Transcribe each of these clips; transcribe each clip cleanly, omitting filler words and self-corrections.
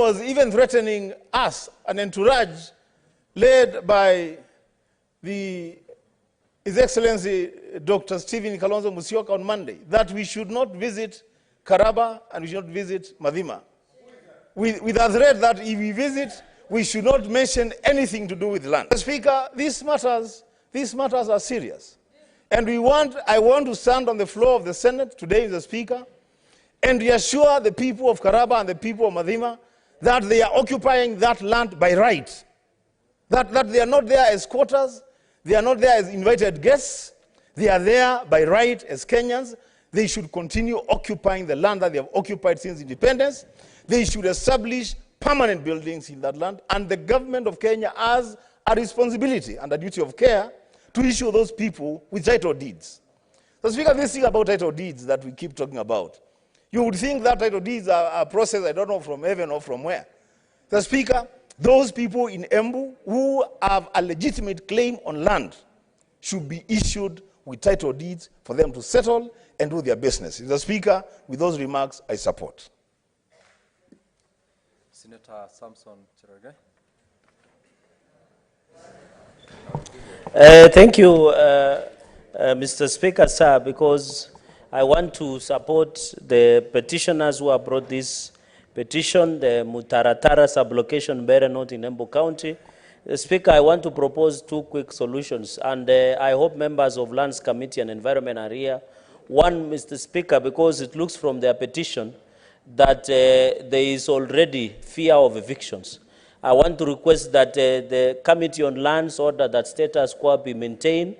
was even threatening us, an entourage led by His Excellency Dr. Stephen Kalonzo Musyoka on Monday, that we should not visit Karaba and we should not visit Madhima. With a threat that if we visit, we should not mention anything to do with land. Mr. Speaker, these matters are serious. And I want to stand on the floor of the Senate today, Mr. Speaker, and reassure the people of Karaba and the people of Madhima that they are occupying that land by right. That they are not there as squatters, they are not there as invited guests, they are there by right as Kenyans. They should continue occupying the land that they have occupied since independence. They should establish permanent buildings in that land, and the government of Kenya has a responsibility and a duty of care to issue those people with title deeds. So, Speaker, this thing about title deeds that we keep talking about, you would think that title deeds are a process, I don't know from heaven or from where. The Speaker, those people in Embu who have a legitimate claim on land should be issued with title deeds for them to settle and do their business. Mr. Speaker, with those remarks, I support. Senator Samson Cherargei. Thank you, Mr. Speaker, sir, because I want to support the petitioners who have brought this petition, the Mutaratara sublocation Bere North in Embu County. Speaker, I want to propose two quick solutions, and I hope members of Lands Committee and Environment are here. One, Mr. Speaker, because it looks from their petition that there is already fear of evictions. I want to request that the Committee on Lands order that status quo be maintained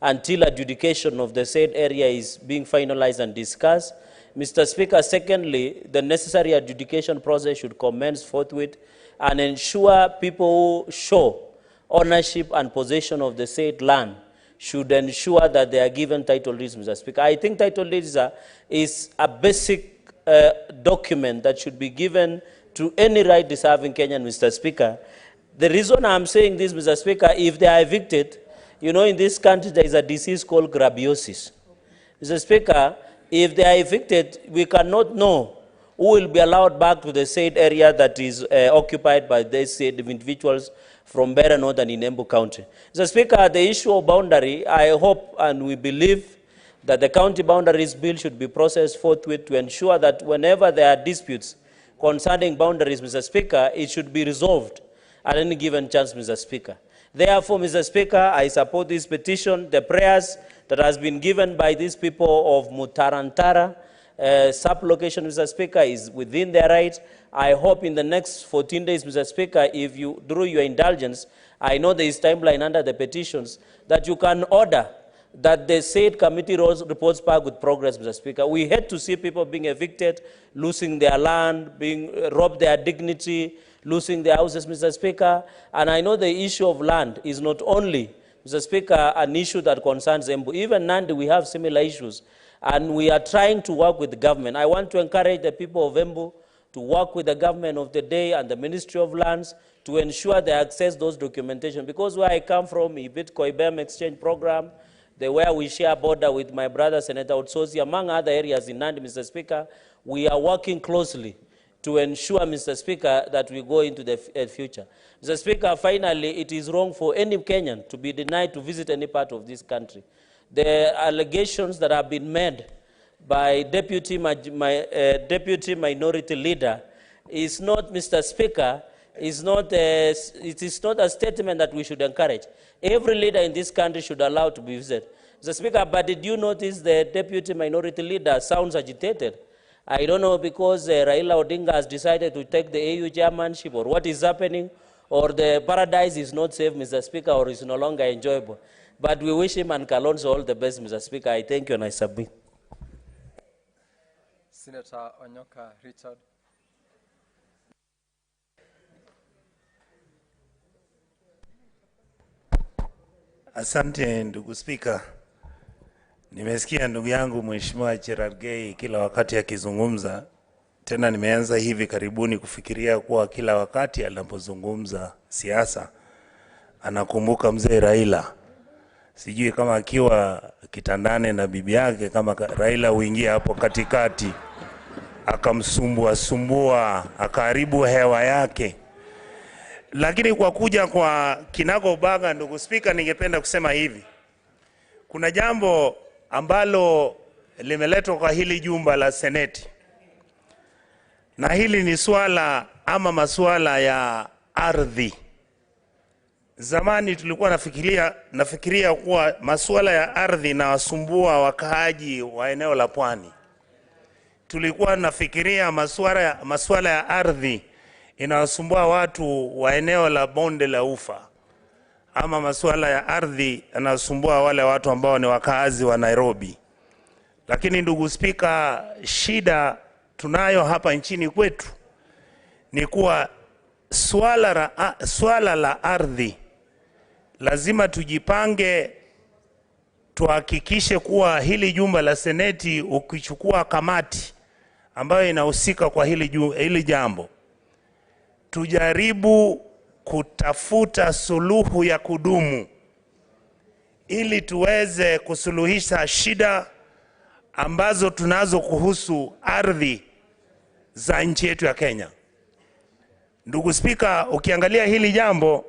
until adjudication of the said area is being finalized and discussed. Mr. Speaker, secondly, the necessary adjudication process should commence forthwith and ensure people who show ownership and possession of the said land should ensure that they are given title deeds, Mr. Speaker. I think title deeds is a basic document that should be given to any right deserving Kenyan, Mr. Speaker. The reason I'm saying this, Mr. Speaker, if they are evicted, you know, in this country there is a disease called grabiosis. Mr. Speaker, if they are evicted, we cannot know who will be allowed back to the said area that is occupied by these said individuals from Bere North and in Embu County. Mr. Speaker, the issue of boundary, I hope and we believe that the county boundaries bill should be processed forthwith to ensure that whenever there are disputes concerning boundaries, Mr. Speaker, it should be resolved at any given chance, Mr. Speaker. Therefore, Mr. Speaker, I support this petition. The prayers that has been given by these people of Mutarantara sublocation, Mr. Speaker, is within their rights. I hope in the next 14 days, Mr. Speaker, if you, through your indulgence, I know there is timeline under the petitions, that you can order that the said committee reports back with progress, Mr. Speaker. We hate to see people being evicted, losing their land, being robbed their dignity, losing their houses, Mr. Speaker. And I know the issue of land is not only, Mr. Speaker, an issue that concerns Embu. Even Nandi, we have similar issues. And we are trying to work with the government. I want to encourage the people of Embu to work with the government of the day and the Ministry of Lands to ensure they access those documentation. Because where I come from, Ibit Koibem Exchange Program, where we share border with my brother, Senator Otsosi, among other areas in Nandi, Mr. Speaker, we are working closely to ensure, Mr. Speaker, that we go into the future. Mr. Speaker, finally, it is wrong for any Kenyan to be denied to visit any part of this country. The allegations that have been made by Deputy Minority Leader is not, Mr. Speaker, it is not a statement that we should encourage. Every leader in this country should allow to be visited. Mr. Speaker, but did you notice the Deputy Minority Leader sounds agitated? I don't know, because Raila Odinga has decided to take the AU chairmanship, or what is happening, or the paradise is not safe, Mr. Speaker, or is no longer enjoyable. But we wish him and Kalonzo all the best, Mr. Speaker. I thank you and I submit. Senator Onyoka Richard. Asante ndugu Spika. Nimesikia ndugu yangu Mheshimiwa Cherargei kila wakati akizungumza. Tena nimeanza hivi karibuni kufikiria kuwa kila wakati anapozungumza siasa anakumbuka mzee Raila. Sijui kama akiwa kitandane na bibi yake, kama Raila huingia hapo katikati akamsumbua, akaharibu hewa yake. Lakini kwa kuja kwa kinagobaga, ndugu Spika, ningependa kusema hivi. Kuna jambo ambalo limeletwa kwa hili jumba la Seneti. Na hili ni swala ama masuala ya ardhi. Zamani tulikuwa nafikiria kuwa masuala ya ardhi na wasumbua wakaaji wa eneo la Pwani. Tulikuwa nafikiria masuala ya ardhi inawasumbua watu wa eneo la bonde la Ufa, ama masuala ya ardhi yanasumbua wale watu ambao ni wakaazi wa Nairobi. Lakini ndugu Spika, shida tunayo hapa nchini kwetu ni kuwa swala la ardhi lazima tujipange, tuhakikishe kuwa hili jumba la Seneti ukichukua kamati ambayo inahusika kwa hili jambo, tujaribu kutafuta suluhu ya kudumu ili tuweze kusuluhisha shida ambazo tunazo kuhusu ardhi za nchi yetu ya Kenya. Ndugu Spika, ukiangalia hili jambo,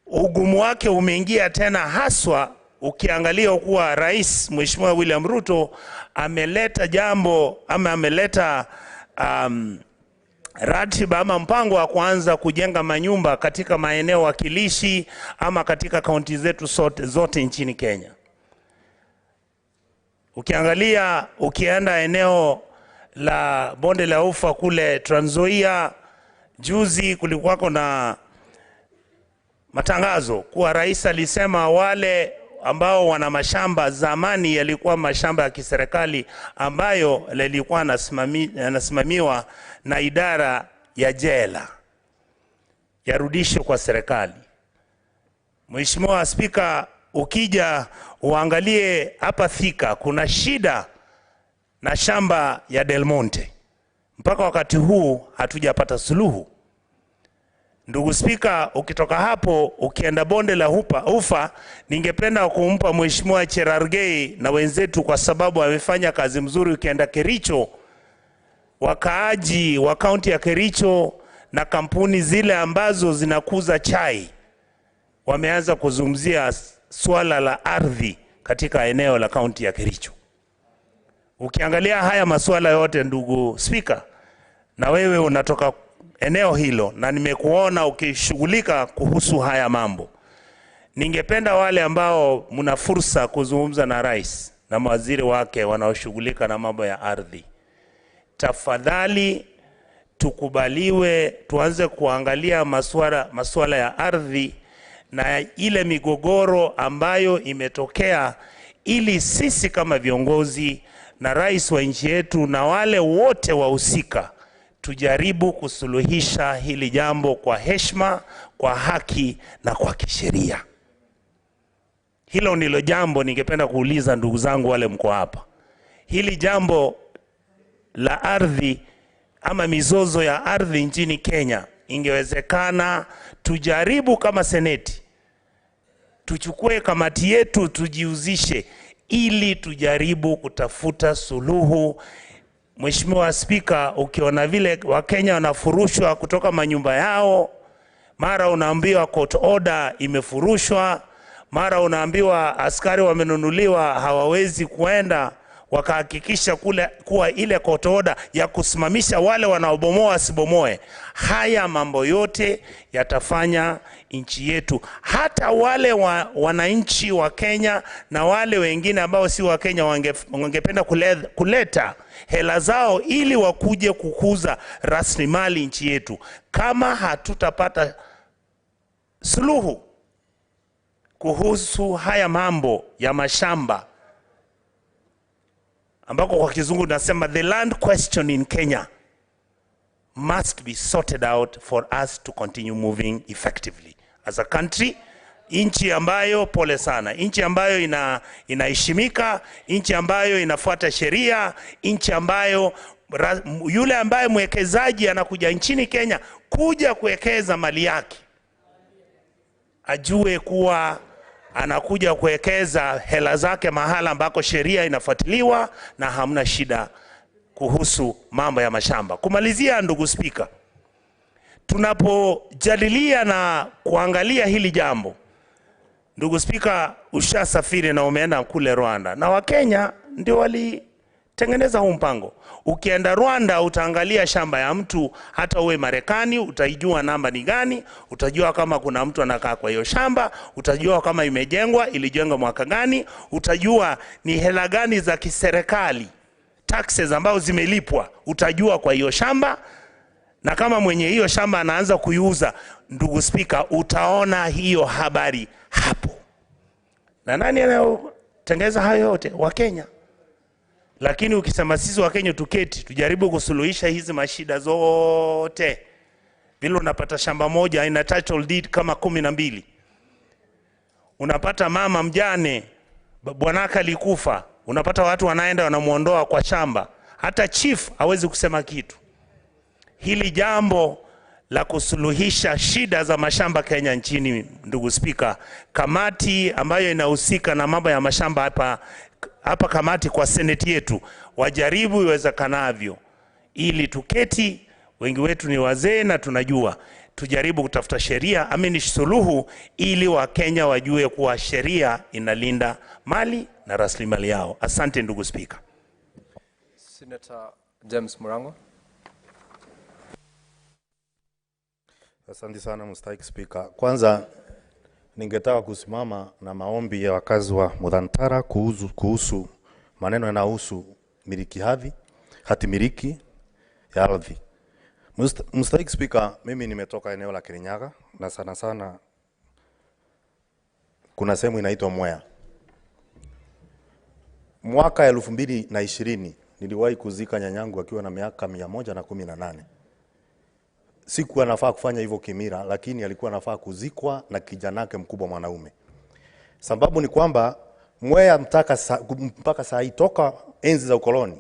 ugumu wake umeingia tena, haswa ukiangalia kuwa Rais Mheshimiwa William Ruto ameleta jambo ama ameleta ratiba ama mpango wa kuanza kujenga manyumba katika maeneo wakilishi ama katika kaunti zetu zote nchini Kenya. Ukiangalia, ukienda eneo la bonde la Ufa kule Trans Nzoia, juzi kulikuwako na matangazo kuwa rais alisema wale ambao wana mashamba, zamani yalikuwa mashamba ya kiserikali ambayo yalikuwa yanasimamiwa na idara ya jela, yarudishwe kwa serikali. Mheshimiwa Spika, ukija uangalie hapa Thika kuna shida na shamba ya Del Monte. Mpaka wakati huu hatujapata suluhu. Ndugu Spika, ukitoka hapo ukienda bonde la Ufa, ningependa kumpa Mheshimiwa Cherargei na wenzetu kwa sababu wamefanya kazi mzuri. Ukienda Kericho, wakaaji wa kaunti ya Kericho na kampuni zile ambazo zinakuza chai wameanza kuzungumzia swala la ardhi katika eneo la kaunti ya Kericho. Ukiangalia haya masuala yote, ndugu Spika, na wewe unatoka eneo hilo na nimekuona ukishughulika kuhusu haya mambo, ningependa wale ambao mna fursa kuzungumza na rais na mawaziri wake wanaoshughulika na mambo ya ardhi, tafadhali tukubaliwe tuanze kuangalia masuala ya ardhi na ile migogoro ambayo imetokea, ili sisi kama viongozi na rais wa nchi yetu na wale wote wahusika tujaribu kusuluhisha hili jambo kwa heshima, kwa haki na kwa kisheria. Hilo ndilo jambo ningependa kuuliza ndugu zangu wale mko hapa. Hili jambo la ardhi ama mizozo ya ardhi nchini Kenya, ingewezekana tujaribu kama Seneti, tuchukue kamati yetu tujihusishe ili tujaribu kutafuta suluhu. Mheshimiwa Spika, ukiona vile Wakenya wanafurushwa kutoka manyumba yao, mara unaambiwa court order imefurushwa, mara unaambiwa askari wamenunuliwa hawawezi kuenda wakahakikisha kuwa ile court order ya kusimamisha wale wanaobomoa sibomoe. Haya mambo yote yatafanya nchi yetu, hata wale wananchi wa Kenya na wale wengine ambao si wa Kenya wangependa kuleta hela zao ili wakuje kukuza rasilimali nchi yetu. Kama hatutapata suluhu kuhusu haya mambo ya mashamba, ambako kwa kizungu nasema the land question in Kenya must be sorted out for us to continue moving effectively as a country. Nchi ambayo, pole sana, nchi ambayo inaheshimika, nchi ambayo inafuata sheria, nchi ambayo yule ambaye mwekezaji anakuja nchini Kenya kuja kuwekeza mali yake ajue kuwa anakuja kuwekeza hela zake mahala ambako sheria inafuatiliwa na hamna shida kuhusu mambo ya mashamba. Kumalizia, ndugu Spika, tunapojadilia na kuangalia hili jambo, ndugu Spika, ushasafiri na umeenda kule Rwanda, na Wakenya ndio walitengeneza huu mpango. Ukienda Rwanda utaangalia shamba ya mtu, hata uwe Marekani utajua namba ni gani, utajua kama kuna mtu anakaa kwa hiyo shamba, utajua kama imejengwa, ilijengwa mwaka gani, utajua ni hela gani za kiserikali, taxes ambazo zimelipwa, utajua kwa hiyo shamba. Na kama mwenye hiyo shamba anaanza kuiuza, ndugu Spika, utaona hiyo habari hapo. Na nani anayotengeza hayo yote? Wakenya. Lakini ukisema sisi Wakenya tuketi tujaribu kusuluhisha hizi mashida zote, vile unapata shamba moja ina title deed kama 12, unapata mama mjane bwanaka alikufa, unapata watu wanaenda wanamuondoa kwa shamba, hata chief hawezi kusema kitu. Hili jambo la kusuluhisha shida za mashamba Kenya nchini, ndugu Spika, kamati ambayo inahusika na mambo ya mashamba hapa kamati kwa seneti yetu, wajaribu iwezekanavyo ili tuketi, wengi wetu ni wazee na tunajua, tujaribu kutafuta sheria suluhu ili Wakenya wajue kuwa sheria inalinda mali na rasilimali yao. Asante ndugu Spika. Senator James Murango. Asante sana mstahiki Spika. Kwanza ningetaka kusimama na maombi ya wakazi wa Mudhantara kuhusu maneno yanayohusu miliki hati miliki ya ardhi. Mstahiki Spika, mimi nimetoka eneo la Kirinyaga na sana sana kuna sehemu inaitwa Mwea. Mwaka 2020 niliwahi kuzika nyanyangu akiwa na miaka 118. Sikuwa nafaa kufanya hivyo kimira, lakini alikuwa nafaa kuzikwa na kijanake mkubwa mwanaume. Sababu ni kwamba Mwea mpaka saa hii toka enzi za ukoloni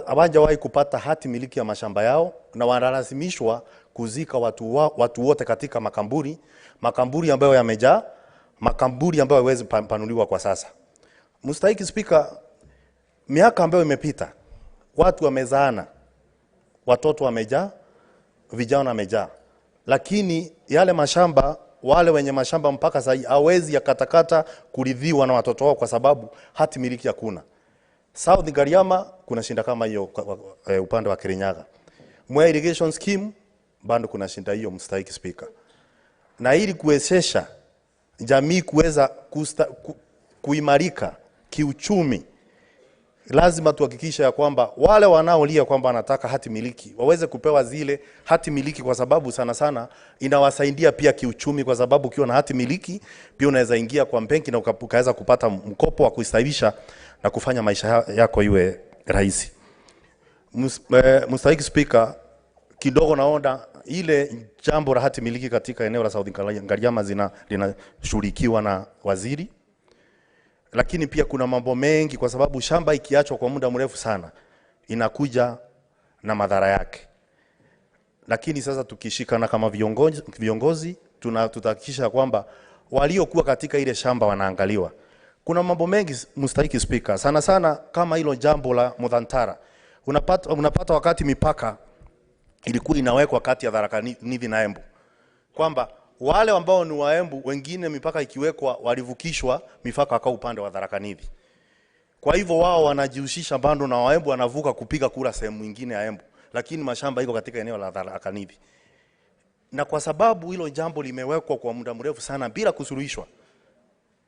hawajawahi kupata hati miliki ya mashamba yao, na wanalazimishwa kuzika watu wote katika makamburi ambayo yamejaa, makamburi ambayo hawezi panuliwa kwa sasa. Mstahiki Spika, miaka ambayo imepita, watu wamezaana, watoto wamejaa, vijana wamejaa, lakini yale mashamba, wale wenye mashamba mpaka sasa hawezi yakatakata kuridhiwa na watoto wao kwa sababu hati miliki hakuna. South Gariama kuna shinda kama hiyo upande wa Kirinyaga. Mwea irrigation scheme bado kuna shinda hiyo, mstahiki Spika. Na ili kuwezesha jamii kuweza kuimarika kiuchumi, lazima tuhakikisha ya kwamba wale wanaolia kwamba wanataka hati miliki waweze kupewa zile hati miliki, kwa sababu sana sana inawasaidia pia kiuchumi, kwa sababu ukiwa na hati miliki pia unaweza ingia kwa benki na ukaweza kupata mkopo wa kustawisha na kufanya maisha yako iwe rahisi. Mstahiki Spika, kidogo naona ile jambo la hati miliki katika eneo la South Gariama linashughulikiwa na waziri. Lakini pia kuna mambo mengi, kwa sababu shamba ikiachwa kwa muda mrefu sana inakuja na madhara yake. Lakini sasa tukishikana kama viongozi tutahakikisha kwamba waliokuwa katika ile shamba wanaangaliwa. Kuna mambo mengi mstahiki Spika, sana sana kama hilo jambo la Mudhantara. Unapata wakati mipaka ilikuwa inawekwa kati ya Tharaka Nithi na Embu, kwamba wale ambao ni wa Embu wengine mipaka ikiwekwa walivukishwa mipaka kwa upande wa Tharaka Nithi. Kwa hivyo wao wanajihusisha bando na Waembu wanavuka kupiga kura sehemu nyingine ya Embu, lakini mashamba iko katika eneo la Tharaka Nithi. Na kwa sababu hilo jambo limewekwa kwa muda mrefu sana bila kusuluhishwa,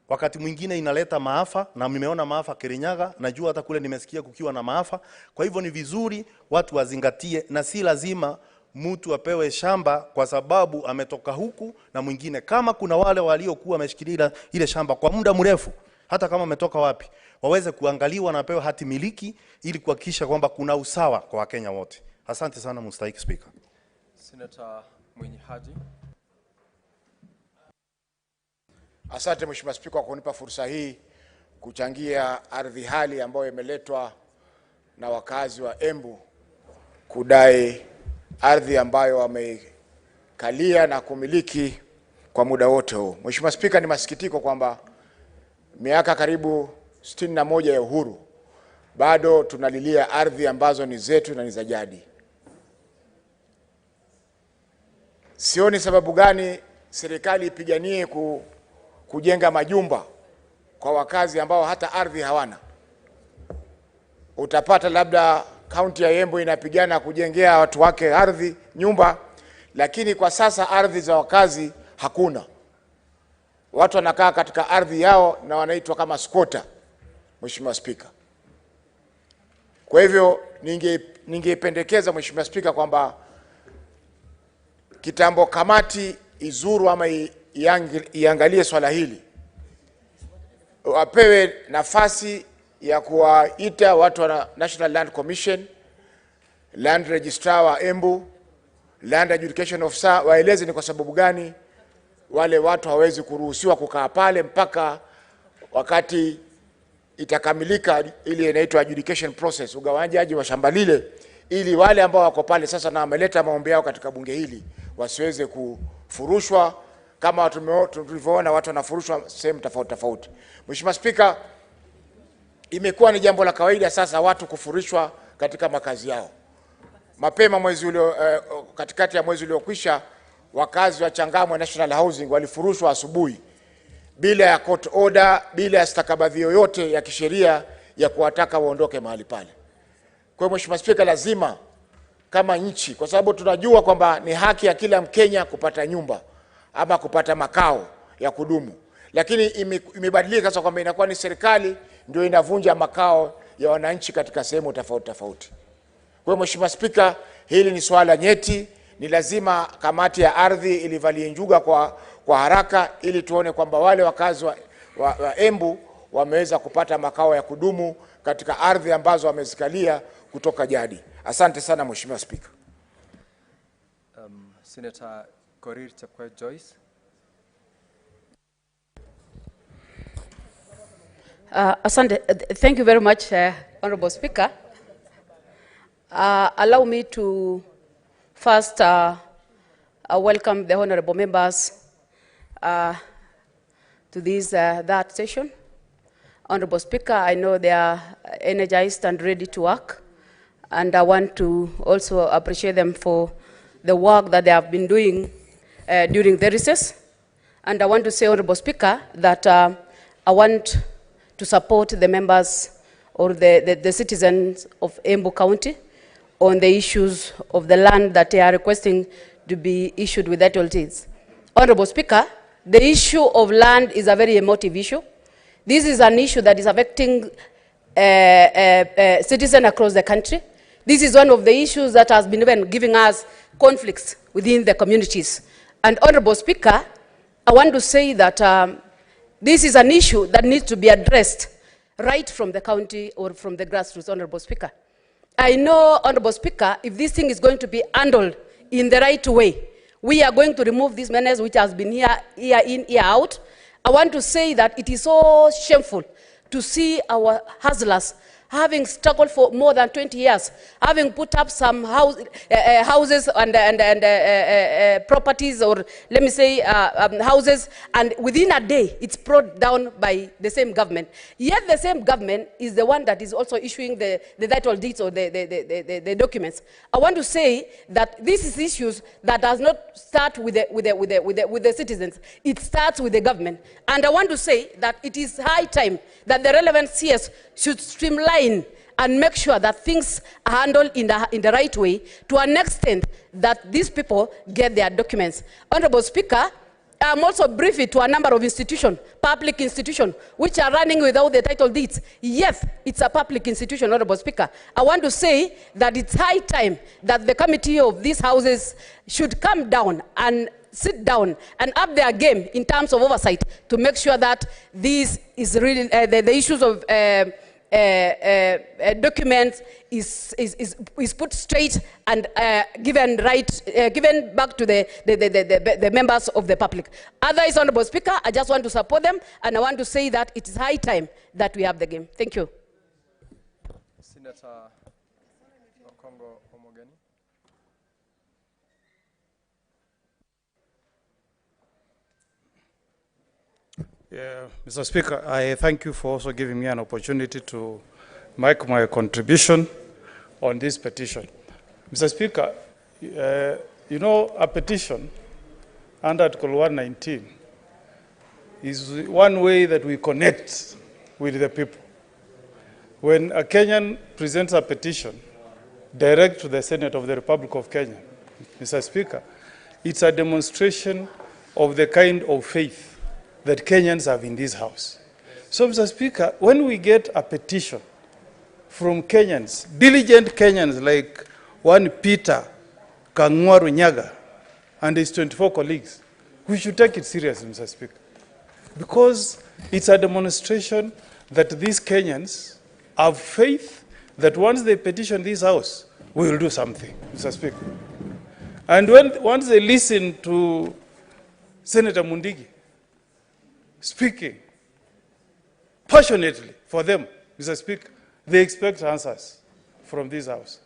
wakati mwingine inaleta maafa, na nimeona maafa Kirinyaga, najua hata kule nimesikia kukiwa na maafa. Kwa hivyo ni vizuri watu wazingatie, na si lazima mtu apewe shamba kwa sababu ametoka huku na mwingine. Kama kuna wale waliokuwa wameshikilia ile shamba kwa muda mrefu, hata kama ametoka wapi, waweze kuangaliwa na pewe hati miliki ili kuhakikisha kwamba kuna usawa kwa Wakenya wote. Asante sana mstahiki Spika. Senator Mwinyi Haji. Asante Mheshimiwa Spika kwa kunipa fursa hii kuchangia ardhi hali ambayo imeletwa na wakazi wa Embu kudai ardhi ambayo wamekalia na kumiliki kwa muda wote huu. Mheshimiwa Spika, ni masikitiko kwamba miaka karibu 61 ya uhuru bado tunalilia ardhi ambazo ni zetu na ni za jadi. Sioni sababu gani serikali ipiganie kujenga majumba kwa wakazi ambao hata ardhi hawana. Utapata labda kaunti ya Embu inapigana kujengea watu wake ardhi, nyumba, lakini kwa sasa ardhi za wakazi hakuna. Watu wanakaa katika ardhi yao na wanaitwa kama squatter, Mheshimiwa Spika. Kwa hivyo ningependekeza Mheshimiwa Spika kwamba kitambo kamati izuru ama iangalie swala hili, wapewe nafasi ya kuwaita watu wa National Land Commission, Land Registrar wa Embu, Land Adjudication Officer, waeleze ni kwa sababu gani wale watu hawezi kuruhusiwa kukaa pale mpaka wakati itakamilika ile inaitwa adjudication process, ugawanyaji wa shamba lile, ili wale ambao wako pale sasa na wameleta maombi yao katika bunge hili wasiweze kufurushwa kama tulivyoona watu wanafurushwa sehemu tofauti tofauti. Mheshimiwa Spika, imekuwa ni jambo la kawaida sasa watu kufurushwa katika makazi yao. Mapema katikati ya mwezi uliokwisha, wakazi wa Changamwe National Housing walifurushwa asubuhi bila ya court order, bila ya stakabadhi yoyote ya kisheria ya kuwataka waondoke mahali pale. Kwa hiyo Mheshimiwa Spika, lazima kama nchi, kwa sababu tunajua kwamba ni haki ya kila Mkenya kupata nyumba ama kupata makao ya kudumu, lakini imebadilika sasa kwamba inakuwa ni serikali ndio inavunja makao ya wananchi katika sehemu tofauti tofauti. Kwa hiyo Mheshimiwa Spika, hili ni swala nyeti, ni lazima kamati ya ardhi ilivalie njuga kwa haraka ili tuone kwamba wale wakazi wa Embu wameweza kupata makao ya kudumu katika ardhi ambazo wamezikalia kutoka jadi. Asante sana Mheshimiwa Spika. Senator Korir Chepkoech Joyce. Asante. Thank you very much, Honorable Speaker. Allow me to first welcome the honorable members to this that session. Honorable Speaker, I know they are energized and ready to work, and I want to also appreciate them for the work that they have been doing during the recess. And I want to say, Honorable Speaker, that I want to support the members or the citizens of Embu County on the issues of the land that they are requesting to be issued with title deeds. Honorable Speaker, the issue of land is a very emotive issue. This is an issue that is affecting citizens across the country. This is one of the issues that has been even giving us conflicts within the communities. And Honorable Speaker, I want to say that this is an issue that needs to be addressed right from the county or from the grassroots, Honorable Speaker. I know, Honorable Speaker, if this thing is going to be handled in the right way, we are going to remove this menace which has been here in, here out. I want to say that it is so shameful to see our hustlers having struggled for more than 20 years, having put up some houses and properties, or let me say houses, and within a day it's brought down by the same government. Yet the same government is the one that is also issuing the title deeds or the documents. I want to say that this is issues that does not start with the citizens. It starts with the government. And I want to say that it is high time that the relevant CS should streamline and make sure that things are handled in the right way, to an extent that these people get their documents. Honorable Speaker, I'm also briefing to a number of institutions, public institutions, which are running without the title deeds. Yes, it's a public institution, Honorable Speaker. I want to say that it's high time that the committee of these houses should come down and sit down and up their game in terms of oversight to make sure that this is really the issues of documents is put straight and given back to the members of the public. Otherwise, Honorable Speaker, I just want to support them, and I want to say that it is high time that we have the game. Thank you. Senator Okongo Omogeni. Yeah, Mr. Speaker, I thank you for also giving me an opportunity to make my contribution on this petition. Mr. Speaker, you know, a petition under Article 119 is one way that we connect with the people. When a Kenyan presents a petition direct to the Senate of the Republic of Kenya, Mr. Speaker, it's a demonstration of the kind of faith that Kenyans have in this House. So, Mr. Speaker, when we get a petition from Kenyans, diligent Kenyans like one Peter Kangwaru Nyaga and his 24 colleagues, we should take it seriously, Mr. Speaker, because it's a demonstration that these Kenyans have faith that once they petition this House, we will do something, Mr. Speaker. And once they listen to Senator Mundigi speaking passionately for them, Mr. Speaker, they expect answers from this House.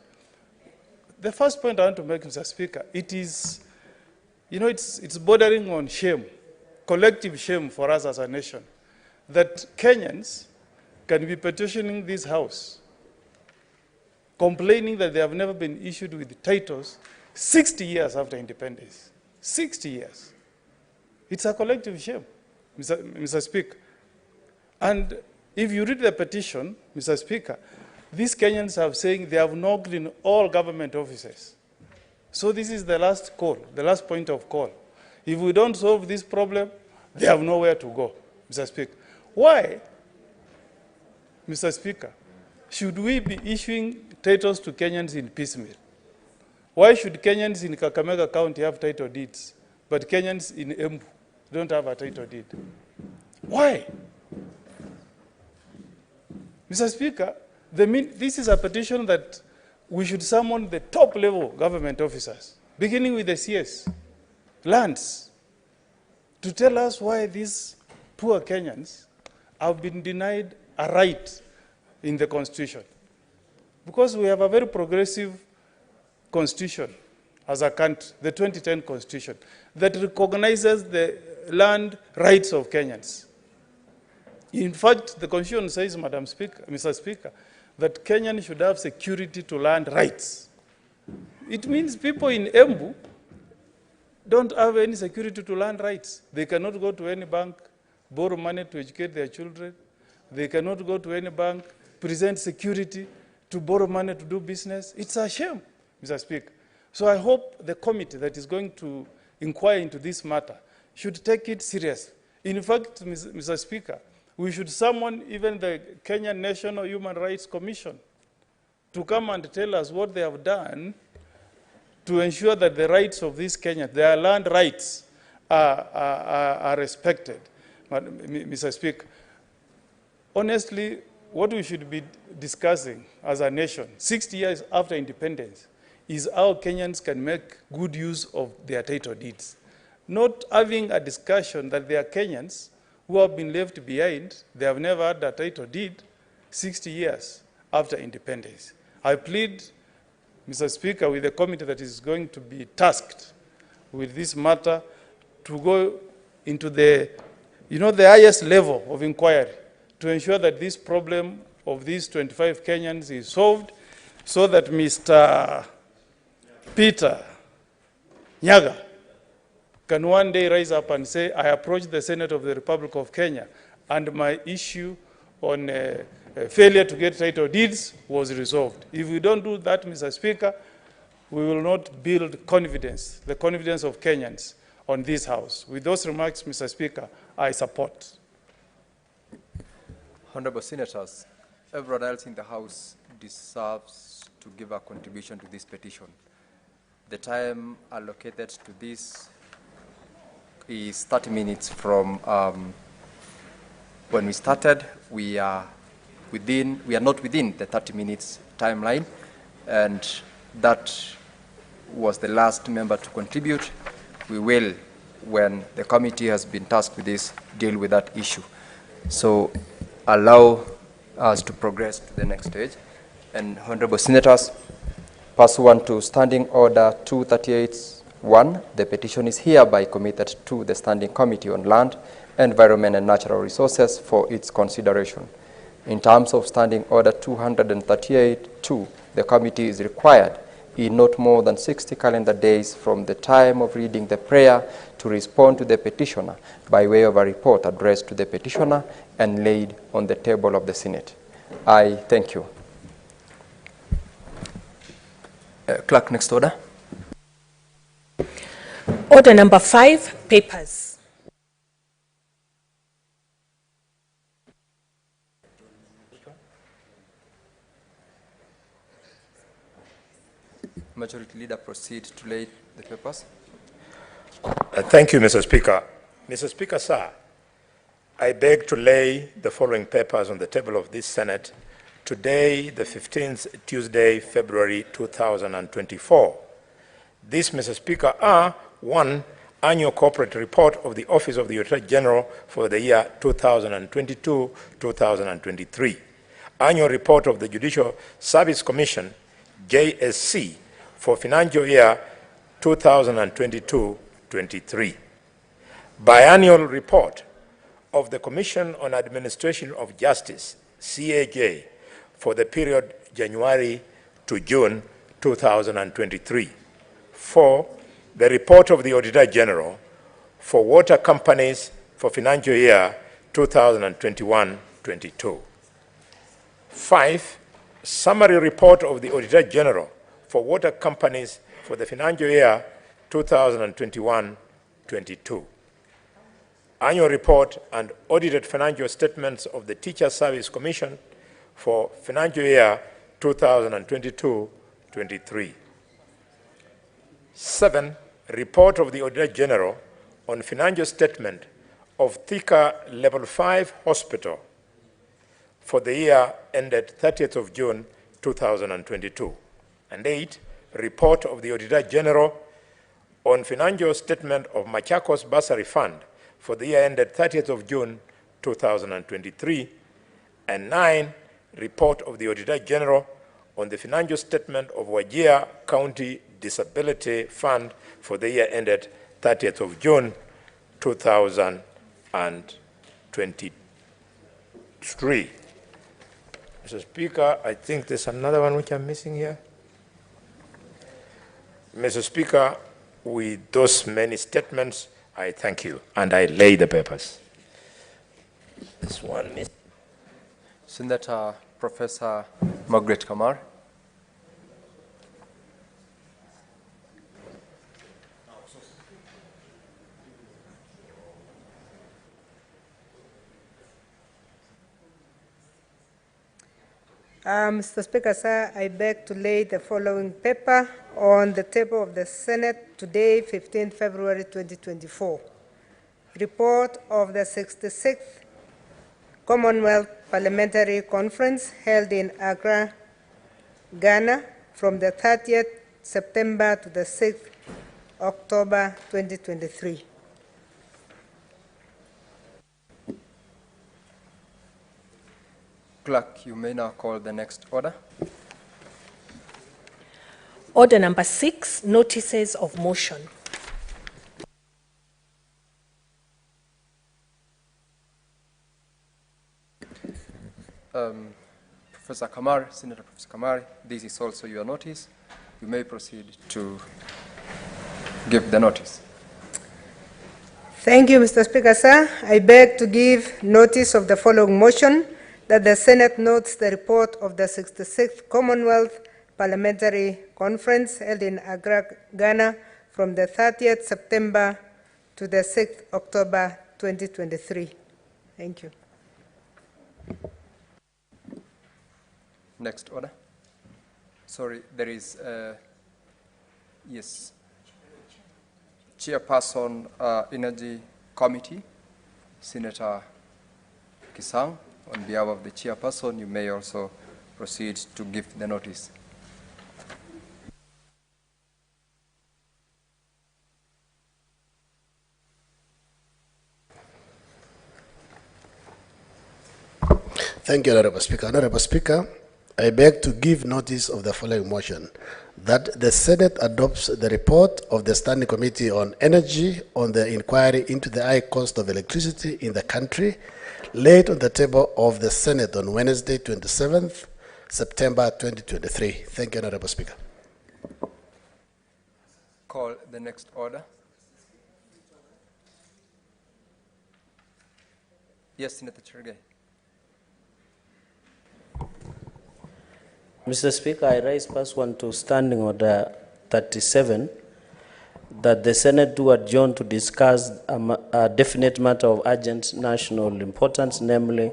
The first point I want to make, Mr. Speaker, it is, you know, it's bordering on shame, collective shame for us as a nation, that Kenyans can be petitioning this House, complaining that they have never been issued with titles 60 years after independence. 60 years. It's a collective shame, Mr. Speaker. And if you read the petition, Mr. Speaker, these Kenyans are saying they have knocked in all government offices. So this is the last call, the last point of call. If we don't solve this problem, they have nowhere to go, Mr. Speaker. Why, Mr. Speaker, should we be issuing titles to Kenyans in piecemeal? Why should Kenyans in Kakamega County have title deeds, but Kenyans in Embu don't have a title deed? Why? Mr. Speaker, this is a petition that we should summon the top level government officers, beginning with the CS, lands, to tell us why these poor Kenyans have been denied a right in the Constitution. Because we have a very progressive Constitution as a country, the 2010 Constitution, that recognizes the land rights of Kenyans. In fact, the Constitution says, Madam Speaker, Mr. Speaker, that Kenyans should have security to land rights. It means people in Embu don't have any security to land rights. They cannot go to any bank, borrow money to educate their children. They cannot go to any bank, present security to borrow money to do business. It's a shame, Mr. Speaker. So I hope the committee that is going to inquire into this matter should take it seriously. In fact, Mr. Speaker, we should summon even the Kenyan National Human Rights Commission to come and tell us what they have done to ensure that the rights of these Kenyans, their land rights, are respected. Mr. Speaker, honestly, what we should be discussing as a nation, 60 years after independence, is how Kenyans can make good use of their title deeds. Not having a discussion that there are Kenyans who have been left behind, they have never had a title deed 60 years after independence. I plead, Mr. Speaker, with the committee that is going to be tasked with this matter to go into the highest level of inquiry to ensure that this problem of these 25 Kenyans is solved so that Mr. Peter Nyaga can one day rise up and say, I approached the Senate of the Republic of Kenya and my issue on failure to get title deeds was resolved. If we don't do that, Mr. Speaker, we will not build confidence, the confidence of Kenyans on this House. With those remarks, Mr. Speaker, I support. Honorable Senators, everyone else in the House deserves to give a contribution to this petition. The time allocated to this is 30 minutes from when we started. We are not within the 30 minutes timeline, and that was the last member to contribute. We will, when the committee has been tasked with this, deal with that issue. So allow us to progress to the next stage. And Honorable Senators, pursuant to Standing Order 238-1, the petition is hereby committed to the Standing Committee on Land, Environment and Natural Resources for its consideration. In terms of Standing Order 238-2, the committee is required in not more than 60 calendar days from the time of reading the prayer to respond to the petitioner by way of a report addressed to the petitioner and laid on the table of the Senate. I thank you. Clerk, next order. Order number 5, papers. Majority Leader, proceed to lay the papers. Thank you, Mr. Speaker. Mr. Speaker, sir, I beg to lay the following papers on the table of this Senate today, the 15th Tuesday, February 2024. These, Mr. Speaker, are 1. Annual Corporate Report of the Office of the Auditor General for the year 2022-2023. Annual Report of the Judicial Service Commission, JSC, for financial year 2022-23. Biannual Report of the Commission on Administration of Justice, CAJ, for the period January to June 2023. 4. The report of the Auditor General for water companies for financial year 2021-22. 5. Summary report of the Auditor General for water companies for the financial year 2021-22. Annual report and audited financial statements of the Teacher Service Commission for financial year 2022-23. 7. Report of the Auditor General on financial statement of Thika Level 5 Hospital for the year ended 30th of June 2022. And 8. Report of the Auditor General on financial statement of Machakos Bursary Fund for the year ended 30th of June 2023. And 9. Report of the Auditor General on the financial statement of Wajir County Disability Fund for the year ended 30th of June 2023. Mr. Speaker, I think there's another one which I'm missing here. Mr. Speaker, with those many statements, I thank you, and I lay the papers. This one, Senator Professor Margaret Kamar. Mr. Speaker, sir, I beg to lay the following paper on the table of the Senate today, 15 February 2024. Report of the 66th Commonwealth Parliamentary Conference held in Accra, Ghana, from the 30th September to the 6th October 2023. Clerk, you may now call the next order. Order number 6, notices of motion. Professor Kamar, Senator Professor Kamar, this is also your notice. You may proceed to give the notice. Thank you, Mr. Speaker, sir. I beg to give notice of the following motion, that the Senate notes the report of the 66th Commonwealth Parliamentary Conference held in Accra, Ghana, from the 30th September to the 6th October 2023. Thank you. Next order. Sorry, there is, yes, Chairperson, Energy Committee, Senator Kisang. On behalf of the chairperson, you may also proceed to give the notice. Thank you, Honorable Speaker. Honorable Speaker, I beg to give notice of the following motion, that the Senate adopts the report of the Standing Committee on Energy on the inquiry into the high cost of electricity in the country, laid on the table of the Senate on Wednesday, 27th September 2023. Thank you, Honorable Speaker. Call the next order. Yes, Senator Chergay. Mr. Speaker, I raise +1 to Standing Order 37, that the Senate do adjourn to discuss a definite matter of urgent national importance, namely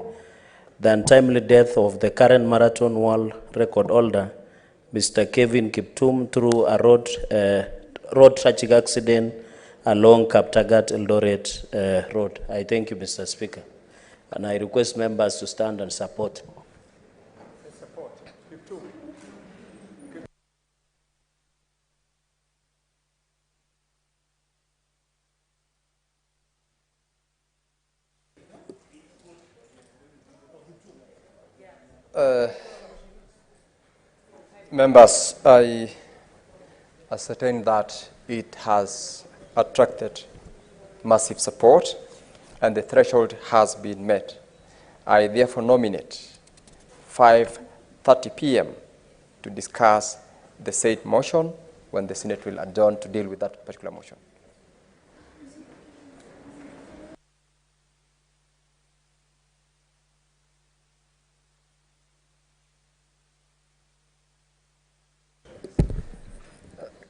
the untimely death of the current marathon world record holder, Mr. Kevin Kiptum, through a road tragic accident along Kaptagat Eldoret Road. I thank you, Mr. Speaker, and I request members to stand and support. Members, I ascertain that it has attracted massive support and the threshold has been met. I therefore nominate 5:30 p.m. to discuss the said motion when the Senate will adjourn to deal with that particular motion.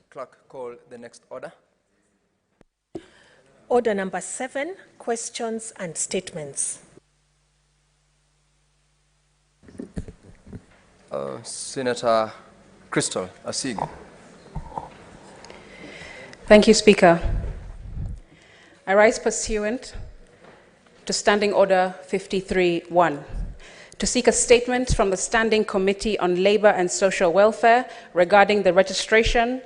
Clerk, call the next order. Order number 7, questions and statements. Senator Crystal Asig. Thank you, Speaker. I rise pursuant to Standing Order 53-1 to seek a statement from the Standing Committee on Labour and Social Welfare regarding the registration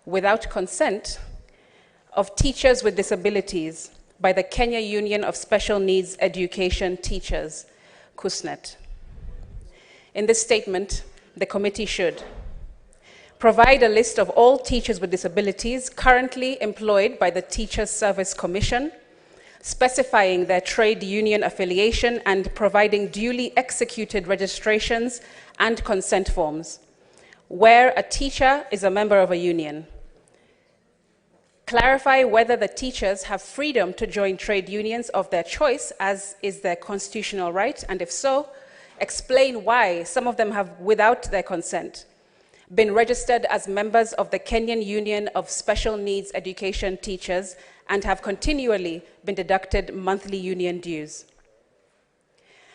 without consent of teachers with disabilities by the Kenya Union of Special Needs Education Teachers, KUSNET. In this statement, the committee should provide a list of all teachers with disabilities currently employed by the Teachers Service Commission, specifying their trade union affiliation and providing duly executed registrations and consent forms, where a teacher is a member of a union. Clarify whether the teachers have freedom to join trade unions of their choice, as is their constitutional right, and if so, explain why some of them have, without their consent, been registered as members of the Kenyan Union of Special Needs Education Teachers and have continually been deducted monthly union dues.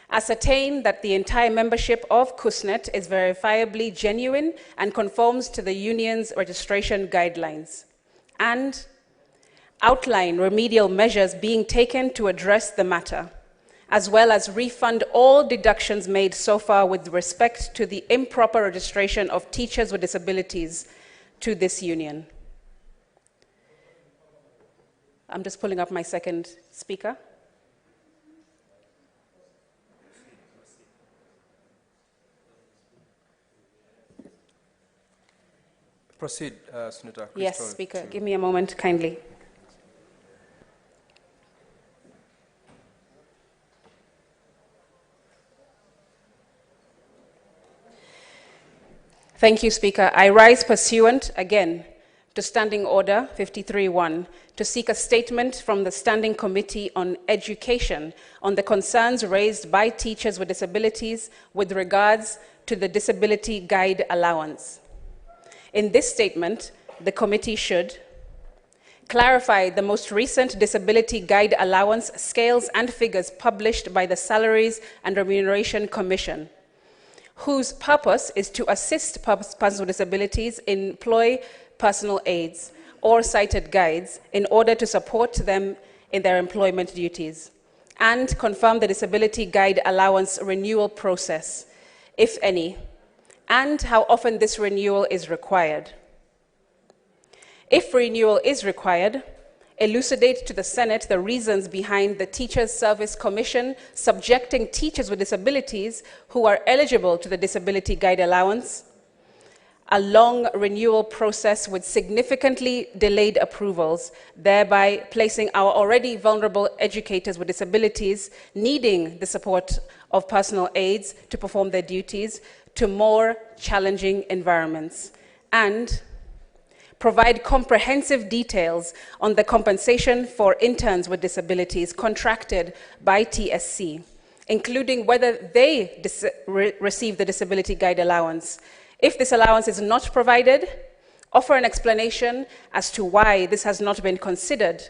Ascertain that the entire membership of KUSNET is verifiably genuine and conforms to the union's registration guidelines, and outline remedial measures being taken to address the matter, as well as refund all deductions made so far with respect to the improper registration of teachers with disabilities to this union. I'm just pulling up my second speaker. Proceed, Senator Crystal. Yes, Speaker. Give me a moment, kindly. Thank you, Speaker. I rise pursuant, again, to Standing Order 53-1 to seek a statement from the Standing Committee on Education on the concerns raised by teachers with disabilities with regards to the Disability Guide Allowance. In this statement, the committee should clarify the most recent Disability Guide Allowance scales and figures published by the Salaries and Remuneration Commission, whose purpose is to assist persons with disabilities employ personal aids or cited guides in order to support them in their employment duties, and confirm the Disability Guide Allowance renewal process, if any, and how often this renewal is required. If renewal is required, elucidate to the Senate the reasons behind the Teachers Service Commission subjecting teachers with disabilities who are eligible to the Disability Guide Allowance a long renewal process with significantly delayed approvals, thereby placing our already vulnerable educators with disabilities needing the support of personal aides to perform their duties to more challenging environments, and provide comprehensive details on the compensation for interns with disabilities contracted by TSC, including whether they receive the disability guide allowance. If this allowance is not provided, offer an explanation as to why this has not been considered,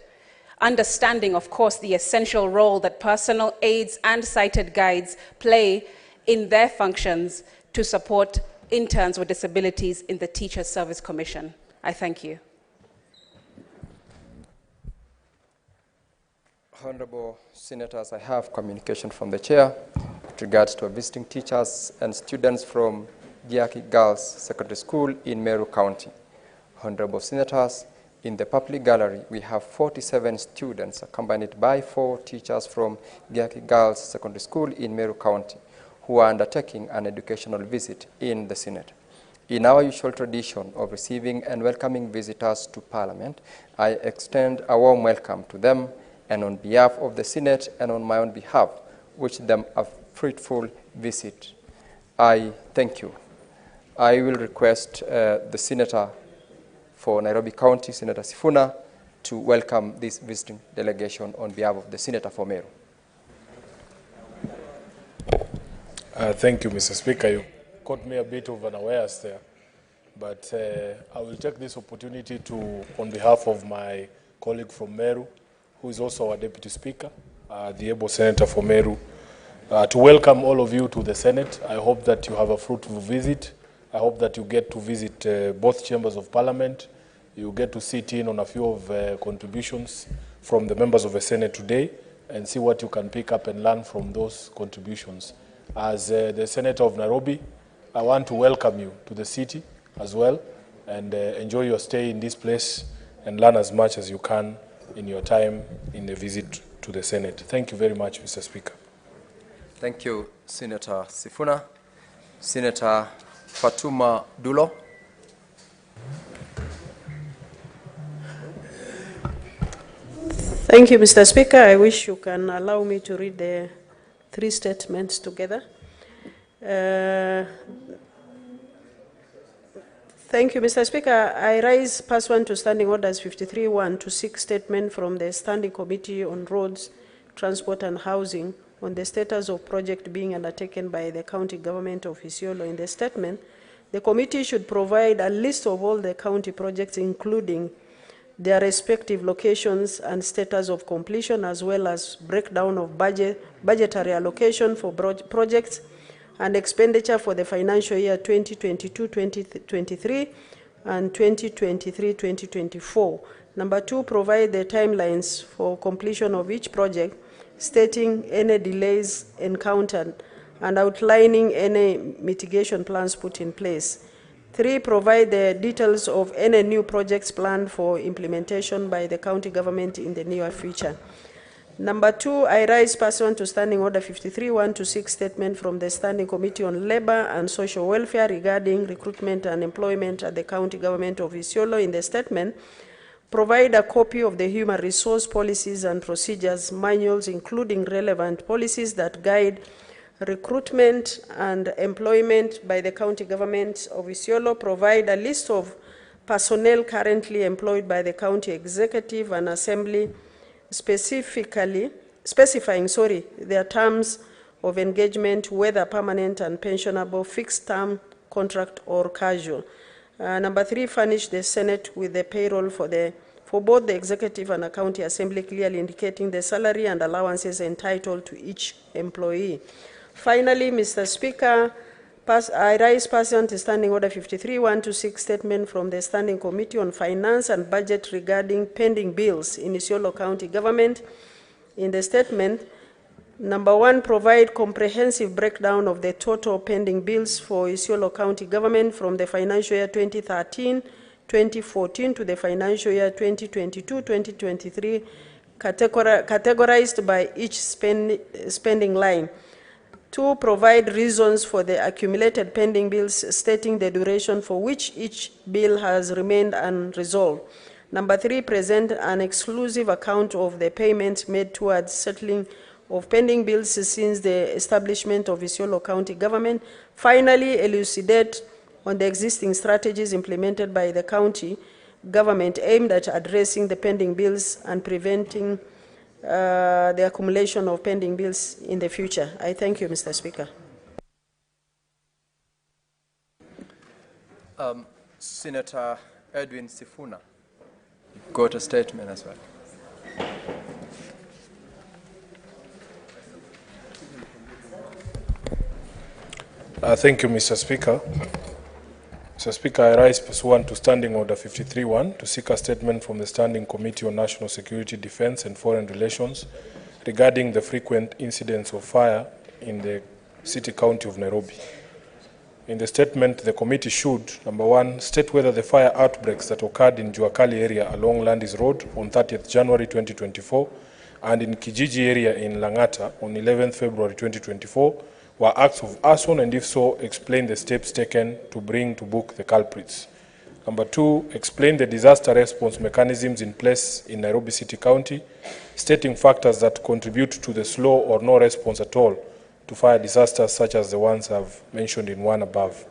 understanding, of course, the essential role that personal aides and sighted guides play in their functions to support interns with disabilities in the Teachers Service Commission. I thank you. Honorable Senators, I have communication from the Chair with regards to visiting teachers and students from Giaki Girls Secondary School in Meru County. Honorable Senators, in the public gallery, we have 47 students accompanied by 4 teachers from Giaki Girls Secondary School in Meru County who are undertaking an educational visit in the Senate. In our usual tradition of receiving and welcoming visitors to Parliament, I extend a warm welcome to them, and on behalf of the Senate and on my own behalf, wish them a fruitful visit. I thank you. I will request the Senator for Nairobi County, Senator Sifuna, to welcome this visiting delegation on behalf of the Senator for Meru. Thank you, Mr. Speaker. You caught me a bit of unawares there, but I will take this opportunity to, on behalf of my colleague from Meru, who is also our Deputy Speaker, the able Senator for Meru, to welcome all of you to the Senate. I hope that you have a fruitful visit. I hope that you get to visit both chambers of Parliament. You get to sit in on a few of contributions from the members of the Senate today and see what you can pick up and learn from those contributions. As the Senator of Nairobi, I want to welcome you to the city as well and enjoy your stay in this place and learn as much as you can in your time in the visit to the Senate. Thank you very much, Mr. Speaker. Thank you, Senator Sifuna. Senator Fatuma Dulo. Thank you, Mr. Speaker. I wish you can allow me to read the 3 statements together. Thank you, Mr. Speaker. I rise pursuant to Standing Orders 53-1 to 6 statement from the Standing Committee on Roads, Transport and Housing on the status of project being undertaken by the county government of Isiolo. In the statement, the committee should provide a list of all the county projects, including their respective locations and status of completion, as well as breakdown of budgetary allocation for projects and expenditure for the financial year 2022-2023 and 2023-2024. Number 2, provide the timelines for completion of each project, stating any delays encountered and outlining any mitigation plans put in place. 3, provide the details of any new projects planned for implementation by the county government in the near future. Number 2, I rise pursuant to Standing Order 53-1 to 6 statement from the Standing Committee on Labor and Social Welfare regarding recruitment and employment at the county government of Isiolo. In the statement, provide a copy of the human resource policies and procedures manuals, including relevant policies that guide recruitment and employment by the county government of Isiolo. Provide a list of personnel currently employed by the county executive and assembly, specifying their terms of engagement, whether permanent and pensionable, fixed term contract or casual. Number 3, furnish the Senate with the payroll for both the executive and the county assembly, clearly indicating the salary and allowances entitled to each employee. Finally, Mr. Speaker, I rise pursuant to Standing Order 53-1 to 6 statement from the Standing Committee on Finance and Budget regarding pending bills in Isiolo County Government. In the statement, number 1, provide comprehensive breakdown of the total pending bills for Isiolo County Government from the financial year 2013-2014 to the financial year 2022-2023, categorized by each spending line. 2, provide reasons for the accumulated pending bills, stating the duration for which each bill has remained unresolved. Number 3, present an exclusive account of the payments made towards settling of pending bills since the establishment of Isiolo County government. Finally, elucidate on the existing strategies implemented by the county government aimed at addressing the pending bills and preventing the accumulation of pending bills in the future. I thank you, Mr. Speaker. Senator Edwin Sifuna, you've got a statement as well. Thank you, Mr. Speaker. Mr. Speaker, I rise pursuant to Standing Order 53-1 to seek a statement from the Standing Committee on National Security, Defense and Foreign Relations regarding the frequent incidents of fire in the city county of Nairobi. In the statement, the committee should, number 1, state whether the fire outbreaks that occurred in Juakali area along Landis Road on 30th January 2024 and in Kijiji area in Langata on 11th February 2024 were acts of arson, and if so, explain the steps taken to bring to book the culprits. Number 2, explain the disaster response mechanisms in place in Nairobi City County, stating factors that contribute to the slow or no response at all to fire disasters such as the ones I've mentioned in one above.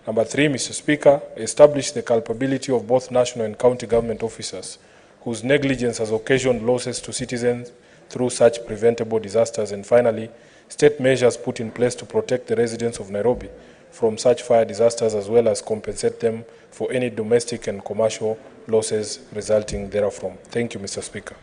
Number 3, Mr. Speaker, establish the culpability of both national and county government officers whose negligence has occasioned losses to citizens through such preventable disasters. And finally, state measures put in place to protect the residents of Nairobi from such fire disasters, as well as compensate them for any domestic and commercial losses resulting therefrom. Thank you, Mr. Speaker.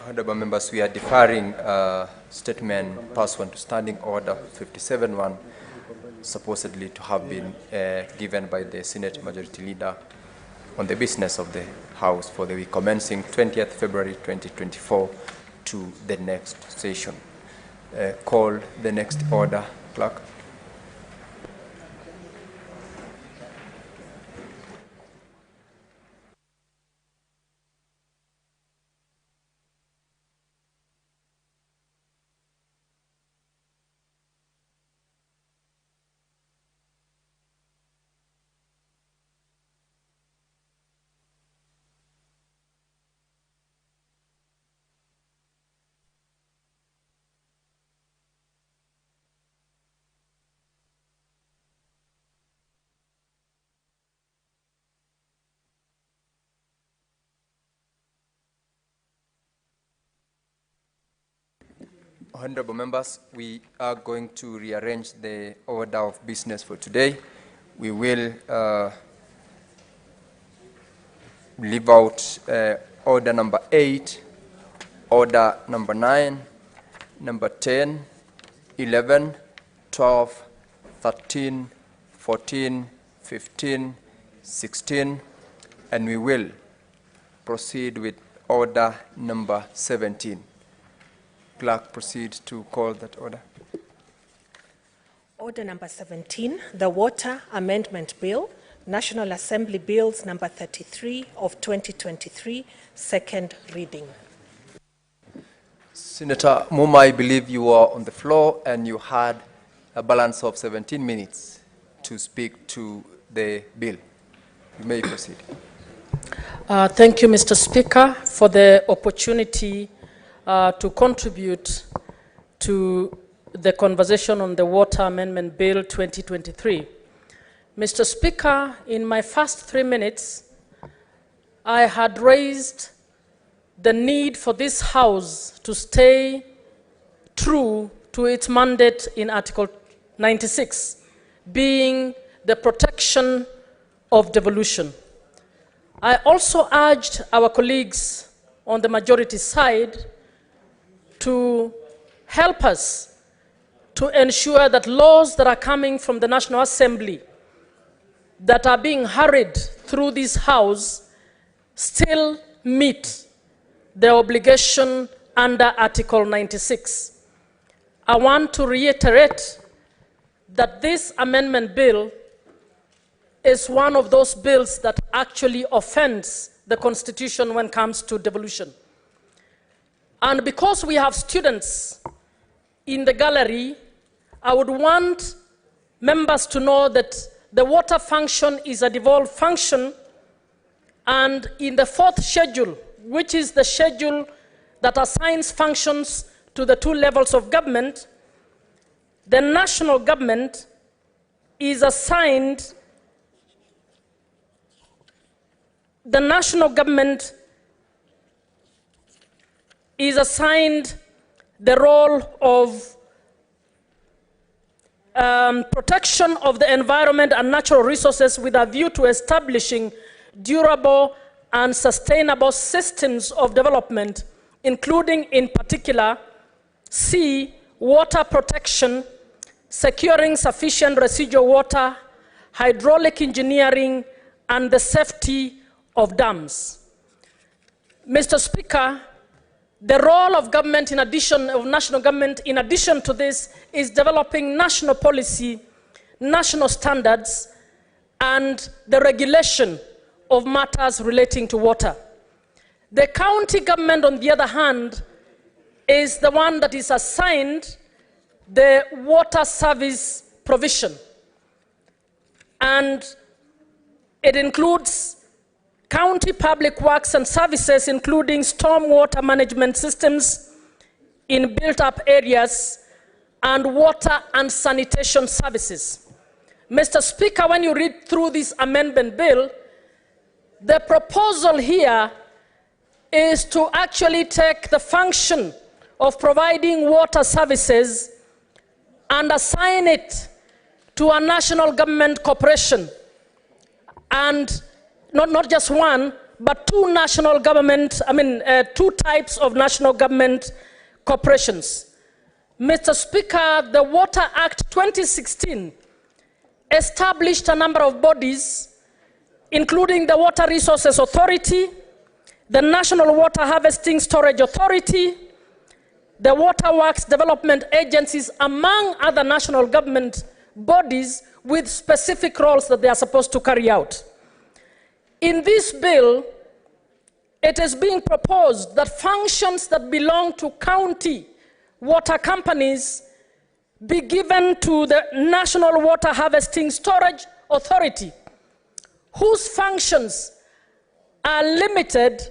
Honorable members, we are deferring statement pursuant to Standing Order 57-1, supposedly to have been given by the Senate Majority Leader on the business of the House for the week commencing 20th February 2024 to the next session. Call the next order, Clerk. Honorable members, we are going to rearrange the order of business for today. We will leave out order number 8, order number 9, number 10, 11, 12, 13, 14, 15, 16, and we will proceed with order number 17. Clerk, proceed to call that order. Order number 17, the Water Amendment Bill, National Assembly Bills number 33 of 2023, second reading. Senator Muma, I believe you were on the floor and you had a balance of 17 minutes to speak to the bill. You may proceed. Thank you, Mr. Speaker, for the opportunity to contribute to the conversation on the Water Amendment Bill 2023. Mr. Speaker, in my first 3 minutes, I had raised the need for this House to stay true to its mandate in Article 96, being the protection of devolution. I also urged our colleagues on the majority side to help us to ensure that laws that are coming from the National Assembly that are being hurried through this House still meet the obligation under Article 96. I want to reiterate that this amendment bill is one of those bills that actually offends the Constitution when it comes to devolution. And because we have students in the gallery, I would want members to know that the water function is a devolved function, and in the fourth schedule, which is the schedule that assigns functions to the two levels of government, the national government is assigned the role of protection of the environment and natural resources with a view to establishing durable and sustainable systems of development, including in particular, C, water protection, securing sufficient residual water, hydraulic engineering, and the safety of dams. Mr. Speaker, the role of government in addition, of national government in addition to this, is developing national policy, national standards, and the regulation of matters relating to water. The county government, on the other hand, is the one that is assigned the water service provision. And it includes county public works and services, including stormwater management systems in built-up areas and water and sanitation services. Mr. Speaker, when you read through this amendment bill, the proposal here is to actually take the function of providing water services and assign it to a national government corporation, and not just one, but two national government, two types of national government corporations. Mr. Speaker, the Water Act 2016 established a number of bodies, including the Water Resources Authority, the National Water Harvesting Storage Authority, the Water Works Development Agencies, among other national government bodies with specific roles that they are supposed to carry out. In this bill, it is being proposed that functions that belong to county water companies be given to the National Water Harvesting Storage Authority, whose functions are limited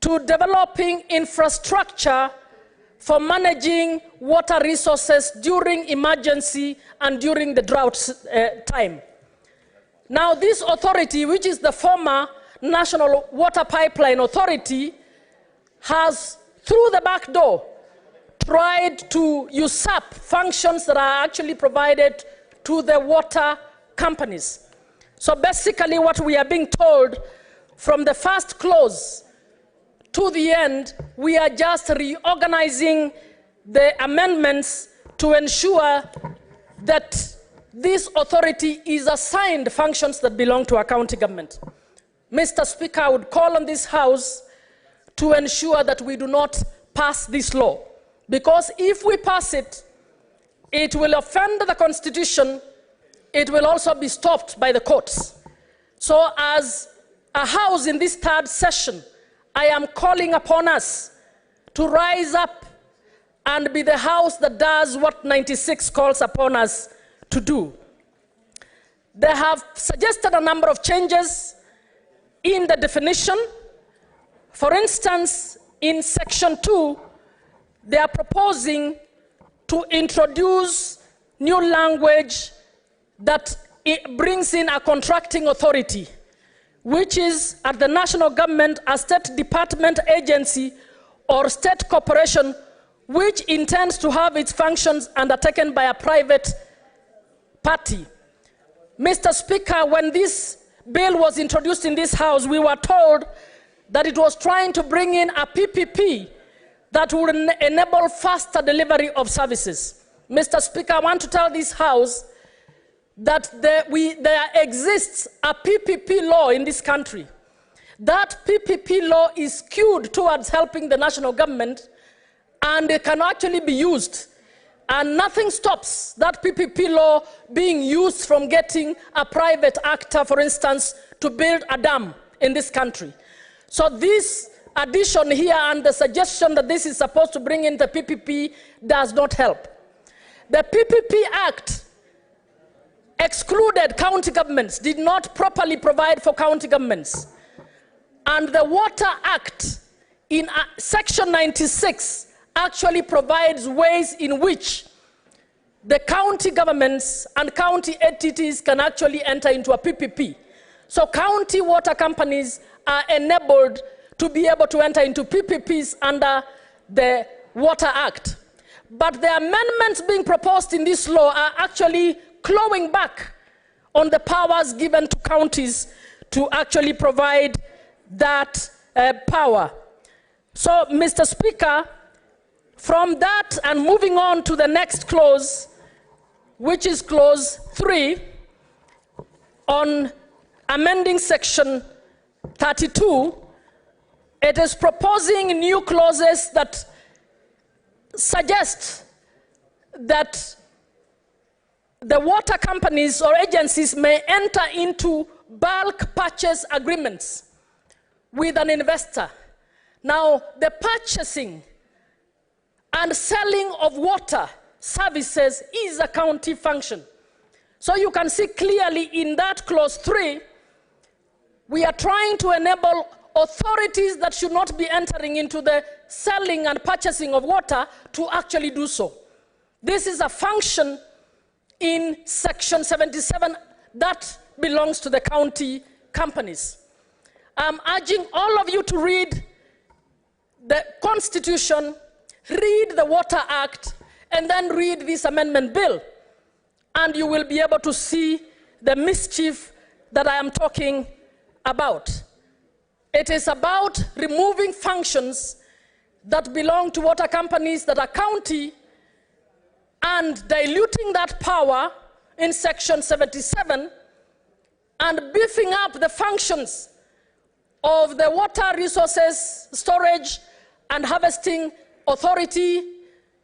to developing infrastructure for managing water resources during emergency and during the drought time. Now, this authority, which is the former National Water Pipeline Authority, has, through the back door, tried to usurp functions that are actually provided to the water companies. So basically what we are being told, from the first clause to the end, we are just reorganizing the amendments to ensure that this authority is assigned functions that belong to a county government. Mr. Speaker, I would call on this House to ensure that we do not pass this law, because if we pass it, it will offend the Constitution. It will also be stopped by the courts. So as a House in this third session, I am calling upon us to rise up and be the House that does what 96 calls upon us to do. They have suggested a number of changes in the definition. For instance, in section 2, they are proposing to introduce new language that it brings in a contracting authority, which is at the national government, a state department agency or state corporation which intends to have its functions undertaken by a private party. Mr. Speaker, when this bill was introduced in this House, we were told that it was trying to bring in a PPP that would enable faster delivery of services. Mr. Speaker, I want to tell this House that there exists a PPP law in this country. That PPP law is skewed towards helping the national government, and it can actually be used. And nothing stops that PPP law being used from getting a private actor, for instance, to build a dam in this country. So this addition here and the suggestion that this is supposed to bring in the PPP does not help. The PPP Act excluded county governments, did not properly provide for county governments. And the Water Act in Section 96 actually provides ways in which the county governments and county entities can actually enter into a PPP. So county water companies are enabled to be able to enter into PPPs under the Water Act. But the amendments being proposed in this law are actually clawing back on the powers given to counties to actually provide that power. So, Mr. Speaker, from that and moving on to the next clause, which is clause 3, on amending section 32, it is proposing new clauses that suggest that the water companies or agencies may enter into bulk purchase agreements with an investor. Now, the purchasing and selling of water services is a county function. So you can see clearly in that clause 3, we are trying to enable authorities that should not be entering into the selling and purchasing of water to actually do so. This is a function in Section 77 that belongs to the county companies. I'm urging all of you to read the Constitution, read the Water Act, and then read this amendment bill, and you will be able to see the mischief that I am talking about. It is about removing functions that belong to water companies that are county and diluting that power in Section 77 and beefing up the functions of the Water Resources Storage and Harvesting Authority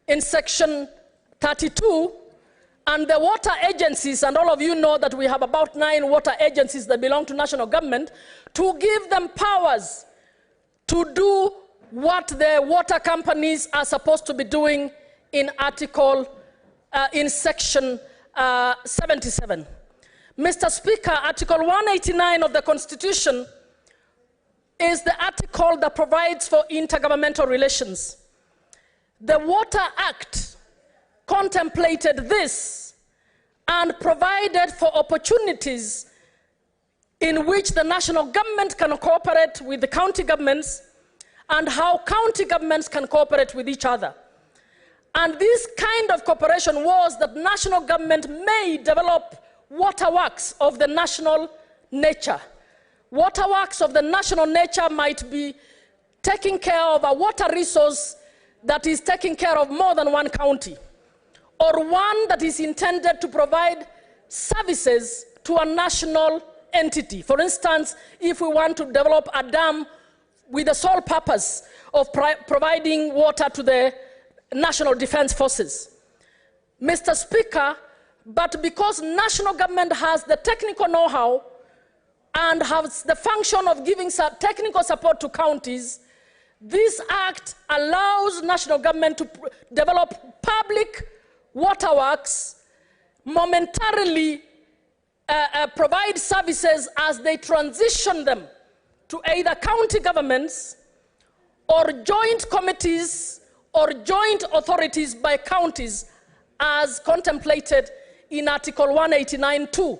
in Section 32, and the water agencies, and all of you know that we have about 9 water agencies that belong to national government, to give them powers to do what the water companies are supposed to be doing in in Section 77. Mr. Speaker, Article 189 of the Constitution is the article that provides for intergovernmental relations. The Water Act contemplated this and provided for opportunities in which the national government can cooperate with the county governments and how county governments can cooperate with each other. And this kind of cooperation was that national government may develop waterworks of the national nature. Waterworks of the national nature might be taking care of a water resource that is taking care of more than one county, or one that is intended to provide services to a national entity. For instance, if we want to develop a dam with the sole purpose of providing water to the National Defense Forces. Mr. Speaker, but because national government has the technical know-how and has the function of giving technical support to counties, this act allows national government to develop public waterworks, momentarily provide services as they transition them to either county governments or joint committees or joint authorities by counties as contemplated in Article 189(2)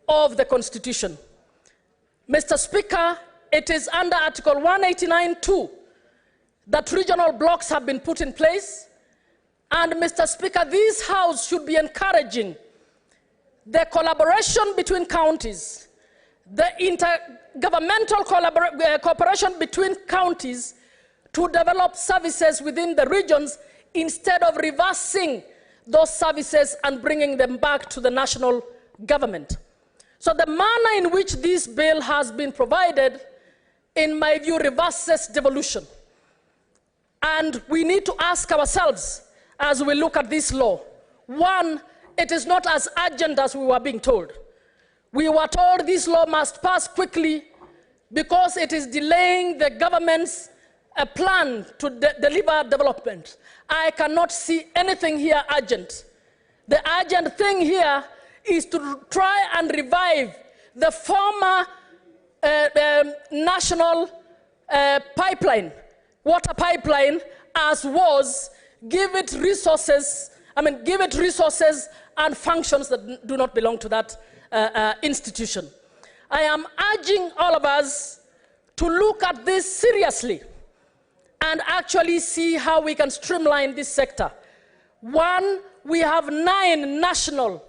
of the Constitution. Mr. Speaker, it is under Article 189(2) that regional blocks have been put in place. And Mr. Speaker, this House should be encouraging the collaboration between counties, the intergovernmental cooperation between counties to develop services within the regions instead of reversing those services and bringing them back to the national government. So the manner in which this bill has been provided, in my view, reverses devolution. And we need to ask ourselves as we look at this law, one, it is not as urgent as we were being told. We were told this law must pass quickly because it is delaying the government's plan to deliver development. I cannot see anything here urgent. The urgent thing here is to try and revive the former national pipeline, water pipeline, as was, give it resources and functions that do not belong to that institution. I am urging all of us to look at this seriously and actually see how we can streamline this sector. One, we have 9 national,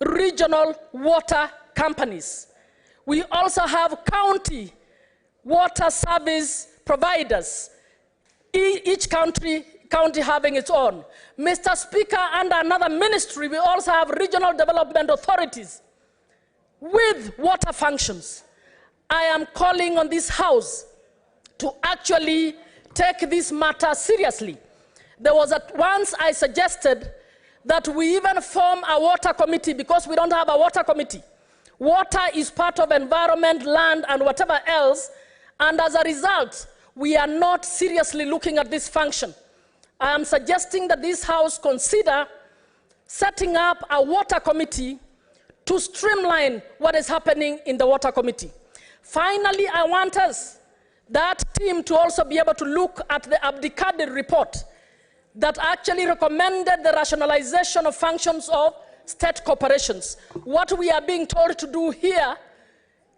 regional water companies. We also have county water service providers, each county having its own. Mr. Speaker, under another ministry, we also have regional development authorities with water functions. I am calling on this House to actually take this matter seriously. There was once I suggested that we even form a water committee because we don't have a water committee. Water is part of environment, land, and whatever else, and as a result, we are not seriously looking at this function. I am suggesting that this House consider setting up a water committee to streamline what is happening in the water committee. Finally, I want us, that team, to also be able to look at the Abdikadir report that actually recommended the rationalization of functions of state corporations. What we are being told to do here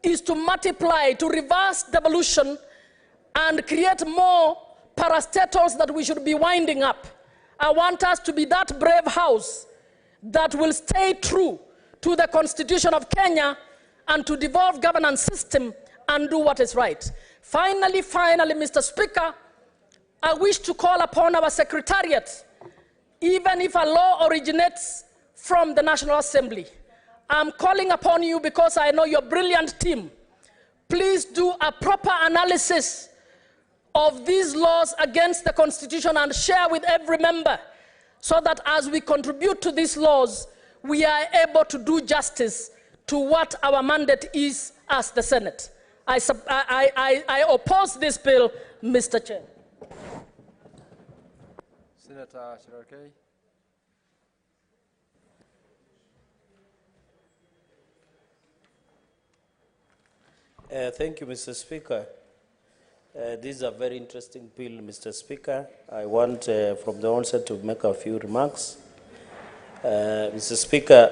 is to multiply, to reverse devolution and create more parastatals that we should be winding up. I want us to be that brave House that will stay true to the Constitution of Kenya and to devolve governance system and do what is right. Finally, Mr. Speaker, I wish to call upon our Secretariat, even if a law originates from the National Assembly. I'm calling upon you because I know your brilliant team. Please do a proper analysis of these laws against the Constitution and share with every member so that as we contribute to these laws, we are able to do justice to what our mandate is as the Senate. I oppose this bill, Mr. Chair. Senator Cherargei. Thank you, Mr. Speaker. This is a very interesting bill, Mr. Speaker. I want from the onset to make a few remarks. Mr. Speaker,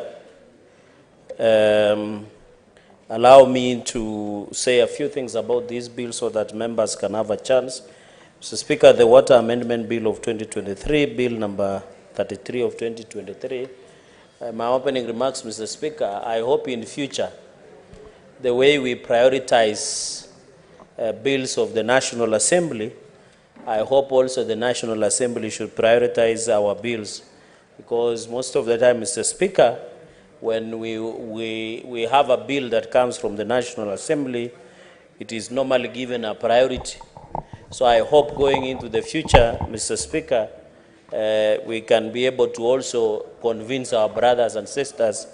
allow me to say a few things about this bill so that members can have a chance. Mr. Speaker, the Water Amendment Bill of 2023, Bill number 33 of 2023. My opening remarks, Mr. Speaker, I hope in future the way we prioritize bills of the National Assembly, I hope also the National Assembly should prioritize our bills, because most of the time, Mr. Speaker, when we have a bill that comes from the National Assembly, it is normally given a priority. So I hope going into the future, Mr. Speaker, we can be able to also convince our brothers and sisters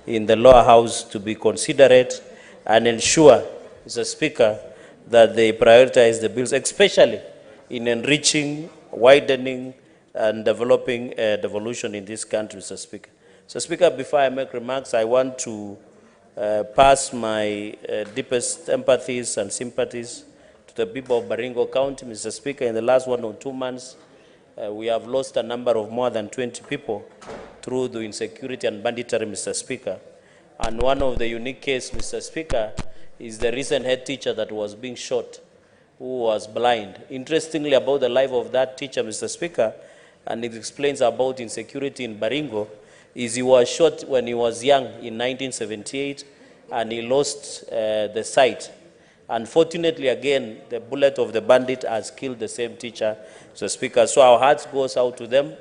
in the lower house to be considerate and ensure, Mr. Speaker, that they prioritize the bills, especially in enriching, widening, and developing devolution in this country, Mr. Speaker. Mr. Speaker, before I make remarks, I want to pass my deepest empathies and sympathies to the people of Baringo County, Mr. Speaker. In the last 1 or 2 months, we have lost a number of more than 20 people through the insecurity and banditry, Mr. Speaker. And one of the unique cases, Mr. Speaker, is the recent head teacher that was being shot, who was blind. Interestingly, about the life of that teacher, Mr. Speaker, and it explains about insecurity in Baringo, is he was shot when he was young in 1978, and he lost the sight. Unfortunately, again, the bullet of the bandit has killed the same teacher, Mr. Speaker. So our hearts goes out to them,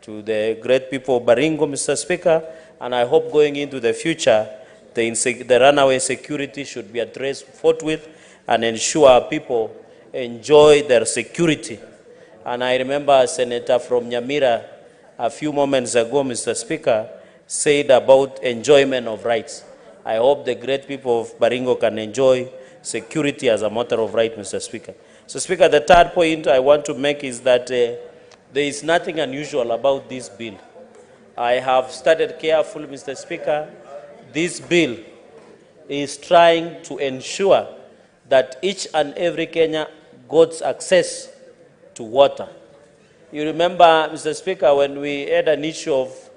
to the great people of Baringo, Mr. Speaker, and I hope going into the future, The runaway security should be addressed forthwith and ensure our people enjoy their security. And I remember a senator from Nyamira a few moments ago, Mr. Speaker, said about enjoyment of rights. I hope the great people of Baringo can enjoy security as a matter of right, Mr. Speaker. So, Speaker, the third point I want to make is that there is nothing unusual about this bill. I have studied carefully, Mr. Speaker. This bill is trying to ensure that each and every Kenyan gets access to water. You remember, Mr. Speaker, when we had an issue of,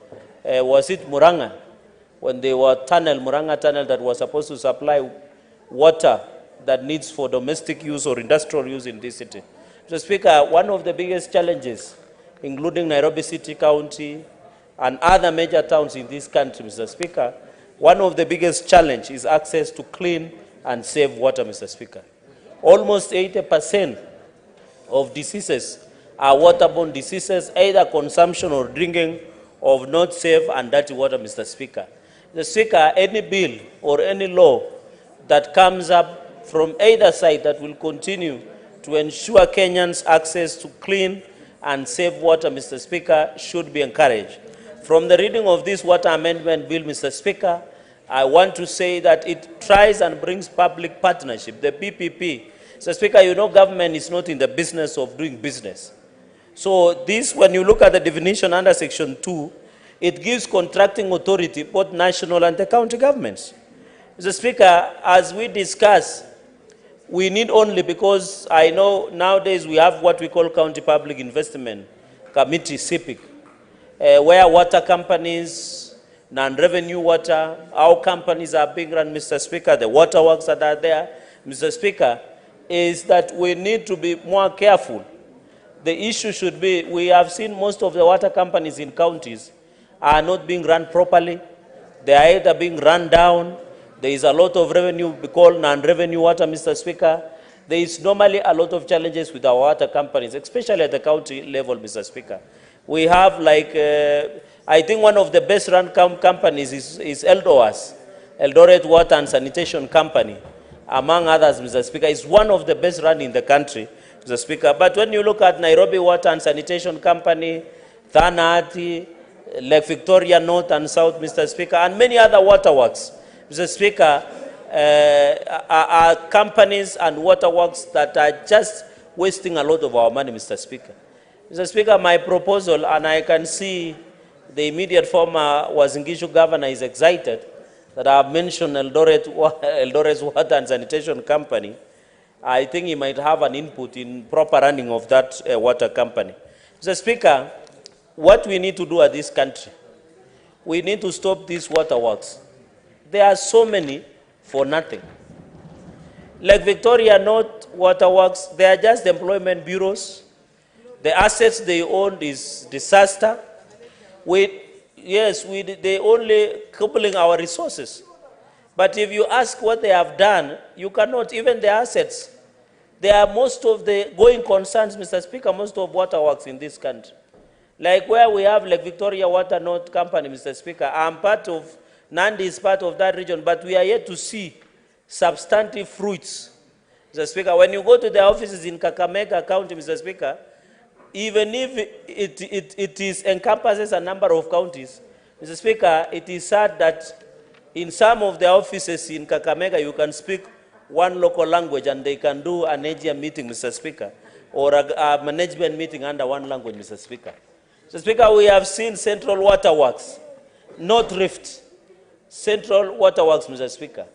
was it Muranga? When there were Muranga tunnel that was supposed to supply water that needs for domestic use or industrial use in this city. Mr. Speaker, one of the biggest challenges, including Nairobi City County and other major towns in this country, Mr. Speaker, one of the biggest challenges is access to clean and safe water, Mr. Speaker. Almost 80% of diseases are waterborne diseases, either consumption or drinking of not safe and dirty water, Mr. Speaker. Mr. Speaker, any bill or any law that comes up from either side that will continue to ensure Kenyans access to clean and safe water, Mr. Speaker, should be encouraged. From the reading of this water amendment bill, Mr. Speaker, I want to say that it tries and brings public partnership, the PPP. Mr. Speaker, you know government is not in the business of doing business. So this, when you look at the definition under Section 2, it gives contracting authority, both national and the county governments. Mr. Speaker, as we discuss, we need only, because I know nowadays we have what we call County Public Investment Committee, CPIC, where water companies, non-revenue water, our companies are being run, Mr. Speaker, the waterworks that are there, Mr. Speaker, is that we need to be more careful. The issue should be, we have seen most of the water companies in counties are not being run properly. They are either being run down. There is a lot of revenue called non-revenue water, Mr. Speaker. There is normally a lot of challenges with our water companies, especially at the county level, Mr. Speaker. We have I think one of the best run companies is Eldoret Water and Sanitation Company, among others, Mr. Speaker. It's one of the best run in the country, Mr. Speaker. But when you look at Nairobi Water and Sanitation Company, Thanati, Lake Victoria North and South, Mr. Speaker, and many other waterworks, Mr. Speaker, are companies and waterworks that are just wasting a lot of our money, Mr. Speaker. Mr. Speaker, my proposal, and I can see the immediate former Wazingishu governor is excited that I have mentioned Eldoret's Water and Sanitation Company. I think he might have an input in proper running of that water company. Mr. Speaker, what we need to do at this country, we need to stop these waterworks. There are so many for nothing. Like Victoria North Waterworks, they are just employment bureaus. The assets they own is disaster. They only coupling our resources. But if you ask what they have done, you cannot, even the assets. They are most of the going concerns, Mr. Speaker, most of waterworks in this country. Like where we have like Victoria Water North Company, Mr. Speaker, I'm part of, Nandi is part of that region, but we are yet to see substantive fruits. Mr. Speaker, when you go to the offices in Kakamega County, Mr. Speaker, even if it encompasses a number of counties, Mr. Speaker, it is sad that in some of the offices in Kakamega, you can speak one local language and they can do an AGM meeting, Mr. Speaker, or a management meeting under one language, Mr. Speaker. Mr. Speaker, we have seen Central Waterworks, North Rift, Central Waterworks, Mr. Speaker,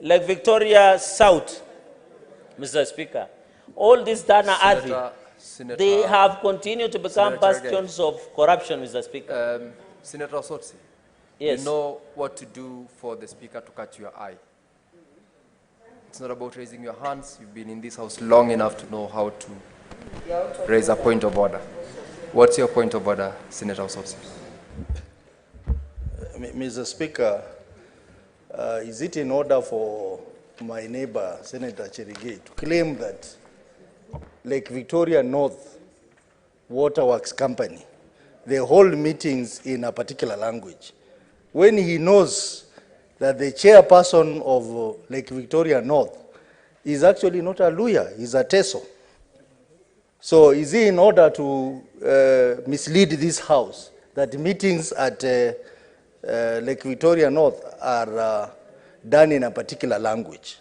Lake Victoria South, Mr. Speaker. All this Dana Adi, they have continued to become bastions of corruption, Mr. Speaker. Senator Osotsi, yes. You know what to do for the Speaker to catch your eye. It's not about raising your hands. You've been in this House long enough to know how to raise a point of order. What's your point of order, Senator Osotsi? Mr. Speaker, is it in order for my neighbor, Senator Cherigei, to claim that Lake Victoria North Waterworks Company, they hold meetings in a particular language, when he knows that the chairperson of Lake Victoria North is actually not a Luya, he's a Teso. So is he in order to mislead this House that meetings at Lake Victoria North are done in a particular language?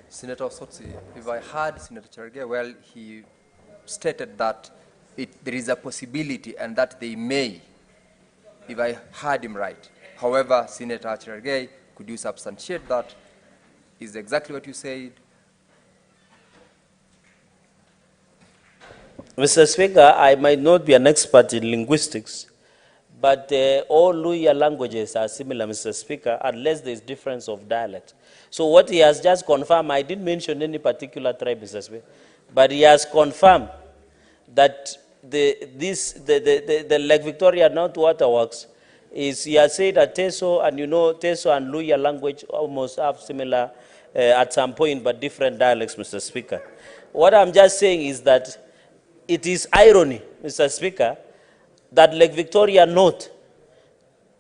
Senator Sotsi, if I heard Senator Cherargei well, he stated that there is a possibility and that they may, if I heard him right. However, Senator Cherargei, could you substantiate that? Is exactly what you said? Mr. Speaker, I might not be an expert in linguistics, but all Luya languages are similar, Mr. Speaker, unless there is difference of dialect. So what he has just confirmed, I didn't mention any particular tribe, Mr. Speaker, but he has confirmed that the Lake Victoria North Waterworks is, he has said that Teso, and you know, Teso and Luya language almost have similar at some point, but different dialects, Mr. Speaker. What I'm just saying is that it is irony, Mr. Speaker, that Lake Victoria North,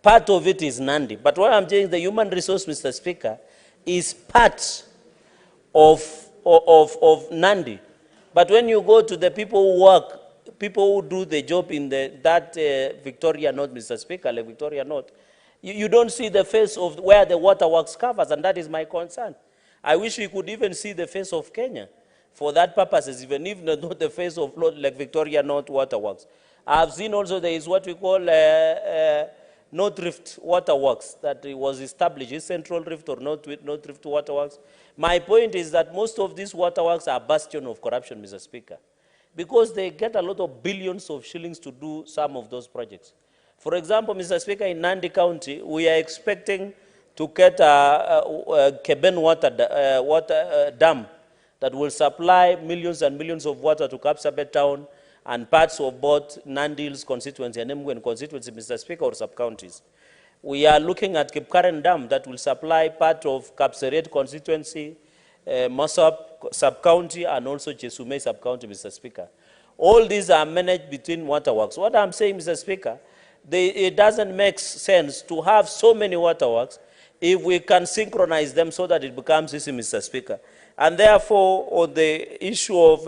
part of it is Nandi. But what I'm saying, the human resource, Mr. Speaker, is part of Nandi. But when you go to the people who work, people who do the job in that Victoria North, Mr. Speaker, Lake Victoria North, you don't see the face of where the waterworks covers, and that is my concern. I wish we could even see the face of Kenya for that purposes, even if not the face of Lake Victoria North Waterworks. I have seen also there is what we call North Rift Waterworks that was established, is Central Rift or North Rift Waterworks. My point is that most of these waterworks are bastion of corruption, Mr. Speaker, because they get a lot of billions of shillings to do some of those projects. For example, Mr. Speaker, in Nandi County, we are expecting to get a Keben water dam that will supply millions and millions of water to Kapsabet town and parts of both Nandi Hills constituency and Emgwen constituency, Mr. Speaker, or sub-counties. We are looking at Kipkaren Dam that will supply part of Kapseret constituency, Mosop sub-county, and also Chesume sub-county, Mr. Speaker. All these are managed between waterworks. What I'm saying, Mr. Speaker, it doesn't make sense to have so many waterworks if we can synchronize them so that it becomes easy, Mr. Speaker. And therefore, on the issue of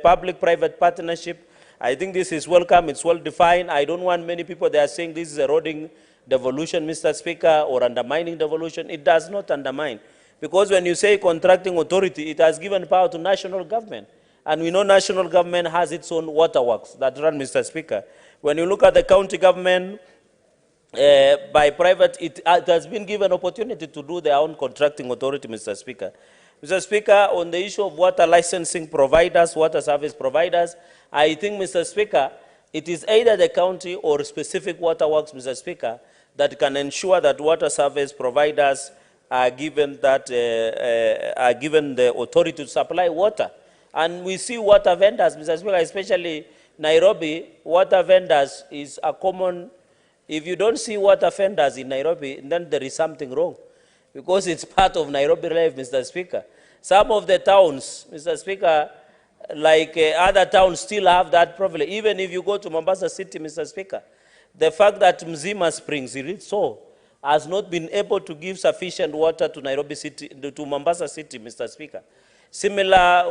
public-private partnership, I think this is welcome, it's well-defined. I don't want many people that are saying this is eroding devolution, Mr. Speaker, or undermining devolution. It does not undermine. Because when you say contracting authority, it has given power to national government. And we know national government has its own waterworks that run, Mr. Speaker. When you look at the county government, by private, it has been given opportunity to do their own contracting authority, Mr. Speaker. Mr. Speaker, on the issue of water licensing providers, water service providers, I think, Mr. Speaker, it is either the county or specific waterworks, Mr. Speaker, that can ensure that water service providers are given that are given the authority to supply water. And we see water vendors, Mr. Speaker, especially Nairobi. Water vendors is a common. If you don't see water vendors in Nairobi, then there is something wrong, because it's part of Nairobi life, Mr. Speaker. Some of the towns, Mr. Speaker, like other towns, still have that problem. Even if you go to Mombasa City, Mr. Speaker, the fact that Mzima Springs, has not been able to give sufficient water to Nairobi City, to Mombasa City, Mr. Speaker. Similar,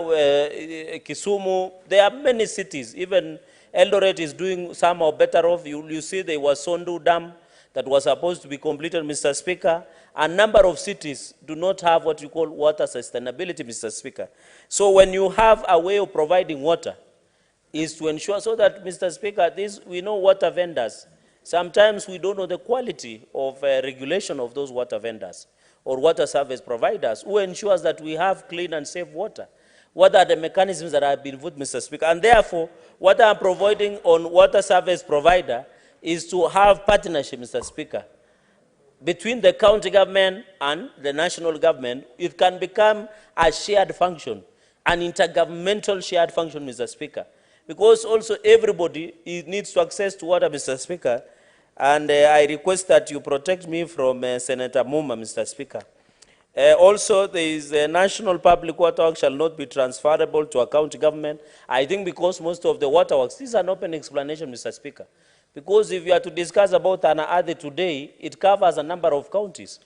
Kisumu, there are many cities, even Eldoret is doing somehow better off. You see there was Sondu Dam that was supposed to be completed, Mr. Speaker. A number of cities do not have what you call water sustainability, Mr. Speaker. So when you have a way of providing water, is to ensure so that, Mr. Speaker, we know water vendors. Sometimes we don't know the quality of regulation of those water vendors or water service providers who ensures that we have clean and safe water. What are the mechanisms that have been put, Mr. Speaker? And therefore, what I'm providing on water service provider is to have partnership, Mr. Speaker, between the county government and the national government. It can become a shared function, an intergovernmental shared function, Mr. Speaker, because also everybody needs to access to water, Mr. Speaker. And I request that you protect me from Senator Muma, Mr. Speaker. Also, there is a national public waterworks shall not be transferable to a county government. I think because most of the waterworks, this is an open explanation, Mr. Speaker. Because if you are to discuss about an Adi today, it covers a number of counties.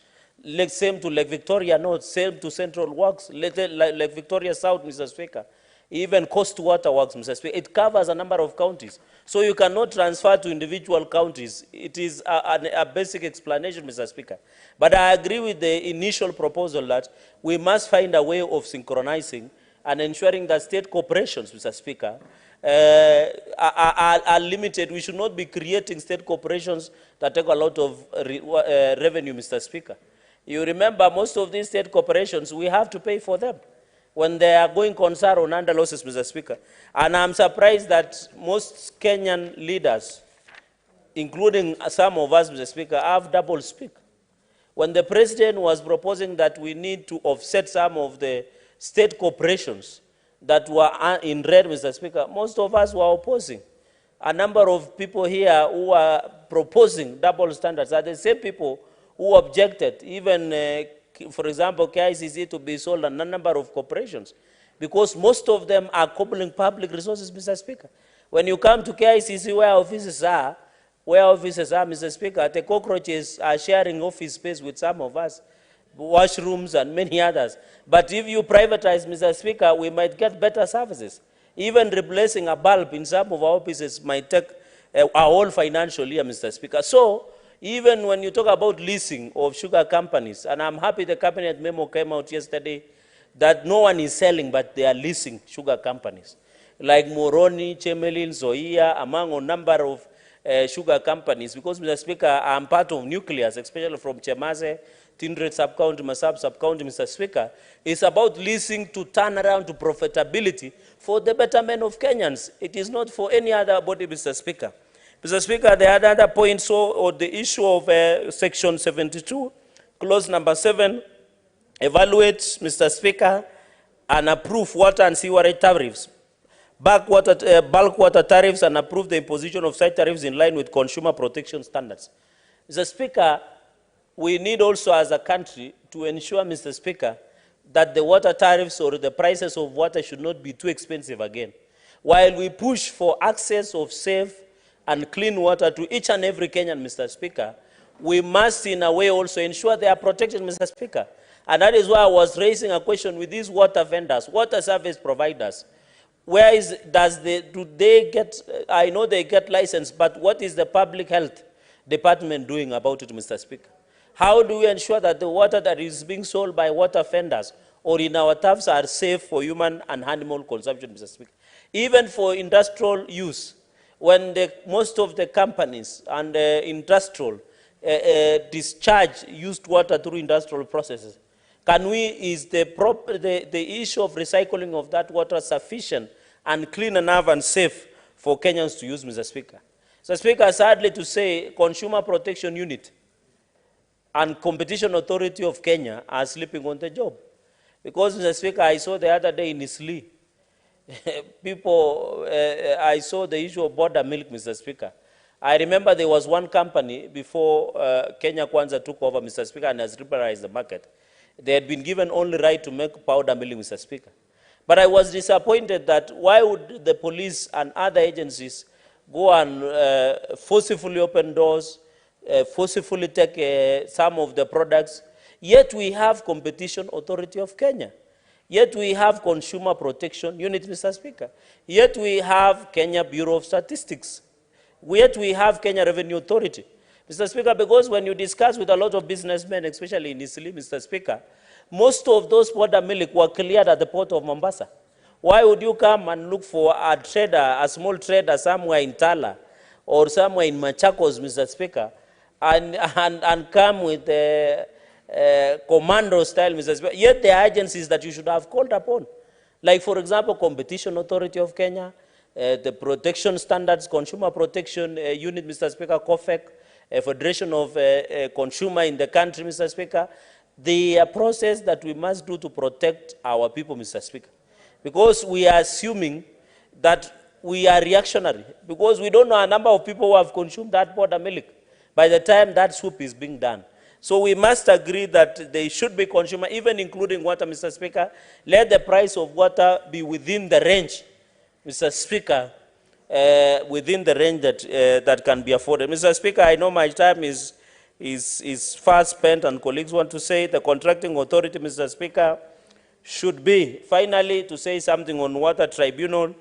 Same to Lake Victoria North, same to Central Works, Lake Victoria South, Mr. Speaker. Even Coast Water Works, Mr. Speaker. It covers a number of counties. So you cannot transfer to individual counties. It is a basic explanation, Mr. Speaker. But I agree with the initial proposal that we must find a way of synchronizing and ensuring that state corporations, Mr. Speaker, are limited. We should not be creating state corporations that take a lot of revenue, Mr. Speaker. You remember most of these state corporations, we have to pay for them when they are going concern on under losses, Mr. Speaker. And I'm surprised that most Kenyan leaders, including some of us, Mr. Speaker, have double speak. When the president was proposing that we need to offset some of the state corporations that were in red, Mr. Speaker, most of us were opposing. A number of people here who are proposing double standards are the same people who objected, even, for example, KICC to be sold and a number of corporations, because most of them are cobbling public resources, Mr. Speaker. When you come to KICC, where offices are, Mr. Speaker, the cockroaches are sharing office space with some of us, washrooms and many others. But if you privatize, Mr. Speaker, we might get better services. Even replacing a bulb in some of our offices might take our whole financial year, Mr. Speaker. So, even when you talk about leasing of sugar companies, and I'm happy the cabinet memo came out yesterday that no one is selling, but they are leasing sugar companies. Like Moroni, Chemelil, Zoia, among a number of sugar companies. Because, Mr. Speaker, I'm part of nucleus, especially from Chemaze, Tindred sub-county, Masab sub-county, Mr. Speaker. It's about leasing to turn around to profitability for the betterment of Kenyans. It is not for any other body, Mr. Speaker. Mr. Speaker, the other point, on the issue of Section 72, clause number 7, evaluate, Mr. Speaker, and approve water and sewerage tariffs, bulk water tariffs, and approve the imposition of such tariffs in line with consumer protection standards. Mr. Speaker, we need also as a country to ensure, Mr. Speaker, that the water tariffs or the prices of water should not be too expensive again. While we push for access of safe and clean water to each and every Kenyan, Mr. Speaker, we must in a way also ensure they are protected, Mr. Speaker. And that is why I was raising a question with these water vendors, water service providers. Do they get, I know they get license, but what is the public health department doing about it, Mr. Speaker? How do we ensure that the water that is being sold by water vendors or in our taps are safe for human and animal consumption, Mr. Speaker? Even for industrial use, when most of the companies and industrial discharge used water through industrial processes, is the issue of recycling of that water sufficient and clean enough and safe for Kenyans to use, Mr. Speaker? Mr. Speaker, sadly to say, Consumer Protection Unit and Competition Authority of Kenya are sleeping on the job. Because, Mr. Speaker, I saw the other day in Isli, I saw the issue of border milk, Mr. Speaker. I remember there was one company before Kenya Kwanza took over, Mr. Speaker, and has liberalized the market. They had been given only right to make powder milk, Mr. Speaker. But I was disappointed that why would the police and other agencies go and forcefully open doors, forcefully take some of the products, yet we have Competition Authority of Kenya. Yet we have Consumer Protection Unit, Mr. Speaker. Yet we have Kenya Bureau of Statistics. Yet we have Kenya Revenue Authority. Mr. Speaker, because when you discuss with a lot of businessmen, especially in Isli, Mr. Speaker, most of those border milk were cleared at the port of Mombasa. Why would you come and look for a trader, a small trader somewhere in Tala or somewhere in Machakos, Mr. Speaker, and come with commando style, Mr. Speaker? Yet there are agencies that you should have called upon. Like, for example, Competition Authority of Kenya, the Protection Standards, Consumer Protection Unit, Mr. Speaker, COFEC, Federation of Consumer in the country, Mr. Speaker. The process that we must do to protect our people, Mr. Speaker. Because we are assuming that we are reactionary. Because we don't know a number of people who have consumed that border milk by the time that soup is being done. So we must agree that they should be consumer, even including water, Mr. Speaker. Let the price of water be within the range, Mr. Speaker, within the range that can be afforded. Mr. Speaker, I know my time is fast spent, and colleagues want to say the contracting authority, Mr. Speaker, should be finally to say something on water tribunal.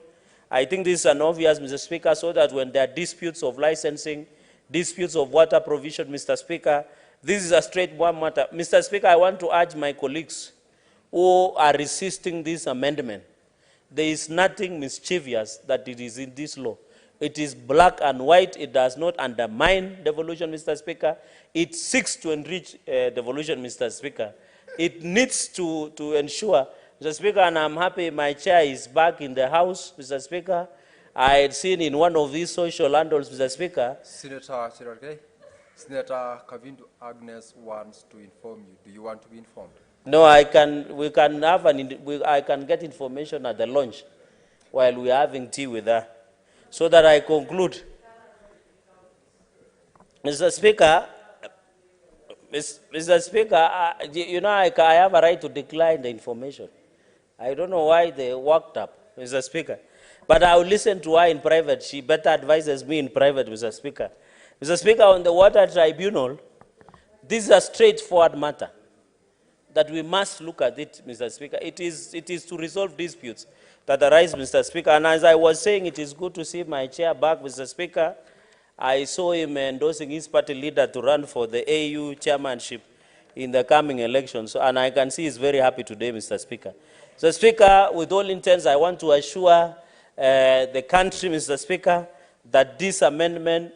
I think this is an obvious, Mr. Speaker, so that when there are disputes of licensing, disputes of water provision, Mr. Speaker, this is a straightforward matter. Mr. Speaker, I want to urge my colleagues who are resisting this amendment. There is nothing mischievous that it is in this law. It is black and white. It does not undermine devolution, Mr. Speaker. It seeks to enrich devolution, Mr. Speaker. It needs to ensure, Mr. Speaker, and I'm happy my chair is back in the House, Mr. Speaker. I had seen in one of these social handles, Mr. Speaker. Senator Chirargei, Senator Kavindu Agnes wants to inform you. Do you want to be informed? No, I can get information at the lunch while we are having tea with her, so that I conclude. Mr. Speaker, Mr. Speaker, you know, I have a right to decline the information. I don't know why they worked up, Mr. Speaker. But I will listen to her in private. She better advises me in private, Mr. Speaker. Mr. Speaker, on the water tribunal, this is a straightforward matter that we must look at it, Mr. Speaker. It is to resolve disputes that arise, Mr. Speaker. And as I was saying, it is good to see my chair back, Mr. Speaker. I saw him endorsing his party leader to run for the AU chairmanship in the coming elections. And I can see he's very happy today, Mr. Speaker. Mr. Speaker, with all intents, I want to assure the country, Mr. Speaker, that this amendment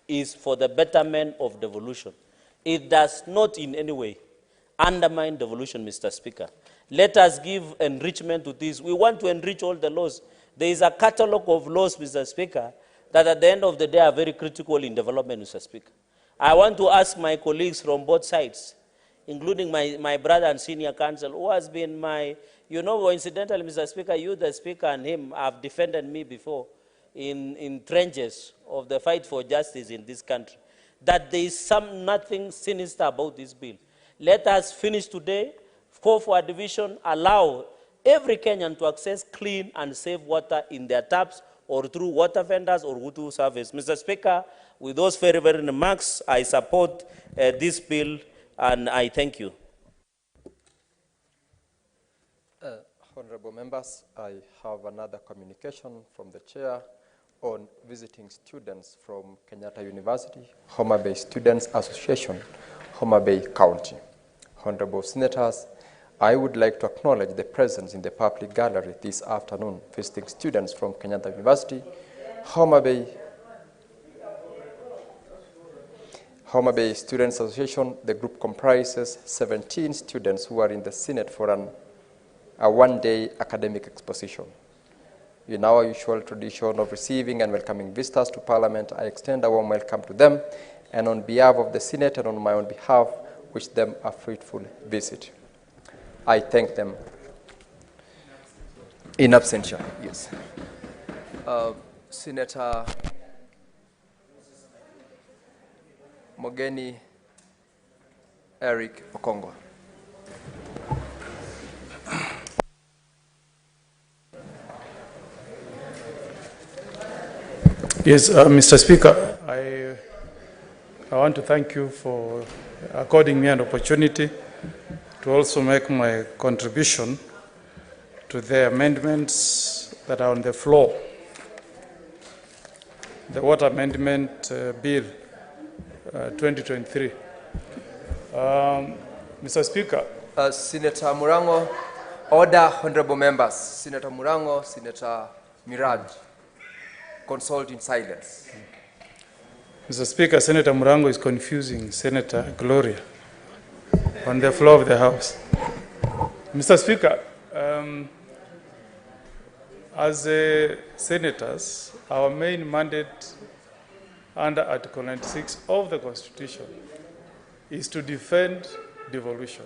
is for the betterment of devolution. It does not in any way undermine devolution, Mr. Speaker. Let us give enrichment to this. We want to enrich all the laws. There is a catalogue of laws, Mr. Speaker, that at the end of the day are very critical in development, Mr. Speaker. I want to ask my colleagues from both sides, including my brother and senior counsel, who has been my, you know, incidentally, Mr. Speaker, you, the Speaker, and him have defended me before in trenches of the fight for justice in this country, that there is nothing sinister about this bill. Let us finish today, call for a division, allow every Kenyan to access clean and safe water in their taps or through water vendors or through service. Mr. Speaker, with those very, very remarks, I support this bill, and I thank you. Honorable members, I have another communication from the chair on visiting students from Kenyatta University, Homa Bay Students Association, Homa Bay County. Honorable Senators, I would like to acknowledge the presence in the public gallery this afternoon visiting students from Kenyatta University, Homa Bay Students Association. The group comprises 17 students who are in the Senate for a one-day academic exposition. In our usual tradition of receiving and welcoming visitors to Parliament, I extend a warm welcome to them, and on behalf of the Senate and on my own behalf, wish them a fruitful visit. I thank them. In absentia, yes. Senator Mogeni Eric Okongwa. Yes, Mr. Speaker, I want to thank you for according me an opportunity to also make my contribution to the amendments that are on the floor. The Water Amendment Bill 2023. Mr. Speaker. Senator Murango, order, honorable members. Senator Murango, Senator Miraj, consult in silence. Mr. Speaker, Senator Murango is confusing Senator Gloria on the floor of the House. Mr. Speaker, as senators, our main mandate under Article 96 of the Constitution is to defend devolution.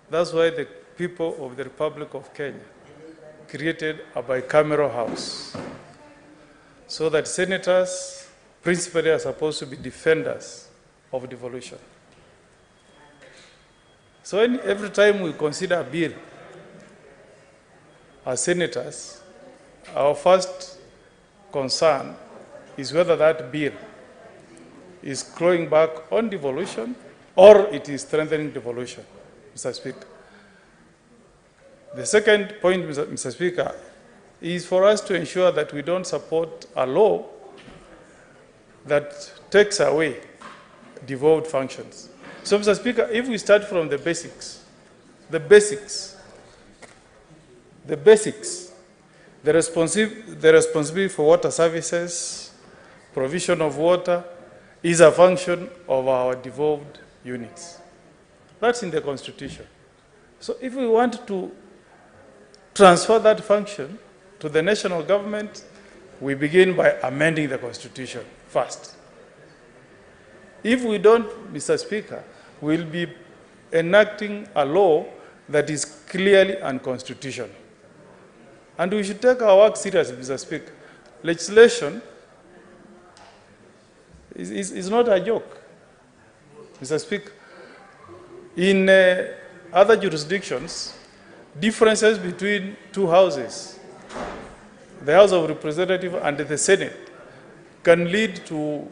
That's why the people of the Republic of Kenya created a bicameral house, so that senators principally are supposed to be defenders of devolution. So every time we consider a bill as senators, our first concern is whether that bill is clawing back on devolution or it is strengthening devolution, Mr. Speaker. The second point, Mr. Speaker, is for us to ensure that we don't support a law that takes away devolved functions. So, Mr. Speaker, if we start from the basics, the responsibility for water services, provision of water, is a function of our devolved units. That's in the Constitution. So if we want to transfer that function to the national government, we begin by amending the Constitution first. If we don't, Mr. Speaker, we'll be enacting a law that is clearly unconstitutional. And we should take our work seriously, Mr. Speaker. Legislation is not a joke, Mr. Speaker. In other jurisdictions, differences between two houses, the House of Representatives and the Senate, can lead to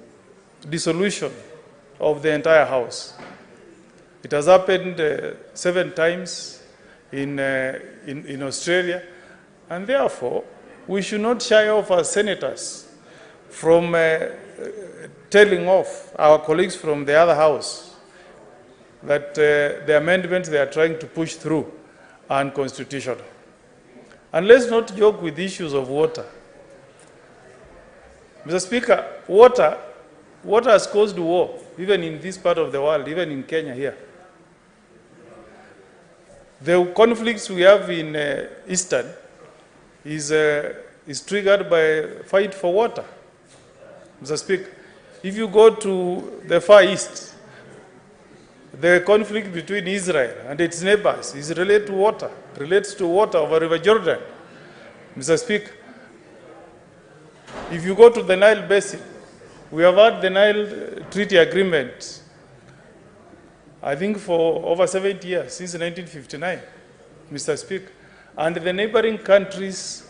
dissolution of the entire House. It has happened 7 times in Australia, and therefore we should not shy off as senators from telling off our colleagues from the other house that the amendments they are trying to push through are unconstitutional. And let's not joke with issues of water. Mr. Speaker, water has caused war, even in this part of the world, even in Kenya here. The conflicts we have in Eastern is triggered by a fight for water. Mr. Speaker, if you go to the Far East, the conflict between Israel and its neighbors is related to water, relates to water over River Jordan. Mr. Speaker, if you go to the Nile Basin, we have had the Nile Treaty Agreement, I think for over 70 years, since 1959, Mr. Speaker. And the neighboring countries,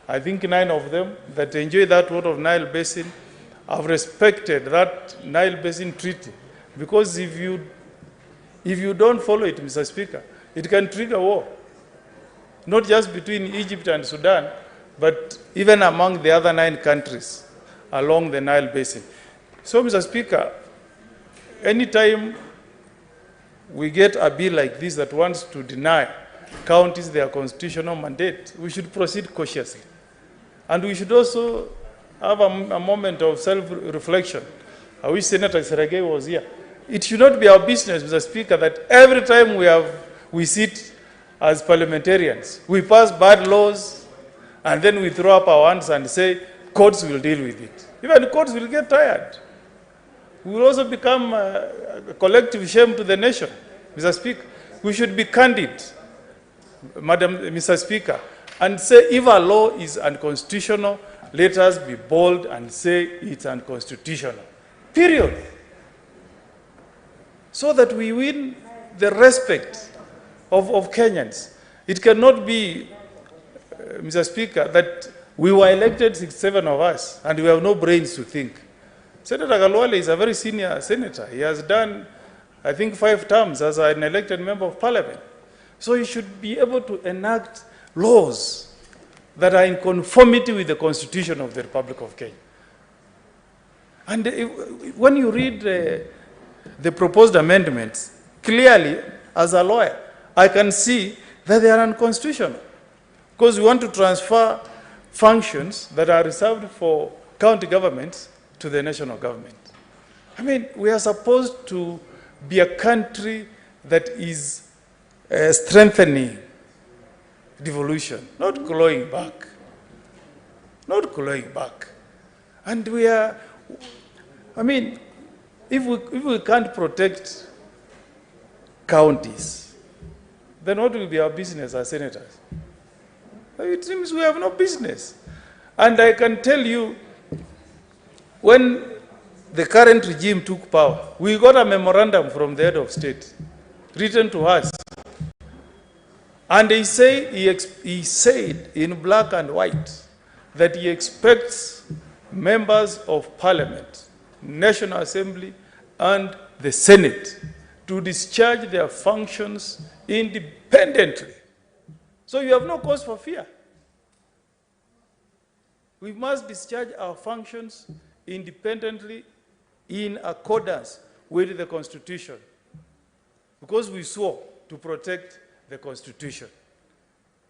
I think 9 of them, that enjoy that water of Nile Basin, have respected that Nile Basin Treaty. Because if you don't follow it, Mr. Speaker, it can trigger war. Not just between Egypt and Sudan, but even among the other 9 countries along the Nile Basin. So, Mr. Speaker, anytime we get a bill like this that wants to deny counties their constitutional mandate, we should proceed cautiously. And we should also have a moment of self-reflection. I wish Senator Sergei was here. It should not be our business, Mr. Speaker, that every time we sit as parliamentarians, we pass bad laws, and then we throw up our hands and say, courts will deal with it. Even courts will get tired. We will also become a collective shame to the nation, Mr. Speaker. We should be candid, Mr. Speaker, and say if a law is unconstitutional, let us be bold and say it's unconstitutional. Period. So that we win the respect of Kenyans. It cannot be, Mr. Speaker, that we were elected 67 of us and we have no brains to think. Senator Galwale is a very senior senator. He has done, I think, 5 terms as an elected member of parliament. So he should be able to enact laws that are in conformity with the Constitution of the Republic of Kenya. And when you read the proposed amendments, clearly, as a lawyer, I can see that they are unconstitutional. Because we want to transfer functions that are reserved for county governments to the national government. I mean, we are supposed to be a country that is strengthening devolution, not clawing back. Not clawing back. And we are, I mean, if we can't protect counties, then what will be our business as senators? It seems we have no business. And I can tell you, when the current regime took power, we got a memorandum from the head of state written to us. And he said in black and white that he expects members of Parliament, National Assembly, and the Senate to discharge their functions independently. So you have no cause for fear. We must discharge our functions independently in accordance with the Constitution, because we swore to protect the Constitution.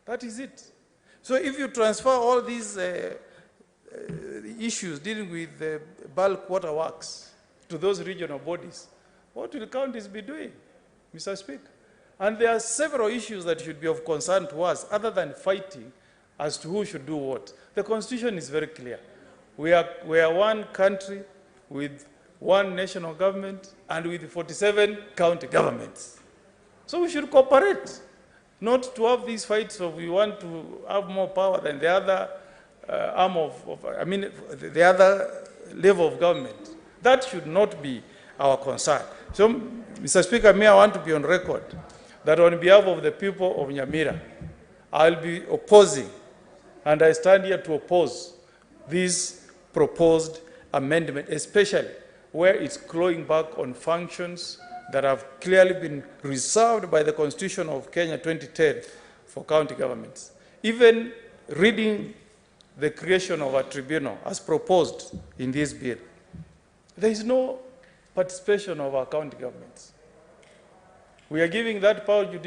That is it. So if you transfer all these issues dealing with the bulk water works to those regional bodies, what will counties be doing, Mr. Speaker? And there are several issues that should be of concern to us other than fighting as to who should do what. The Constitution is very clear. We are one country with one national government and with 47 county governments. So we should cooperate, not to have these fights of we want to have more power than the other arm the other level of government. That should not be our concern. So, Mr. Speaker, I want to be on record that on behalf of the people of Nyamira, I'll be opposing, and I stand here to oppose this proposed amendment, especially where it's clawing back on functions that have clearly been reserved by the Constitution of Kenya 2010 for county governments. Even reading the creation of a tribunal as proposed in this bill, there is no participation of our county governments. We are giving that power to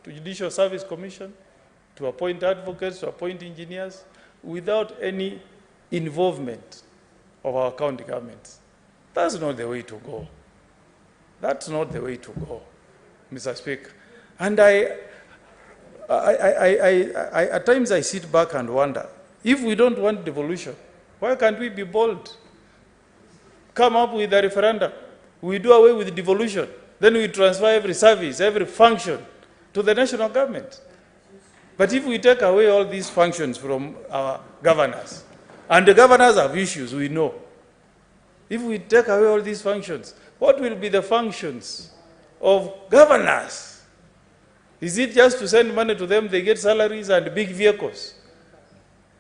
Judicial Service Commission to appoint advocates, to appoint engineers, without any involvement of our county governments. That's not the way to go. That's not the way to go, Mr. Speaker. And at times I sit back and wonder, if we don't want devolution, why can't we be bold? Come up with a referendum. We do away with devolution. Then we transfer every service, every function to the national government. But if we take away all these functions from our governors, and the governors have issues, we know. If we take away all these functions, what will be the functions of governors? Is it just to send money to them, they get salaries and big vehicles?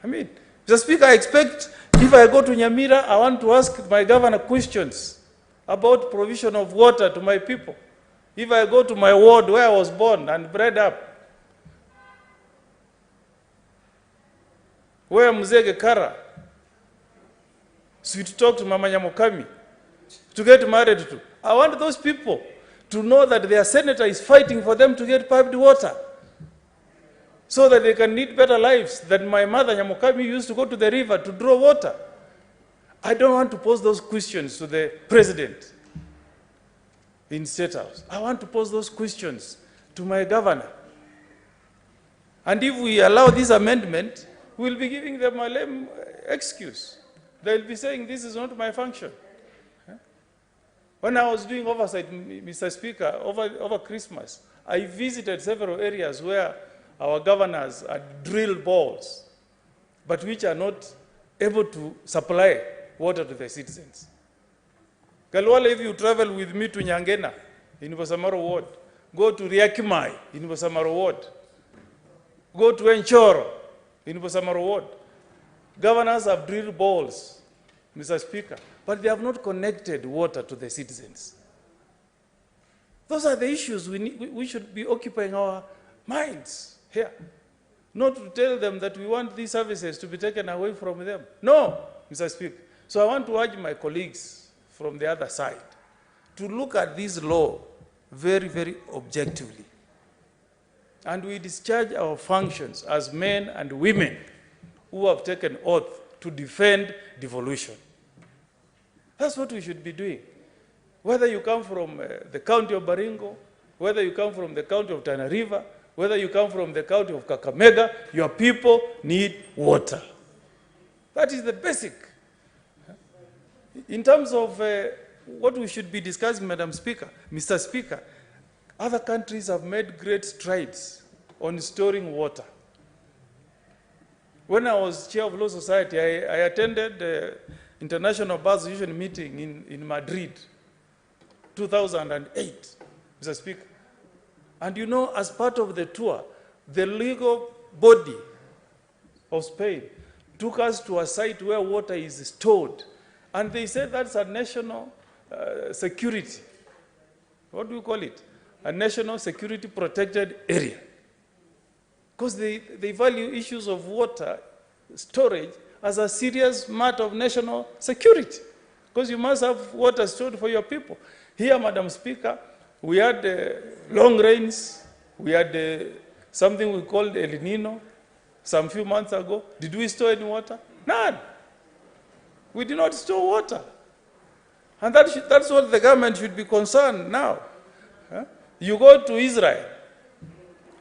Mr. Speaker, I expect if I go to Nyamira, I want to ask my governor questions about provision of water to my people. If I go to my ward where I was born and bred up, where Mzege Kara, so to talk to Mama Nyamukami, to get married to. I want those people to know that their senator is fighting for them to get piped water so that they can lead better lives than my mother Nyamukami used to go to the river to draw water. I don't want to pose those questions to the president in State House. I want to pose those questions to my governor. And if we allow this amendment, we'll be giving them a lame excuse. They'll be saying, this is not my function. When I was doing oversight, Mr. Speaker, over Christmas, I visited several areas where our governors had drilled balls, but which are not able to supply water to the citizens. Galwala, if you travel with me to Nyangena in Bosamaro Ward, go to Riakimai in Bosamaro Ward, go to Enchoro in Bosamaro Ward, governors have drilled balls, Mr. Speaker, but they have not connected water to the citizens. Those are the issues we should be occupying our minds here. Not to tell them that we want these services to be taken away from them. No, Mr. Speaker. So I want to urge my colleagues from the other side to look at this law very, very objectively. And we discharge our functions as men and women who have taken oath to defend devolution. That's what we should be doing. Whether you come from the county of Baringo, whether you come from the county of Tana River, whether you come from the county of Kakamega, your people need water. That is the basic. In terms of what we should be discussing, Madam Speaker, Mr. Speaker, other countries have made great strides on storing water. When I was chair of Law Society, I attended the International Bar Association meeting in Madrid, 2008, Mr. Speaker. And you know, as part of the tour, the legal body of Spain took us to a site where water is stored. And they said that's a national security. What do you call it? A national security protected area. Because they value issues of water storage as a serious matter of national security. Because you must have water stored for your people. Here, Madam Speaker, we had long rains. We had something we called El Nino some few months ago. Did we store any water? None. We did not store water. And that's what the government should be concerned now. Huh? You go to Israel,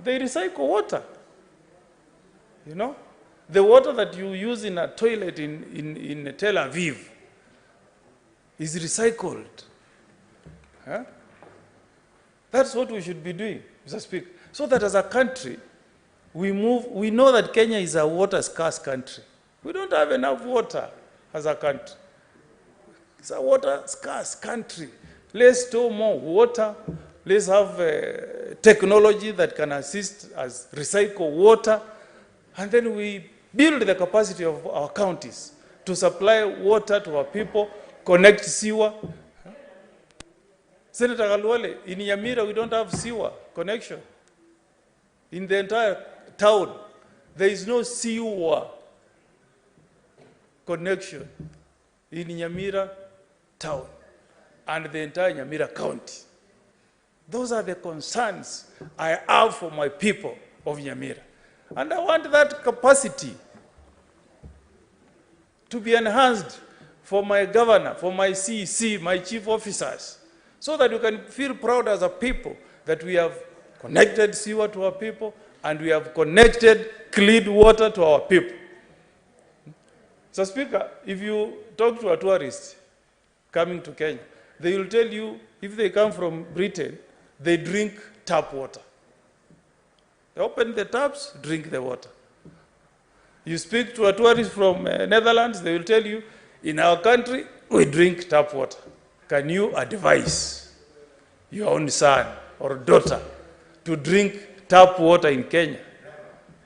they recycle water. You know? The water that you use in a toilet in Tel Aviv is recycled. Huh? That's what we should be doing, Mr. Speaker. So that as a country, we know that Kenya is a water scarce country. We don't have enough water as a country. It's a water scarce country. Let's store more water. Let's have technology that can assist us recycle water. And then we build the capacity of our counties to supply water to our people, connect sewer. Senator Galwale, in Nyamira, we don't have sewer connection. In the entire town, there is no sewer connection in Nyamira town and the entire Nyamira county. Those are the concerns I have for my people of Nyamira. And I want that capacity to be enhanced for my governor, for my CEC, my chief officers, so that we can feel proud as a people that we have connected sewer to our people and we have connected clean water to our people. So, Speaker, if you talk to a tourist coming to Kenya, they will tell you if they come from Britain, they drink tap water. They open the taps, drink the water. You speak to a tourist from Netherlands, they will tell you, in our country, we drink tap water. Can you advise your own son or daughter to drink tap water in Kenya?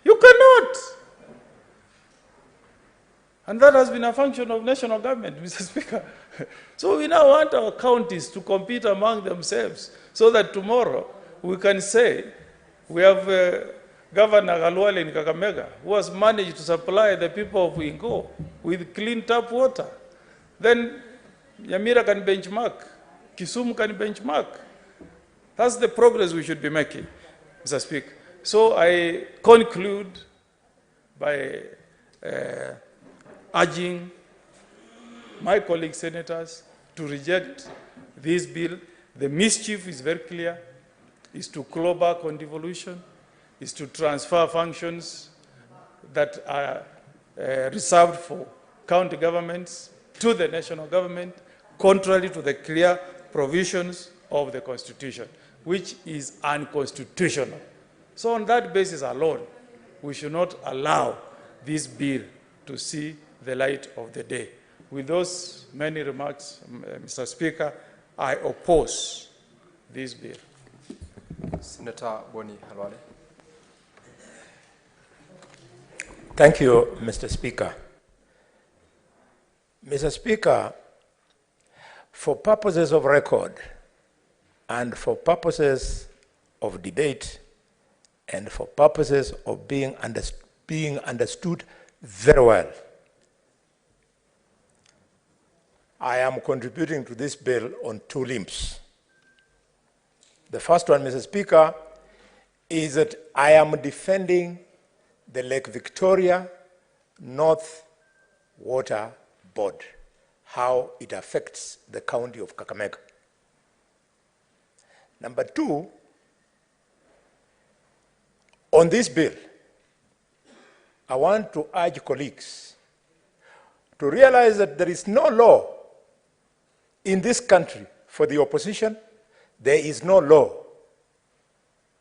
You cannot. And that has been a function of national government, Mr. Speaker. So we now want our counties to compete among themselves so that tomorrow we can say we have Governor Galwale in Kakamega who has managed to supply the people of Ingo with clean tap water. Then Nyamira can benchmark, Kisumu can benchmark. That's the progress we should be making, Mr. Speaker. So I conclude by urging my colleague senators to reject this bill. The mischief is very clear, is to claw back on devolution, is to transfer functions that are reserved for county governments to the national government, contrary to the clear provisions of the Constitution, which is unconstitutional. So on that basis alone, we should not allow this bill to see the light of the day. With those many remarks, Mr. Speaker, I oppose this bill. Senator Boni Halwale. Thank you, Mr. Speaker. Mr. Speaker, for purposes of record and for purposes of debate and for purposes of being understood very well, I am contributing to this bill on two limbs. The first one, Mr. Speaker, is that I am defending the Lake Victoria North Water Board, how it affects the county of Kakamega. Number two, on this bill, I want to urge colleagues to realize that there is no law in this country for the opposition. There is no law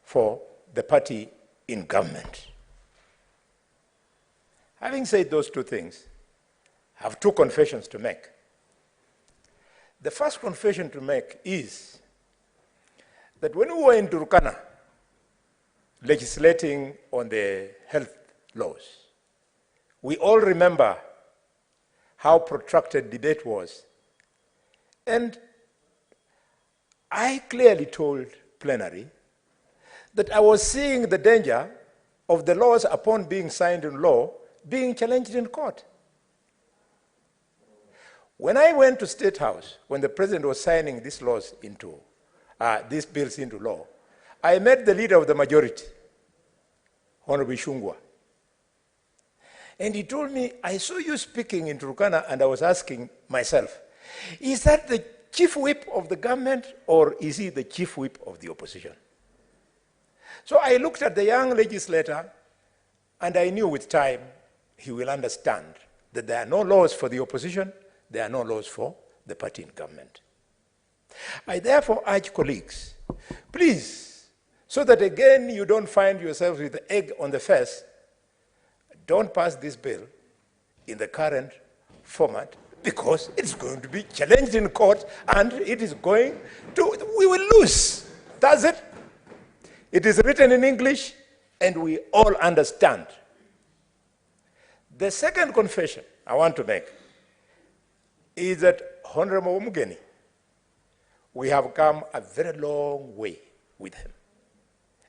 for the party in government. Having said those two things, I have two confessions to make. The first confession to make is that when we were in Turkana legislating on the health laws, We all remember how protracted debate was. And I clearly told plenary that I was seeing the danger of the laws upon being signed in law being challenged in court. When I went to State House, when the president was signing these laws into, these bills into law, I met the leader of the majority, Honorable Shungwa. And he told me, I saw you speaking in Turkana, and I was asking myself, is that the chief whip of the government, or is he the chief whip of the opposition? So I looked at the young legislator, and I knew with time he will understand that there are no laws for the opposition, there are no laws for the party in government. I therefore urge colleagues, please, so that again you don't find yourselves with the egg on the face, don't pass this bill in the current format, because it's going to be challenged in court and it is going to, we will lose. That's it. It is written in English and we all understand. The second confession I want to make is that Honorable Mugeni, we have come a very long way with him.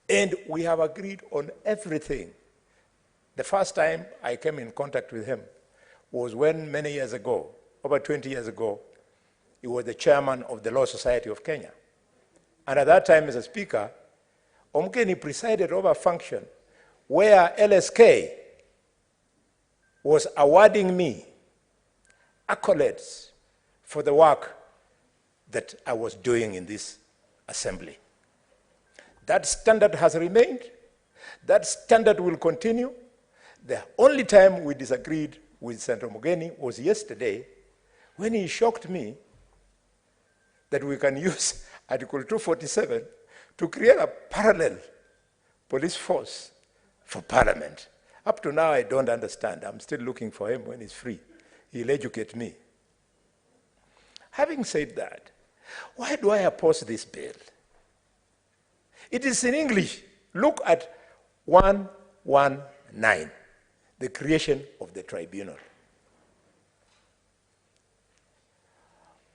And we have agreed on everything. The first time I came in contact with him was when many years ago, over 20 years ago, he was the chairman of the Law Society of Kenya. And at that time, as a speaker, Omkeni presided over a function where LSK was awarding me accolades for the work that I was doing in this assembly. That standard has remained. That standard will continue. The only time we disagreed with Senator Mugeni was yesterday, when he shocked me that we can use Article 247 to create a parallel police force for Parliament. Up to now, I don't understand. I'm still looking for him when he's free. He'll educate me. Having said that, why do I oppose this bill? It is in English. Look at 119, the creation of the tribunal.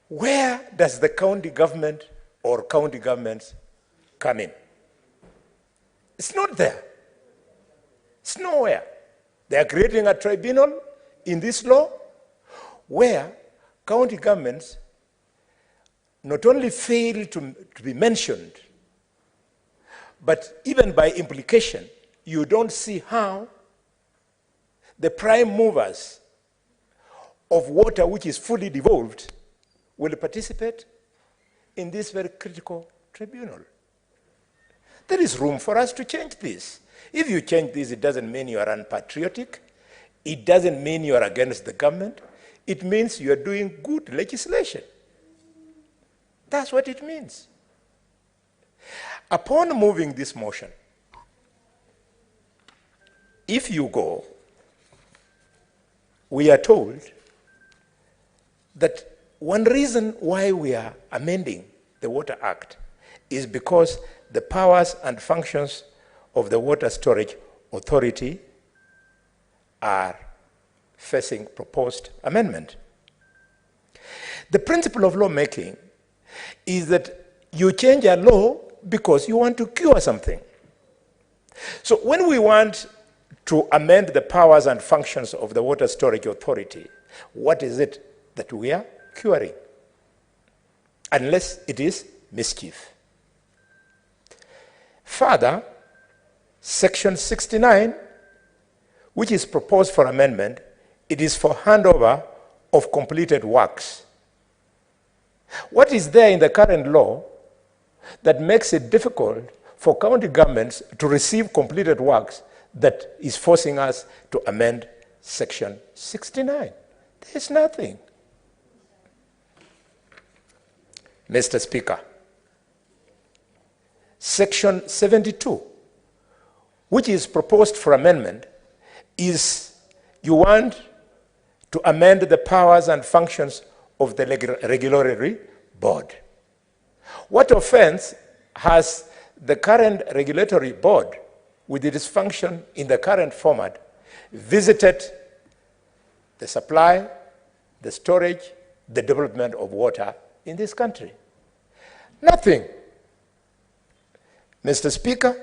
Where does the county government or county governments come in? It's not there. It's nowhere. They are creating a tribunal in this law where county governments not only fail to be mentioned, but even by implication, you don't see how the prime movers of water which is fully devolved will participate in this very critical tribunal. There is room for us to change this. If you change this, it doesn't mean you are unpatriotic. It doesn't mean you are against the government. It means you are doing good legislation. That's what it means. Upon moving this motion, if you go, we are told that one reason why we are amending the Water Act is because the powers and functions of the Water Storage Authority are facing proposed amendment. The principle of lawmaking is that you change a law because you want to cure something. So when we want to amend the powers and functions of the Water Storage Authority, what is it that we are curing? Unless it is mischief. Further, Section 69, which is proposed for amendment, it is for handover of completed works. What is there in the current law that makes it difficult for county governments to receive completed works that is forcing us to amend Section 69? There's nothing. Mr. Speaker, Section 72, which is proposed for amendment, is you want to amend the powers and functions of the regulatory board. What offense has the current regulatory board, with its function in the current format, visited the supply, the storage, the development of water in this country. Nothing. Mr. Speaker,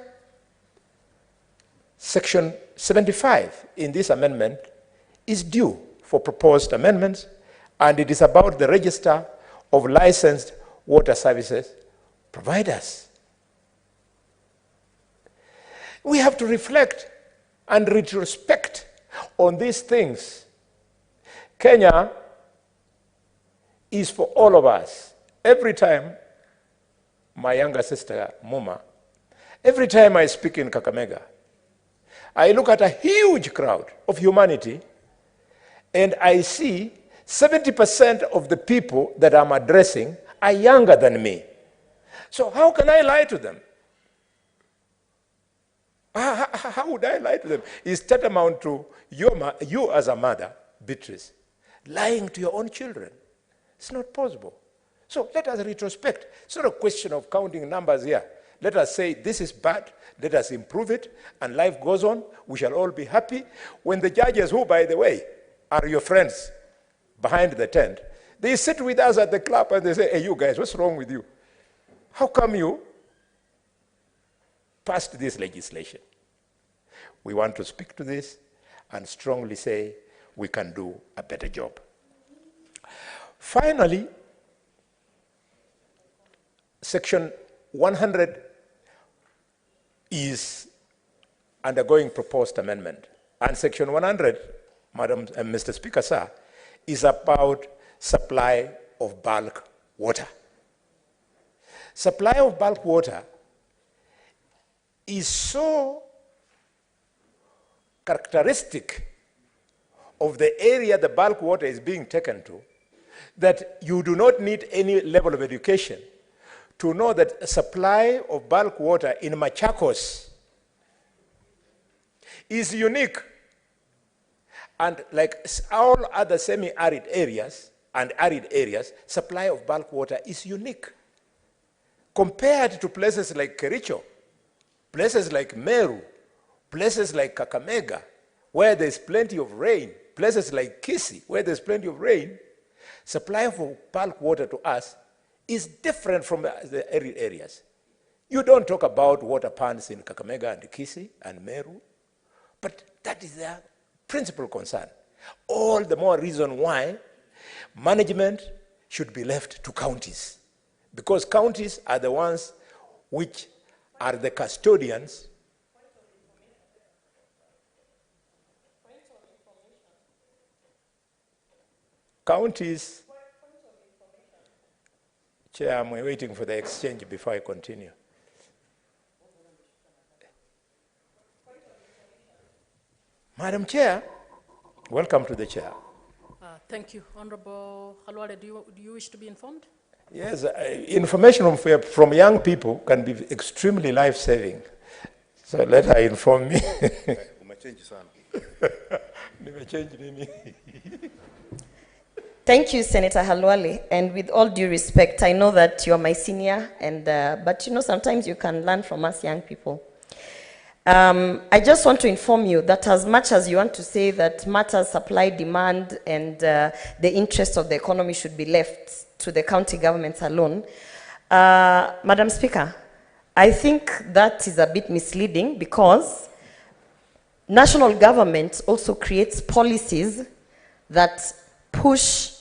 Section 75 in this amendment is due for proposed amendments, and it is about the register of licensed water services providers. We have to reflect and retrospect on these things. Kenya is for all of us. Every time, my younger sister, Muma, every time I speak in Kakamega, I look at a huge crowd of humanity and I see 70% of the people that I'm addressing are younger than me. So how can I lie to them? How would I lie to them? Is tantamount to you as a mother, Beatrice, lying to your own children. It's not possible. So let us retrospect. It's not a question of counting numbers here. Let us say this is bad, let us improve it, and life goes on. We shall all be happy. When the judges, who, by the way, are your friends behind the tent, they sit with us at the club and they say, hey, you guys, what's wrong with you? How come you passed this legislation? We want to speak to this and strongly say we can do a better job. Finally, Section 100 is undergoing proposed amendment. And Section 100, Madam and Mr. Speaker, sir, is about supply of bulk water. Supply of bulk water is so characteristic of the area the bulk water is being taken to that you do not need any level of education to know that a supply of bulk water in Machakos is unique. And like all other semi-arid areas and arid areas, supply of bulk water is unique. Compared to places like Kericho, places like Meru, places like Kakamega, where there's plenty of rain, places like Kisii, where there's plenty of rain, supply of bulk water to us is different from the arid areas. You don't talk about water ponds in Kakamega and Kisii and Meru, but that is their principal concern. All the more reason why management should be left to counties, because counties are the ones which are the custodians. Counties, Chair, I'm waiting for the exchange before I continue. Madam Chair, welcome to the chair. Thank you. Honorable Halwale, do you wish to be informed? Yes, information from young people can be extremely life-saving. So let her inform me. Thank you, Senator Halwale, and with all due respect, I know that you're my senior, and but you know, sometimes you can learn from us young people. I just want to inform you that as much as you want to say that matters supply, demand, and the interest of the economy should be left to the county governments alone, Madam Speaker, I think that is a bit misleading, because national government also creates policies that push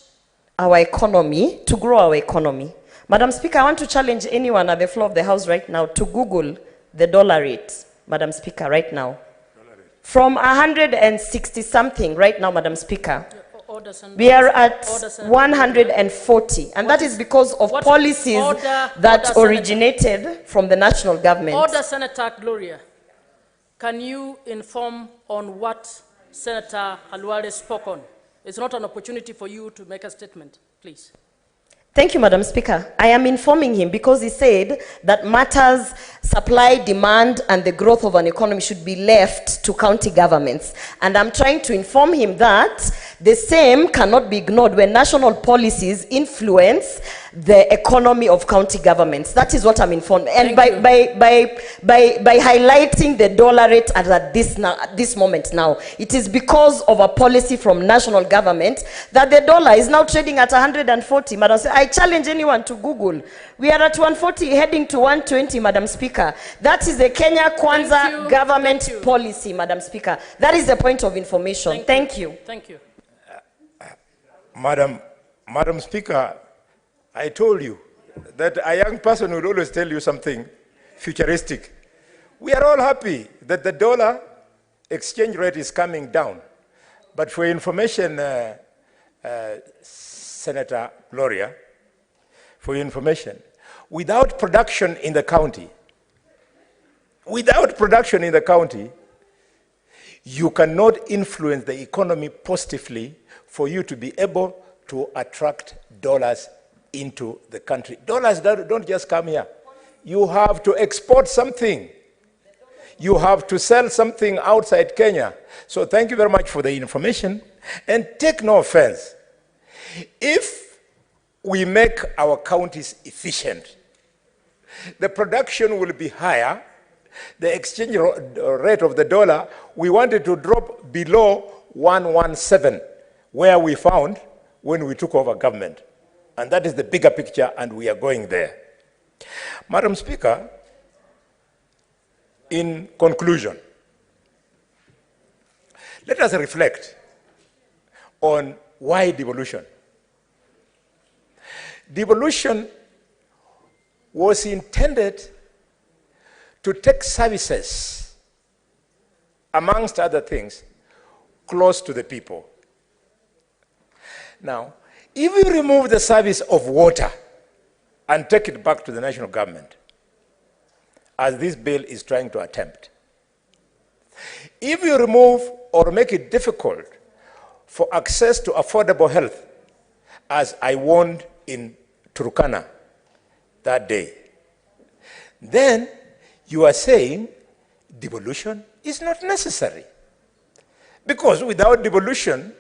our economy, to grow our economy. Madam Speaker, I want to challenge anyone at the floor of the House right now to Google the dollar rate, Madam Speaker, right now. From 160 something right now, Madam Speaker, we are at 140, and that is because of policies that originated from the national government. Order, Senator Gloria. Can you inform on what Senator Halwale spoke on? It's not an opportunity for you to make a statement, please. Thank you, Madam Speaker. I am informing him because he said that matters, supply, demand, and the growth of an economy should be left to county governments. And I'm trying to inform him that The same cannot be ignored when national policies influence the economy of county governments. That is what I'm informed. And by highlighting the dollar rate at this moment now, it is because of a policy from national government that the dollar is now trading at 140. Madam, I challenge anyone to Google. We are at 140 heading to 120, Madam Speaker. That is the Kenya Kwanza government policy, Madam Speaker. That is the point of information. Thank you. Thank you. Madam Speaker, I told you that a young person will always tell you something futuristic. We are all happy that the dollar exchange rate is coming down. But for information, Senator Gloria, for your information, without production in the county, you cannot influence the economy positively for you to be able to attract dollars into the country. Dollars don't just come here. You have to export something. You have to sell something outside Kenya. So thank you very much for the information. And take no offense. If we make our counties efficient, the production will be higher. The exchange rate of the dollar, we wanted to drop below 117, where we found when we took over government. And that is the bigger picture, and we are going there. Madam Speaker, in conclusion, let us reflect on why devolution. Devolution was intended to take services, amongst other things, close to the people. Now, if we remove the service of water and take it back to the national government, as this bill is trying to attempt, if you remove or make it difficult for access to affordable health, as I warned in Turkana that day, then you are saying devolution is not necessary. Because without devolution,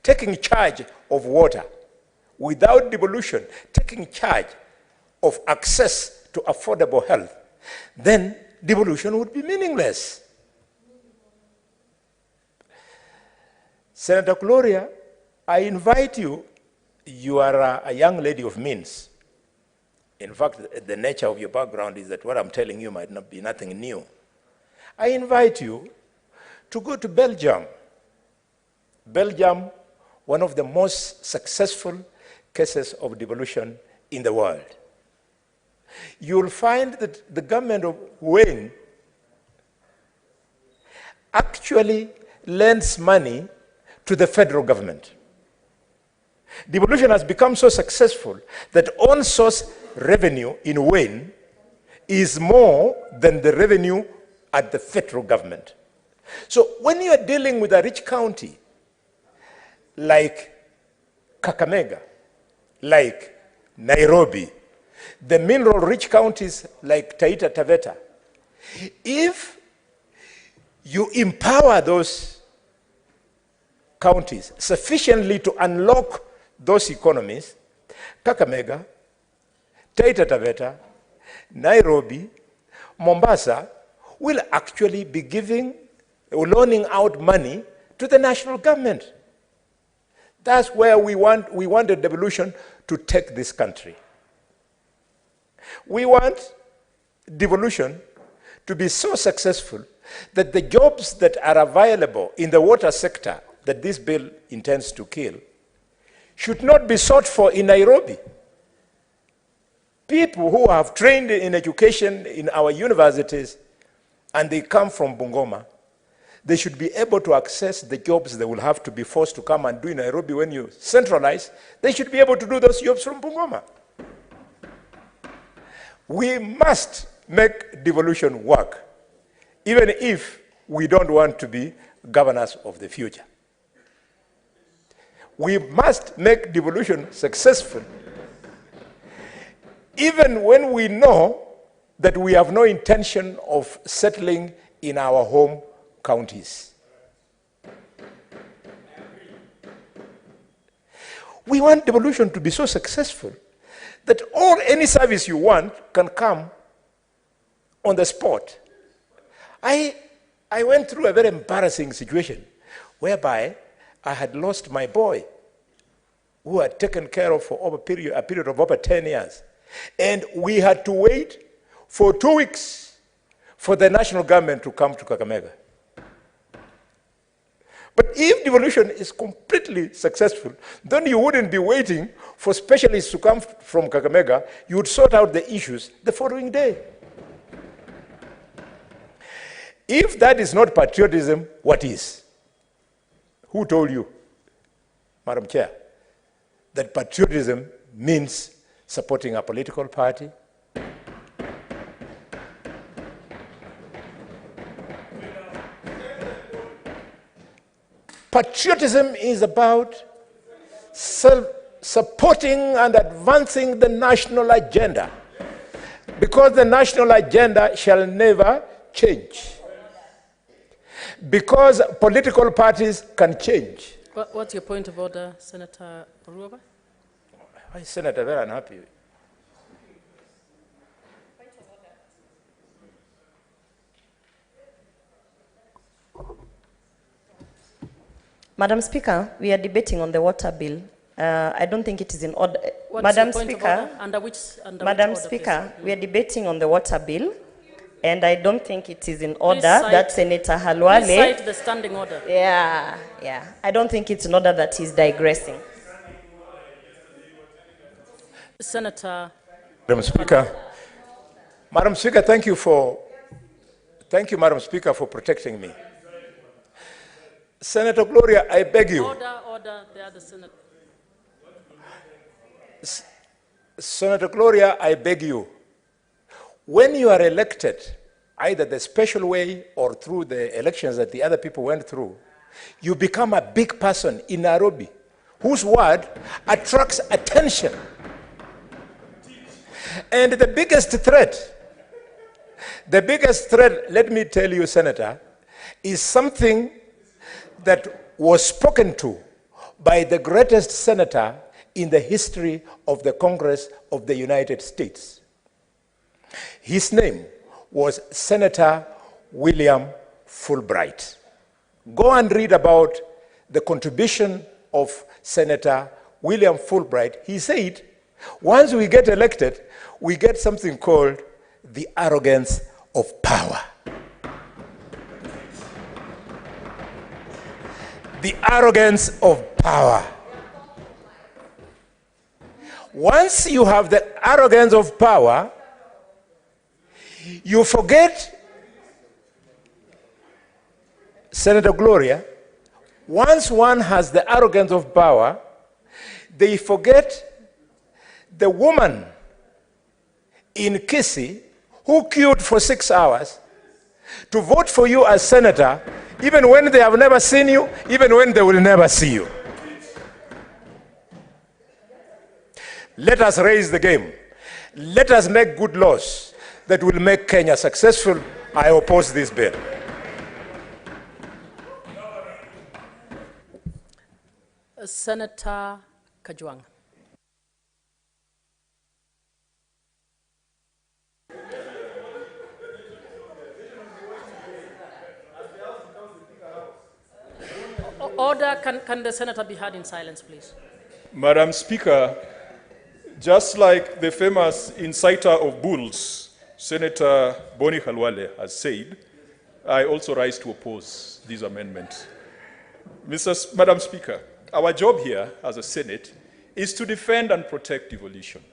taking charge of water, without devolution, taking charge of access to affordable health, then devolution would be meaningless. Senator Gloria, I invite you, you are a young lady of means. In fact, the nature of your background is that what I'm telling you might not be nothing new. I invite you to go to Belgium. Belgium, one of the most successful cases of devolution in the world. You'll find that the government of Wayne actually lends money to the federal government. Devolution has become so successful that on-source revenue in Wayne is more than the revenue at the federal government. So when you are dealing with a rich county like Kakamega, like Nairobi, the mineral-rich counties like Taita Taveta, if you empower those counties sufficiently to unlock those economies, Kakamega, Taita Taveta, Nairobi, Mombasa will actually be giving or loaning out money to the national government. That's where we want devolution to take this country. We want devolution to be so successful that the jobs that are available in the water sector that this bill intends to kill should not be sought for in Nairobi. People who have trained in education in our universities and they come from Bungoma, they should be able to access the jobs they will have to be forced to come and do in Nairobi. When you centralize, they should be able to do those jobs from Bungoma. We must make devolution work, even if we don't want to be governors of the future. We must make devolution successful, even when we know that we have no intention of settling in our home counties. We want devolution to be so successful that any service you want can come on the spot. I went through a very embarrassing situation whereby I had lost my boy who had taken care of for a period of over 10 years. And we had to wait for 2 weeks for the national government to come to Kakamega. But if devolution is completely successful, then you wouldn't be waiting for specialists to come from Kakamega. You would sort out the issues the following day. If that is not patriotism, what is? Who told you, Madam Chair, that patriotism means supporting a political party? Patriotism is about supporting and advancing the national agenda, because the national agenda shall never change. Because political parties can change. What's your point of order, Senator Oruoba? Why is Senator very unhappy? Madam Speaker, we are debating on the water bill. I don't think it is in order. What's Madam your point Speaker, of order? Under which Madam order, Speaker, please? we are debating on the water bill, and I don't think it is in order cite- that Senator Halwale. Please cite the standing order. Yeah. I don't think it's in order that he's digressing. Senator. Madam Speaker. Madam Speaker, thank you, Madam Speaker, for protecting me. Senator Gloria, I beg you. Order, the other senator. Senator Gloria, I beg you. When you are elected, either the special way or through the elections that the other people went through, you become a big person in Nairobi whose word attracts attention. And the biggest threat, let me tell you, Senator, is something that was spoken to by the greatest senator in the history of the Congress of the United States. His name was Senator William Fulbright. Go and read about the contribution of Senator William Fulbright. He said, once we get elected, we get something called the arrogance of power. The arrogance of power. Once you have the arrogance of power, you forget, Senator Gloria, once one has the arrogance of power, they forget the woman in Kisii who queued for 6 hours to vote for you as senator, even when they have never seen you, even when they will never see you. Let us raise the game. Let us make good laws that will make Kenya successful. I oppose this bill. Senator Kajwang. Order, can the senator be heard in silence, please? Madam Speaker, just like the famous inciter of bulls, Senator Boni Khalwale has said, I also rise to oppose this amendment. Madam Speaker, our job here as a Senate is to defend and protect devolution.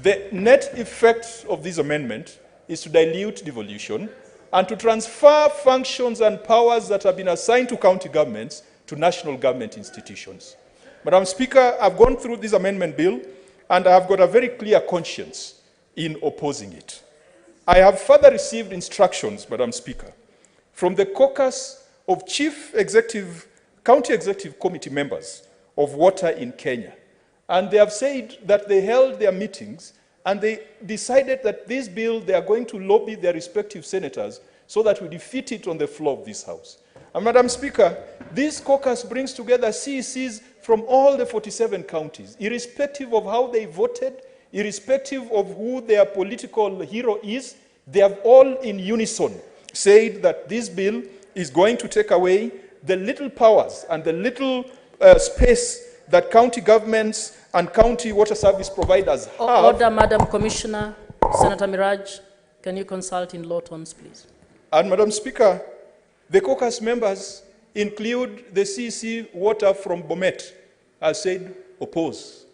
The net effect of this amendment is to dilute devolution and to transfer functions and powers that have been assigned to county governments to national government institutions. Madam Speaker, I've gone through this amendment bill and I've got a very clear conscience in opposing it. I have further received instructions, Madam Speaker, from the caucus of county executive committee members of water in Kenya. And they have said that they held their meetings and they decided that this bill, they are going to lobby their respective senators so that we defeat it on the floor of this House. And Madam Speaker, this caucus brings together CECs from all the 47 counties, irrespective of how they voted, irrespective of who their political hero is, they have all in unison said that this bill is going to take away the little powers and the little space that county governments and county water service providers have. Order, Madam Commissioner. Senator Miraj, can you consult in low tones, please? And Madam Speaker, the caucus members include the CC water from Bomet, has said oppose.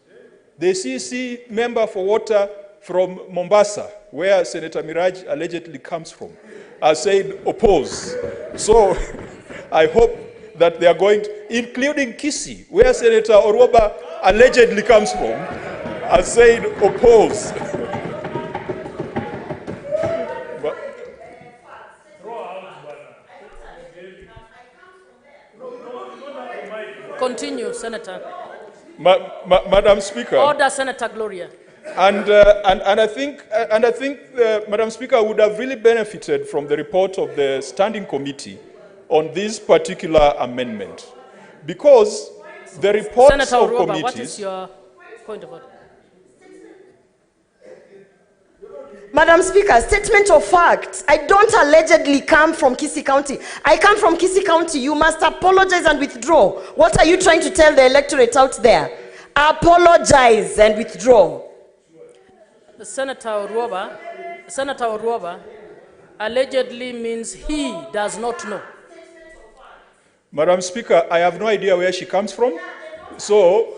The CC member for water from Mombasa, where Senator Miraj allegedly comes from, has said oppose. So I hope that they are going to, including Kisii, where Senator Orwoba allegedly comes from, has said oppose. Continue, Senator. Madam Speaker. Order, Senator Gloria. And I think, Madam Speaker, would have really benefited from the report of the standing committee on this particular amendment, because the reports Senator of Orwoba, committees. what is your point of order? Madam Speaker, statement of fact. I don't allegedly come from Kisii County. I come from Kisii County. You must apologize and withdraw. What are you trying to tell the electorate out there? Apologize and withdraw. Senator Orwoba, allegedly means he does not know. Madam Speaker, I have no idea where she comes from, so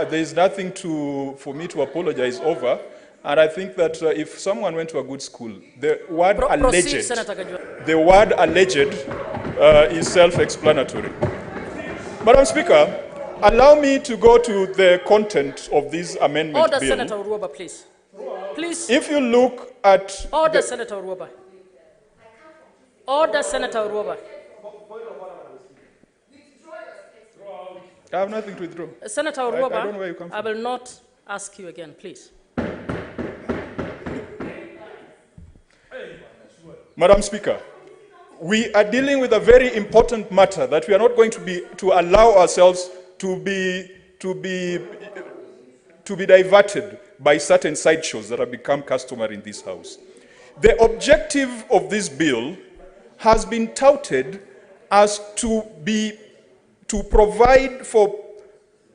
there is nothing for me to apologize over. And I think that if someone went to a good school, the word alleged, the word alleged is self-explanatory. Madam Speaker, allow me to go to the content of this amendment Order, bill. Senator Orwoba, please. Please. If you look at... Order, Senator Orwoba. Order, Senator Orwoba. I have nothing to withdraw. Senator I Orwoba, don't know where you come from. I will not ask you again, please. Madam Speaker, we are dealing with a very important matter that we are not going to allow ourselves to be diverted by certain sideshows that have become customary in this House. The objective of this bill has been touted as to provide for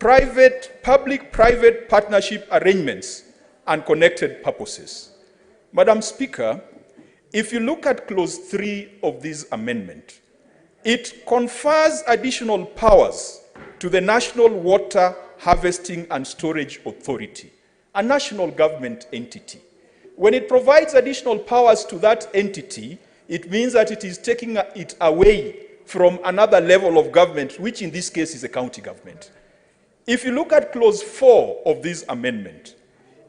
public-private partnership arrangements and connected purposes. Madam Speaker, if you look at clause 3 of this amendment, it confers additional powers to the National Water Harvesting and Storage Authority, a national government entity. When it provides additional powers to that entity, it means that it is taking it away from another level of government, which in this case is a county government. If you look at clause 4 of this amendment,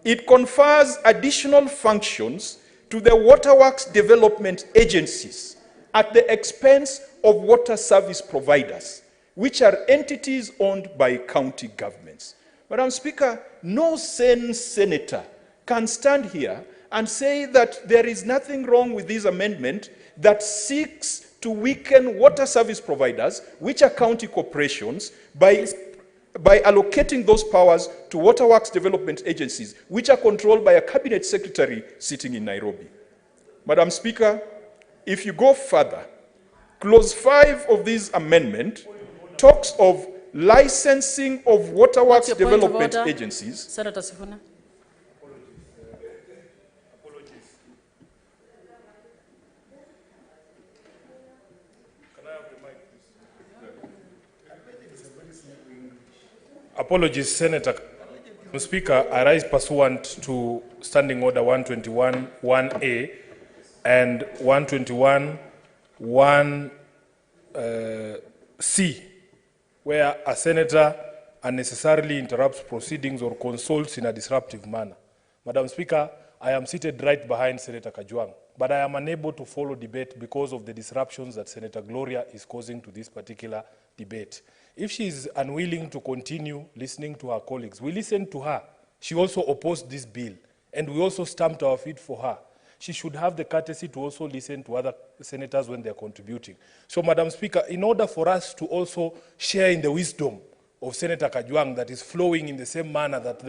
it confers additional functions to the waterworks development agencies at the expense of water service providers, which are entities owned by county governments. Madam Speaker, no sane senator can stand here and say that there is nothing wrong with this amendment that seeks to weaken water service providers, which are county corporations, by allocating those powers to waterworks development agencies, which are controlled by a cabinet secretary sitting in Nairobi. Madam Speaker, if you go further, clause 5 of this amendment talks of licensing of waterworks development agencies. Senator Sifuna. Apologies, Senator. Mr. Speaker, I rise pursuant to Standing Order 121 1A and 121 1C, where a senator unnecessarily interrupts proceedings or consults in a disruptive manner. Madam Speaker, I am seated right behind Senator Kajwang, but I am unable to follow debate because of the disruptions that Senator Gloria is causing to this particular debate. If she is unwilling to continue listening to her colleagues, we listened to her. She also opposed this bill, and we also stamped our feet for her. She should have the courtesy to also listen to other senators when they're contributing. So, Madam Speaker, in order for us to also share in the wisdom of Senator Kajwang that is flowing in the same manner that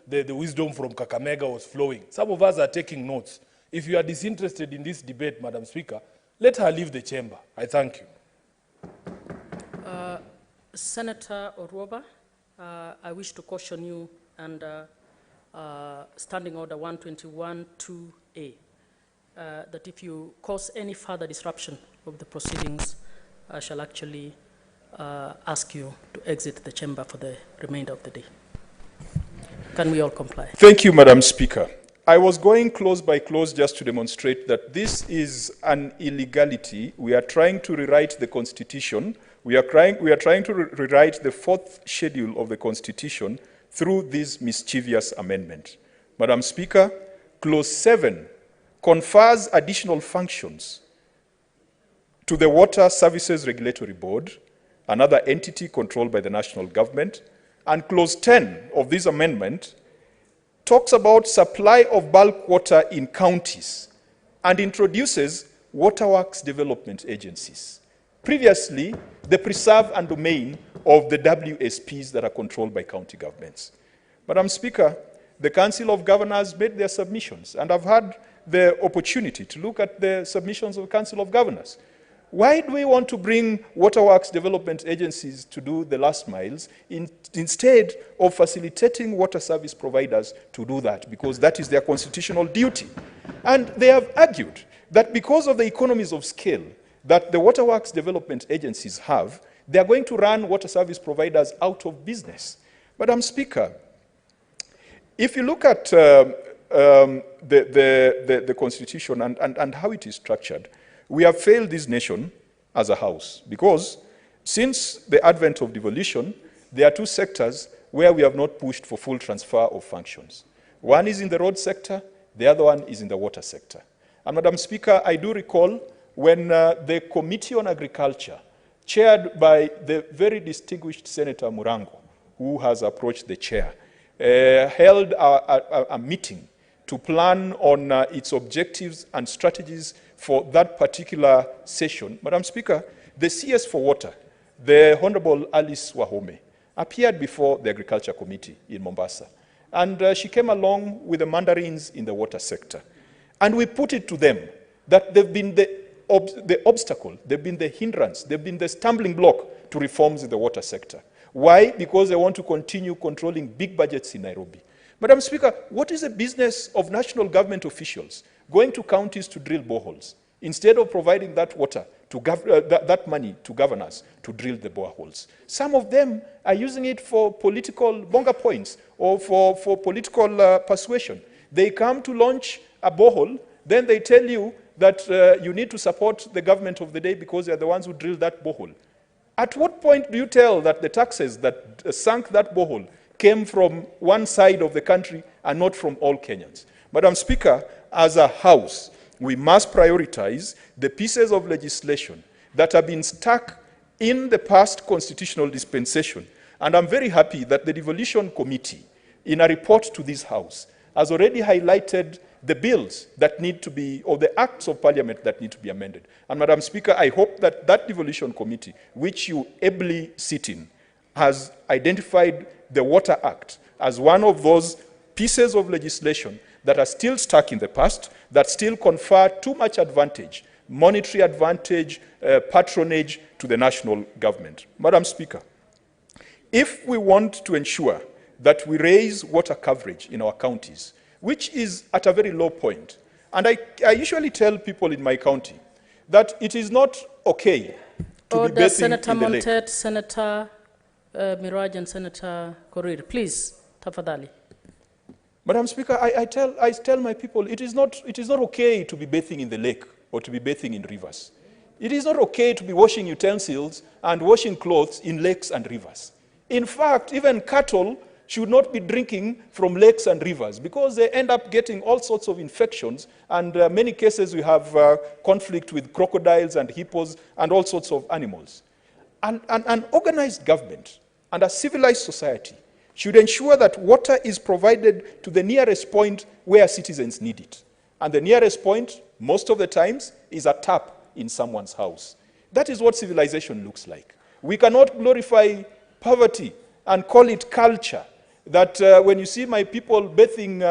the wisdom from Kakamega was flowing. Some of us are taking notes. If you are disinterested in this debate, Madam Speaker, let her leave the chamber. I thank you. Senator Orwoba, I wish to caution you under Standing Order 121-2A that if you cause any further disruption of the proceedings, I shall actually ask you to exit the chamber for the remainder of the day. Can we all comply? Thank you, Madam Speaker. I was going clause by clause just to demonstrate that this is an illegality. We are trying to rewrite the Constitution. We are trying to rewrite the fourth schedule of the Constitution through this mischievous amendment. Madam Speaker, clause 7 confers additional functions to the Water Services Regulatory Board, another entity controlled by the national government, and clause 10 of this amendment talks about supply of bulk water in counties and introduces waterworks development agencies. Previously, the preserve and domain of the WSPs that are controlled by county governments. Madam Speaker, the Council of Governors made their submissions, and I've had the opportunity to look at the submissions of the Council of Governors. Why do we want to bring waterworks development agencies to do the last miles instead of facilitating water service providers to do that? Because that is their constitutional duty. And they have argued that because of the economies of scale that the waterworks development agencies have, they are going to run water service providers out of business. Madam Speaker, if you look at the Constitution and how it is structured, we have failed this nation as a house because since the advent of devolution, there are two sectors where we have not pushed for full transfer of functions. One is in the road sector, the other one is in the water sector. And Madam Speaker, I do recall when the Committee on Agriculture, chaired by the very distinguished Senator Murango, who has approached the chair, held a meeting to plan on its objectives and strategies for that particular session. Madam Speaker, the CS for Water, the Honorable Alice Wahome, appeared before the Agriculture Committee in Mombasa. And she came along with the mandarins in the water sector. And we put it to them that they've been the obstacle, they've been the hindrance, they've been the stumbling block to reforms in the water sector. Why? Because they want to continue controlling big budgets in Nairobi. Madam Speaker, what is the business of national government officials going to counties to drill boreholes instead of providing that water to that money to governors to drill the boreholes? Some of them are using it for political bonga points or for political persuasion. They come to launch a borehole, then they tell you that you need to support the government of the day because they are the ones who drilled that borehole. At what point do you tell that the taxes that sunk that borehole came from one side of the country and not from all Kenyans? Madam Speaker, as a House, we must prioritize the pieces of legislation that have been stuck in the past constitutional dispensation. And I'm very happy that the Devolution Committee, in a report to this House, has already highlighted the bills that need to be, or the acts of parliament that need to be amended. And Madam Speaker, I hope that that Devolution Committee, which you ably sit in, has identified the Water Act as one of those pieces of legislation that are still stuck in the past, that still confer too much advantage, monetary advantage, patronage to the national government. Madam Speaker, if we want to ensure that we raise water coverage in our counties, which is at a very low point, and I usually tell people in my county that it is not okay to be bathing Senator in the lake. Montet, Senator Miraj and Senator Korir, please, tafadhali. Madam Speaker, I tell my people it is not okay to be bathing in the lake or to be bathing in rivers. It is not okay to be washing utensils and washing clothes in lakes and rivers. In fact, even cattle should not be drinking from lakes and rivers because they end up getting all sorts of infections, and many cases we have conflict with crocodiles and hippos and all sorts of animals. An organized government and a civilized society should ensure that water is provided to the nearest point where citizens need it. And the nearest point, most of the times, is a tap in someone's house. That is what civilization looks like. We cannot glorify poverty and call it culture. That when you see my people bathing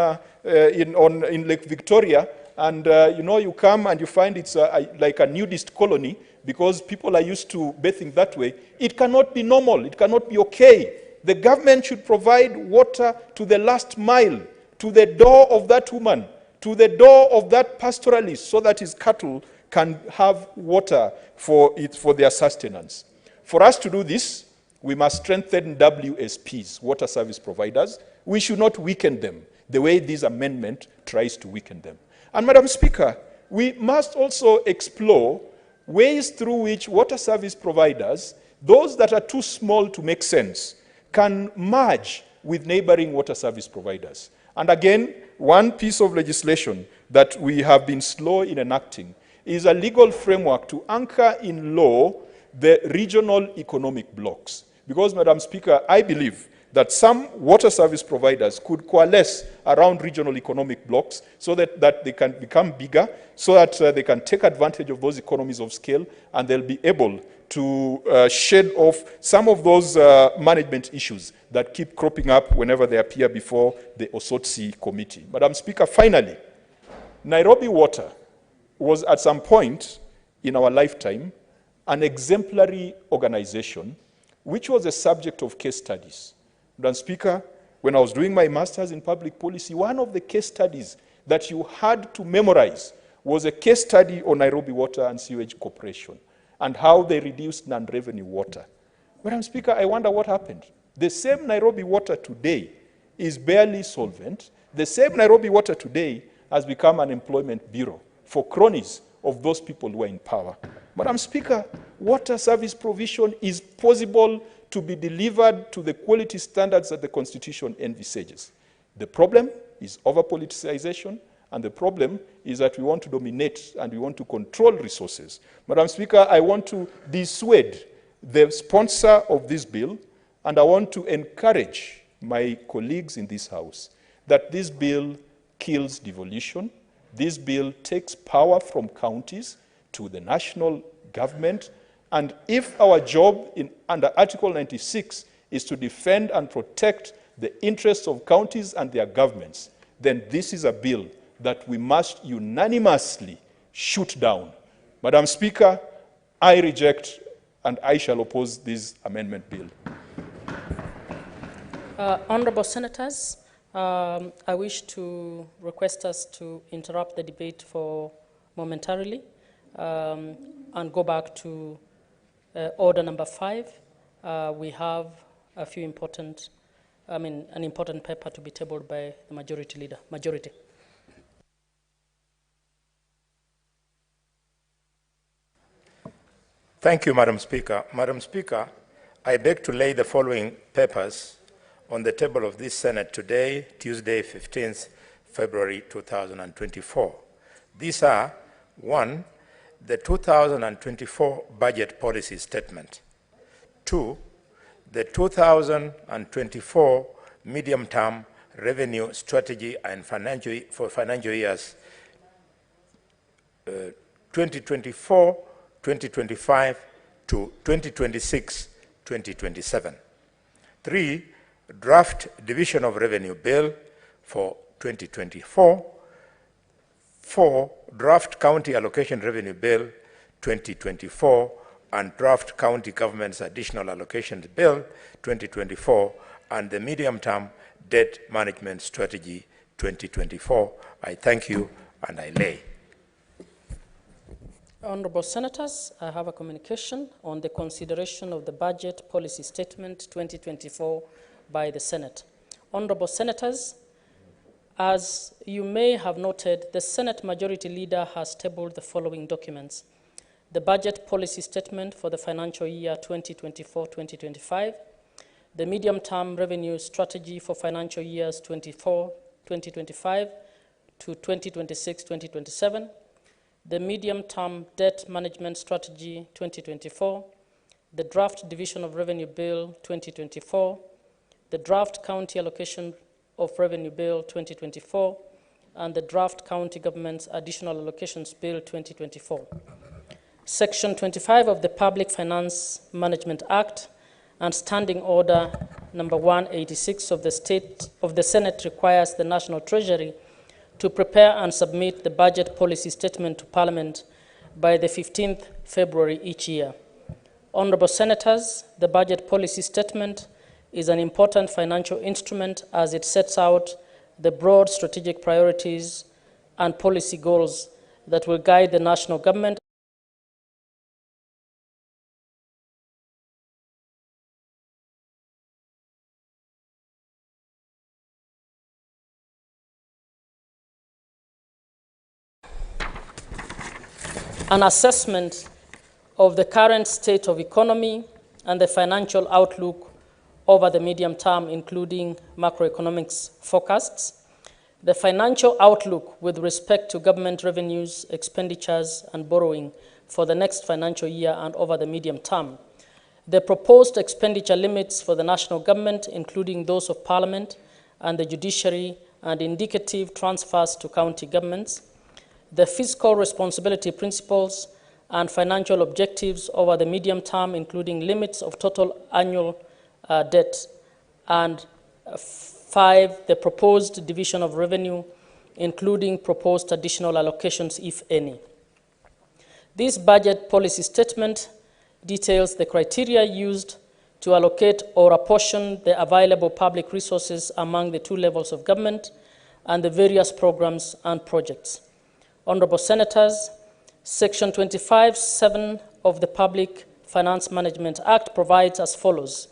in Lake Victoria, and you come and you find it's like a nudist colony because people are used to bathing that way, it cannot be normal, it cannot be okay. The government should provide water to the last mile, to the door of that woman, to the door of that pastoralist, so that his cattle can have water for their sustenance. For us to do this, we must strengthen WSPs, water service providers. We should not weaken them the way this amendment tries to weaken them. And Madam Speaker, we must also explore ways through which water service providers, those that are too small to make sense, can merge with neighboring water service providers. And again, one piece of legislation that we have been slow in enacting is a legal framework to anchor in law the regional economic blocks. Because, Madam Speaker, I believe that some water service providers could coalesce around regional economic blocks so that they can become bigger, so that they can take advantage of those economies of scale, and they'll be able to shed off some of those management issues that keep cropping up whenever they appear before the Osotsi committee. Madam Speaker, finally, Nairobi Water was at some point in our lifetime an exemplary organization which was a subject of case studies. Madam Speaker, when I was doing my master's in public policy, one of the case studies that you had to memorize was a case study on Nairobi Water and Sewage Corporation and how they reduced non-revenue water. Madam Speaker, I wonder what happened. The same Nairobi Water today is barely solvent. The same Nairobi Water today has become an employment bureau for cronies of those people who are in power. Madam Speaker, water service provision is possible to be delivered to the quality standards that the Constitution envisages. The problem is over-politicization, and the problem is that we want to dominate and we want to control resources. Madam Speaker, I want to dissuade the sponsor of this bill, and I want to encourage my colleagues in this House that this bill kills devolution. This bill takes power from counties to the national government. And if our job under Article 96 is to defend and protect the interests of counties and their governments, then this is a bill that we must unanimously shoot down. Madam Speaker, I reject and I shall oppose this amendment bill. Honorable Senators, I wish to request us to interrupt the debate for momentarily and go back to order number 5. We have a few important, an important paper to be tabled by the majority leader. Majority. Thank you, Madam Speaker. Madam Speaker, I beg to lay the following papers on the table of this Senate today, Tuesday, 15th February 2024. These are, 1, the 2024 Budget Policy Statement. 2, the 2024 Medium-Term Revenue Strategy and for financial years 2024-2025 to 2026-2027. 3, Draft Division of Revenue Bill for 2024. 4, Draft County Allocation Revenue Bill 2024 and Draft County Government's Additional Allocations Bill 2024 and the Medium-Term Debt Management Strategy 2024. I thank you and I lay. Honorable Senators, I have a communication on the consideration of the Budget Policy Statement 2024 by the Senate. Honorable Senators, as you may have noted, the Senate Majority Leader has tabled the following documents: the Budget Policy Statement for the financial year 2024-2025, the Medium-Term Revenue Strategy for financial years 2025 to 2026-2027, the Medium-Term Debt Management Strategy 2024, the Draft Division of Revenue Bill 2024, the Draft County Allocation of Revenue Bill 2024, and the Draft County Government's Additional Allocations Bill 2024. Section 25 of the Public Finance Management Act and Standing Order number 186 of the Senate requires the National Treasury to prepare and submit the budget policy statement to Parliament by the 15th February each year. Honorable Senators, the budget policy statement is an important financial instrument as it sets out the broad strategic priorities and policy goals that will guide the national government an assessment of the current state of economy and the financial outlook over the medium term, including macroeconomics forecasts, the financial outlook with respect to government revenues, expenditures, and borrowing for the next financial year and over the medium term, the proposed expenditure limits for the national government, including those of Parliament and the judiciary, and indicative transfers to county governments, the fiscal responsibility principles and financial objectives over the medium term, including limits of total annual debt, and 5, the proposed division of revenue, including proposed additional allocations, if any. This budget policy statement details the criteria used to allocate or apportion the available public resources among the 2 levels of government and the various programs and projects. Honorable Senators, Section 25(7) of the Public Finance Management Act provides as follows,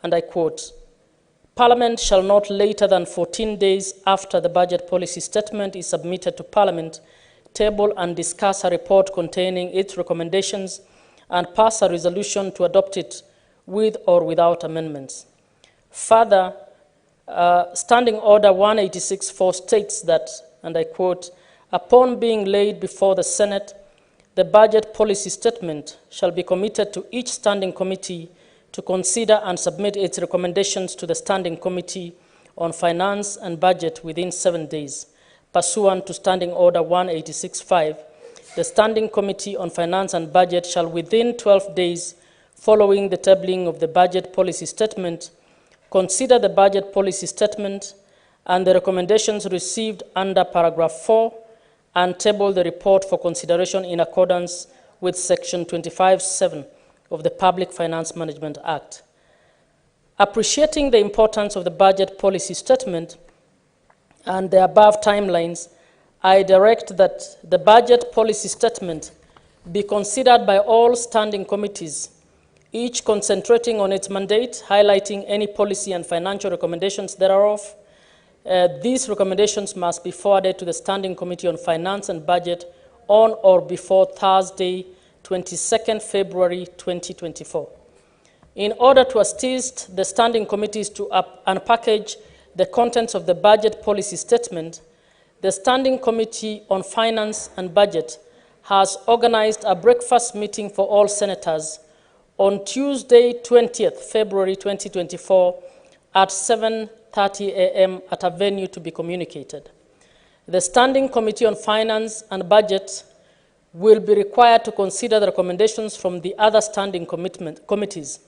and I quote, "Parliament shall not later than 14 days after the budget policy statement is submitted to Parliament table and discuss a report containing its recommendations and pass a resolution to adopt it with or without amendments." Further, Standing Order 186.4 states that, and I quote, "Upon being laid before the Senate, the budget policy statement shall be committed to each standing committee to consider and submit its recommendations to the Standing Committee on Finance and Budget within 7 days. Pursuant to Standing Order 186.5, the Standing Committee on Finance and Budget shall within 12 days following the tabling of the budget policy statement consider the budget policy statement and the recommendations received under paragraph 4 and table the report for consideration in accordance with Section 25(7) of the Public Finance Management Act. Appreciating the importance of the budget policy statement and the above timelines, I direct that the budget policy statement be considered by all standing committees, each concentrating on its mandate, highlighting any policy and financial recommendations thereof. These recommendations must be forwarded to the Standing Committee on Finance and Budget on or before Thursday, 22nd February 2024. In order to assist the standing committees to unpackage the contents of the budget policy statement, the Standing Committee on Finance and Budget has organized a breakfast meeting for all senators on Tuesday, 20th February 2024 at 7:30 a.m. at a venue to be communicated. The Standing Committee on Finance and Budget will be required to consider the recommendations from the other standing committees,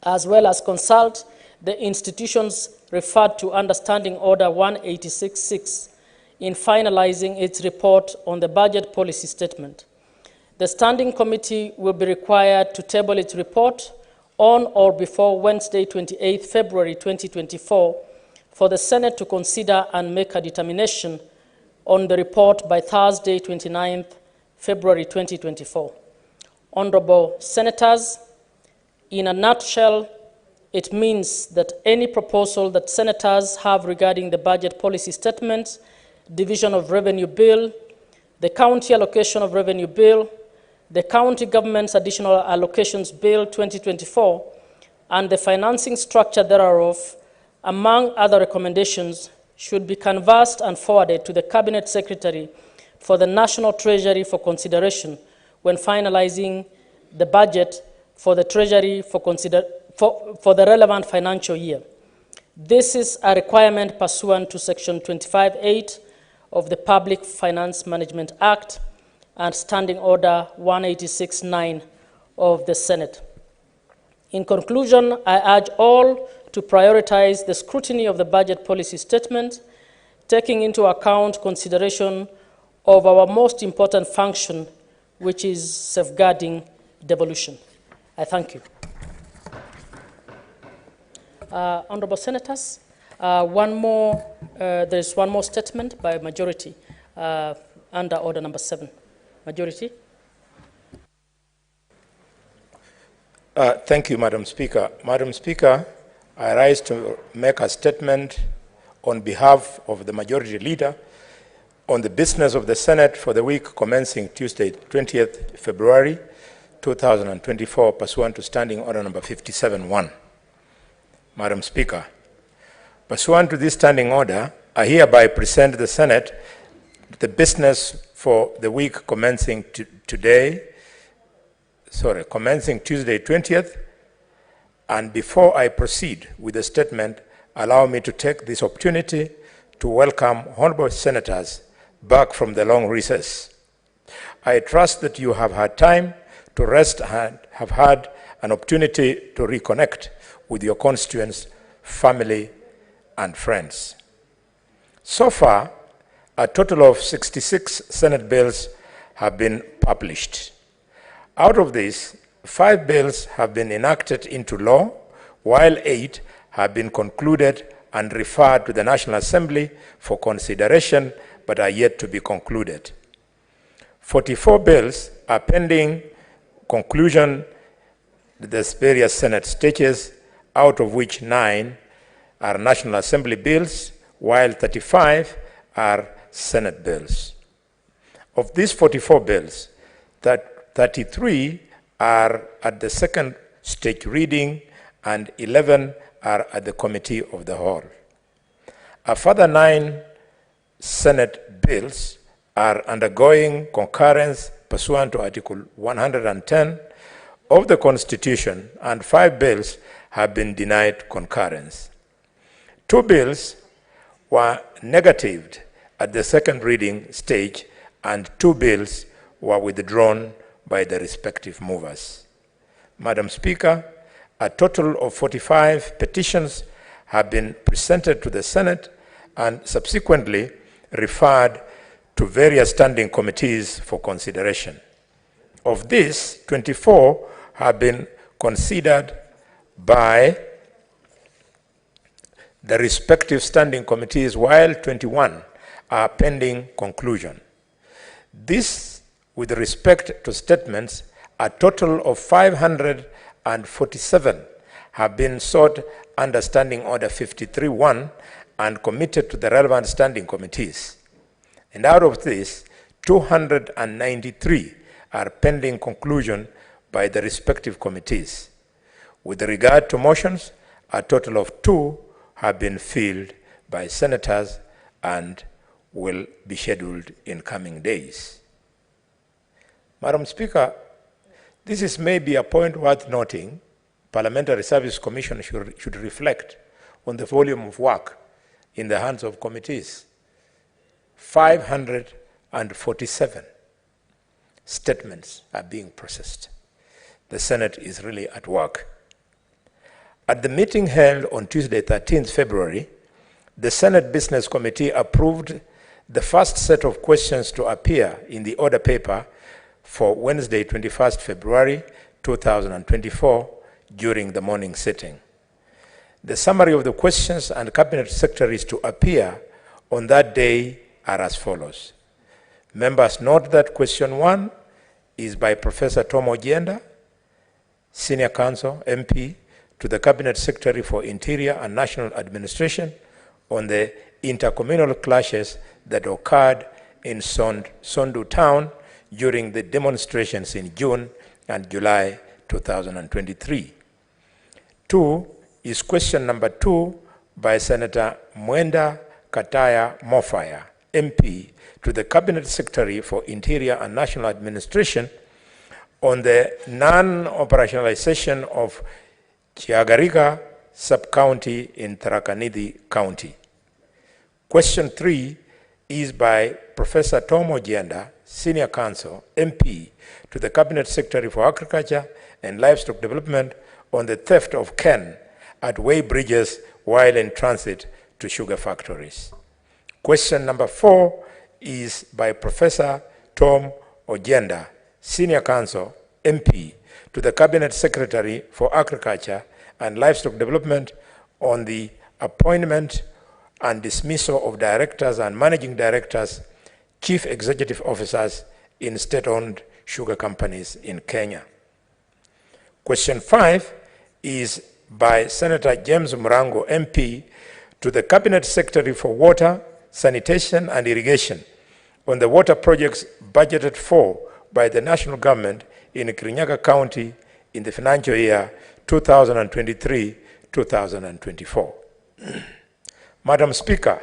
as well as consult the institutions referred to under Standing Order 186.6 in finalizing its report on the budget policy statement. The Standing Committee will be required to table its report on or before Wednesday, 28th February 2024, for the Senate to consider and make a determination on the report by Thursday, 29th February 2024. Honorable Senators, in a nutshell, it means that any proposal that senators have regarding the budget policy statement, division of revenue bill, the county allocation of revenue bill, the county government's additional allocations bill 2024, and the financing structure thereof, among other recommendations, should be canvassed and forwarded to the Cabinet Secretary for the National Treasury for consideration when finalizing the budget for the Treasury for the relevant financial year. This is a requirement pursuant to Section 25(8) of the Public Finance Management Act and Standing Order 186.9 of the Senate. In conclusion, I urge all to prioritize the scrutiny of the budget policy statement, taking into account consideration of our most important function, which is safeguarding devolution. I thank you. Honorable Senators, there is one more statement by majority under order number 7. Majority. Thank you, Madam Speaker. Madam Speaker, I rise to make a statement on behalf of the Majority Leader on the business of the Senate for the week commencing Tuesday, 20th February 2024, pursuant to Standing Order number 57-1. Madam Speaker, pursuant to this standing order, I hereby present the Senate the business for the week commencing commencing Tuesday 20th, and before I proceed with the statement, allow me to take this opportunity to welcome honorable senators back from the long recess. I trust that you have had time to rest and have had an opportunity to reconnect with your constituents, family, and friends. So far, a total of 66 Senate bills have been published. Out of these, 5 bills have been enacted into law, while 8 have been concluded and referred to the National Assembly for consideration but are yet to be concluded. 44 bills are pending conclusion at the various Senate stages, out of which 9 are National Assembly bills, while 35 are Senate bills. Of these 44 bills, 33 are at the second stage reading and 11 are at the committee of the whole. A further 9 Senate bills are undergoing concurrence pursuant to Article 110 of the Constitution, and 5 bills have been denied concurrence. 2 bills were negatived at the second reading stage, and 2 bills were withdrawn by the respective movers. Madam Speaker, a total of 45 petitions have been presented to the Senate and subsequently referred to various standing committees for consideration. Of these, 24 have been considered by the respective standing committees, while 21 are pending conclusion. This, with respect to statements, a total of 547 have been sought under Standing Order 53-1 and committed to the relevant standing committees. And out of this, 293 are pending conclusion by the respective committees. With regard to motions, a total of 2 have been filled by senators and will be scheduled in coming days. Madam Speaker, this is maybe a point worth noting. Parliamentary Service Commission should reflect on the volume of work in the hands of committees. 547 statements are being processed. The Senate is really at work. At the meeting held on Tuesday, 13th February, the Senate Business Committee approved the first set of questions to appear in the order paper for Wednesday, 21st February 2024 during the morning sitting. The summary of the questions and cabinet secretaries to appear on that day are as follows. Members note that question 1 is by Professor Tom Ojienda, Senior Counsel, MP, to the Cabinet Secretary for Interior and National Administration on the intercommunal clashes that occurred in Sondu town during the demonstrations in June and July 2023. 2 is question number 2 by Senator Mwenda Kataya Mofaya, MP, to the Cabinet Secretary for Interior and National Administration on the non-operationalization of Chiagariga sub-county in Tharaka Nithi County. Question 3 is by Professor Tom Ojienda, Senior Counsel, MP, to the Cabinet Secretary for Agriculture and Livestock Development on the theft of cane at way bridges while in transit to sugar factories. Question number 4 is by Professor Tom Ojenda, Senior Counsel, MP, to the Cabinet Secretary for Agriculture and Livestock Development on the appointment and dismissal of directors and managing directors, chief executive officers in state-owned sugar companies in Kenya. Question 5 is by Senator James Murango, MP, to the Cabinet Secretary for Water, Sanitation and Irrigation on the water projects budgeted for by the national government in Kirinyaga County in the financial year 2023-2024. Madam Speaker,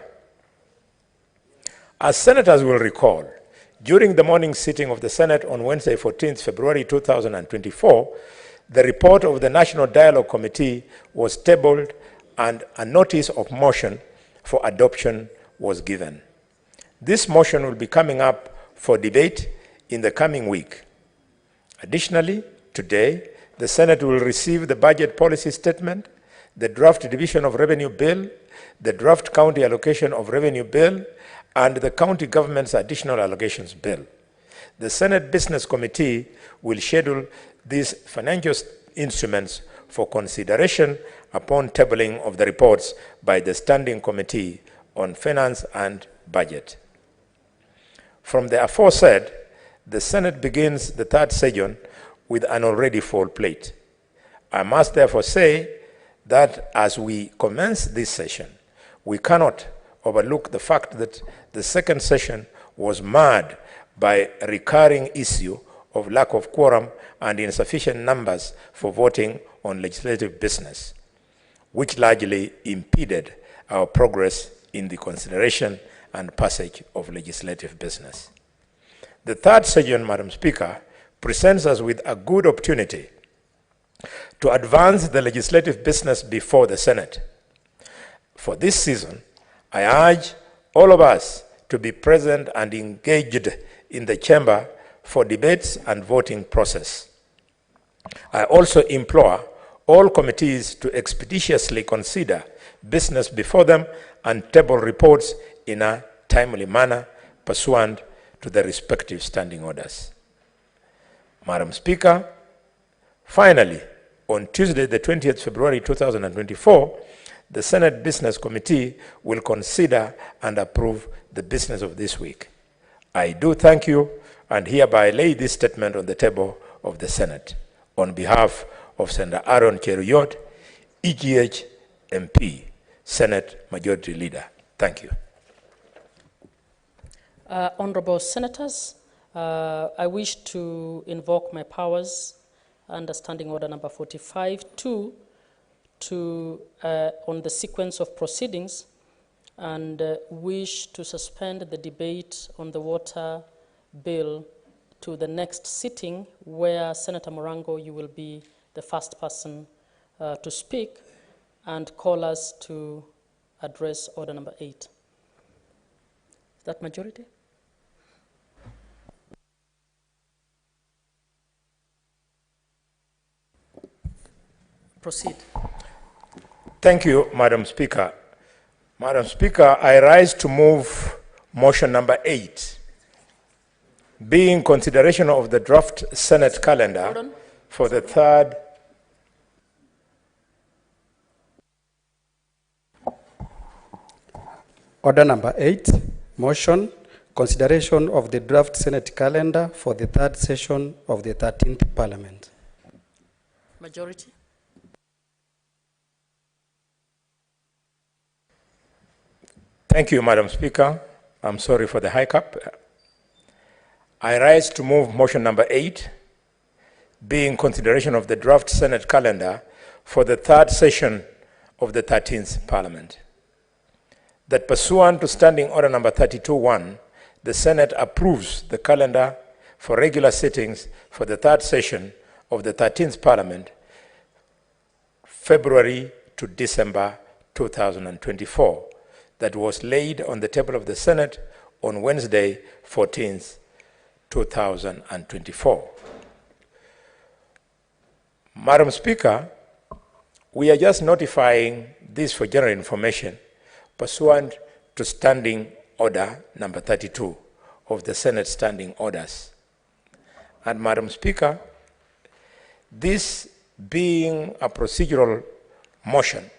as senators will recall, during the morning sitting of the Senate on Wednesday, 14th February 2024, the report of the National Dialogue Committee was tabled and a notice of motion for adoption was given. This motion will be coming up for debate in the coming week. Additionally, today, the Senate will receive the budget policy statement, the draft division of revenue bill, the draft county allocation of revenue bill, and the county government's additional allocations bill. The Senate Business Committee will schedule these financial instruments for consideration upon tabling of the reports by the Standing Committee on Finance and Budget. From the aforesaid, the Senate begins the third session with an already full plate. I must therefore say that as we commence this session, we cannot overlook the fact that the second session was marred by a recurring issue of lack of quorum and insufficient numbers for voting on legislative business, which largely impeded our progress in the consideration and passage of legislative business. The third session, Madam Speaker, presents us with a good opportunity to advance the legislative business before the Senate. For this season, I urge all of us to be present and engaged in the chamber for debates and voting process. I also implore all committees to expeditiously consider business before them and table reports in a timely manner pursuant to the respective standing orders. Madam Speaker, finally, on Tuesday, the 20th February 2024, the Senate Business Committee will consider and approve the business of this week. I do thank you and hereby lay this statement on the table of the Senate on behalf of Senator Aaron Cheruyot, EGH MP, Senate Majority Leader. Thank you. Honorable Senators, I wish to invoke my powers under Standing Order number 45-2 on the sequence of proceedings and wish to suspend the debate on the water bill to the next sitting where Senator Murango, you will be the first person to speak and call us to address order number 8. Is that majority? Proceed. Thank you, Madam Speaker. Madam Speaker, I rise to move motion number 8, being consideration of the draft Senate calendar for the third. Order number 8, motion, consideration of the draft Senate calendar for the third session of the 13th Parliament. Majority. Thank you, Madam Speaker. I'm sorry for the hiccup. I rise to move motion number 8, being consideration of the draft Senate calendar for the third session of the 13th Parliament. That pursuant to Standing Order number 32-1, the Senate approves the calendar for regular sittings for the third session of the 13th Parliament, February to December 2024, that was laid on the table of the Senate on Wednesday, 14th, 2024. Madam Speaker, We are just notifying this for general information pursuant to Standing Order number 32 of the Senate Standing Orders. And Madam Speaker, this being a procedural motion,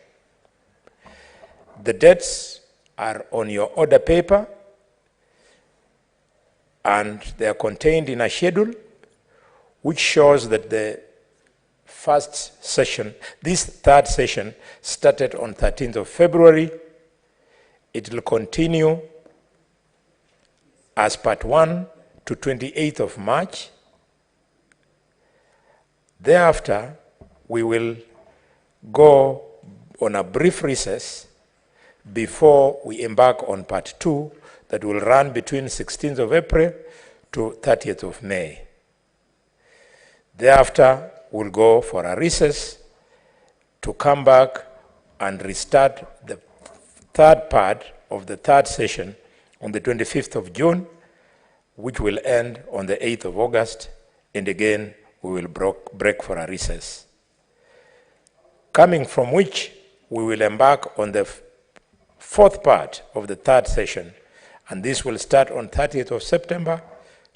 the dates are on your order paper and they are contained in a schedule which shows that the first session, this third session, started on 13th of February. It will continue as part 1 to 28th of March. Thereafter, we will go on a brief recess before we embark on part 2 that will run between 16th of April to 30th of May. Thereafter, we'll go for a recess to come back and restart the third part of the third session on the 25th of June, which will end on the 8th of August, and again, we will break for a recess. Coming from which, we will embark on the fourth part of the third session, and this will start on 30th of September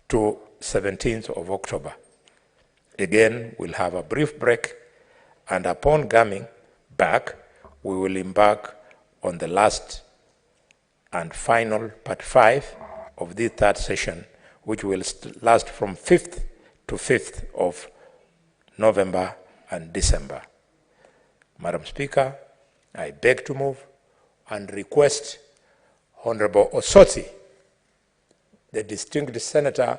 to 17th of October. Again, we'll have a brief break, and upon coming back, we will embark on the last and final part 5 of the third session, which will last from 5th to 5th of November and December. Madam Speaker, I beg to move and request Honorable Osoti, the distinguished senator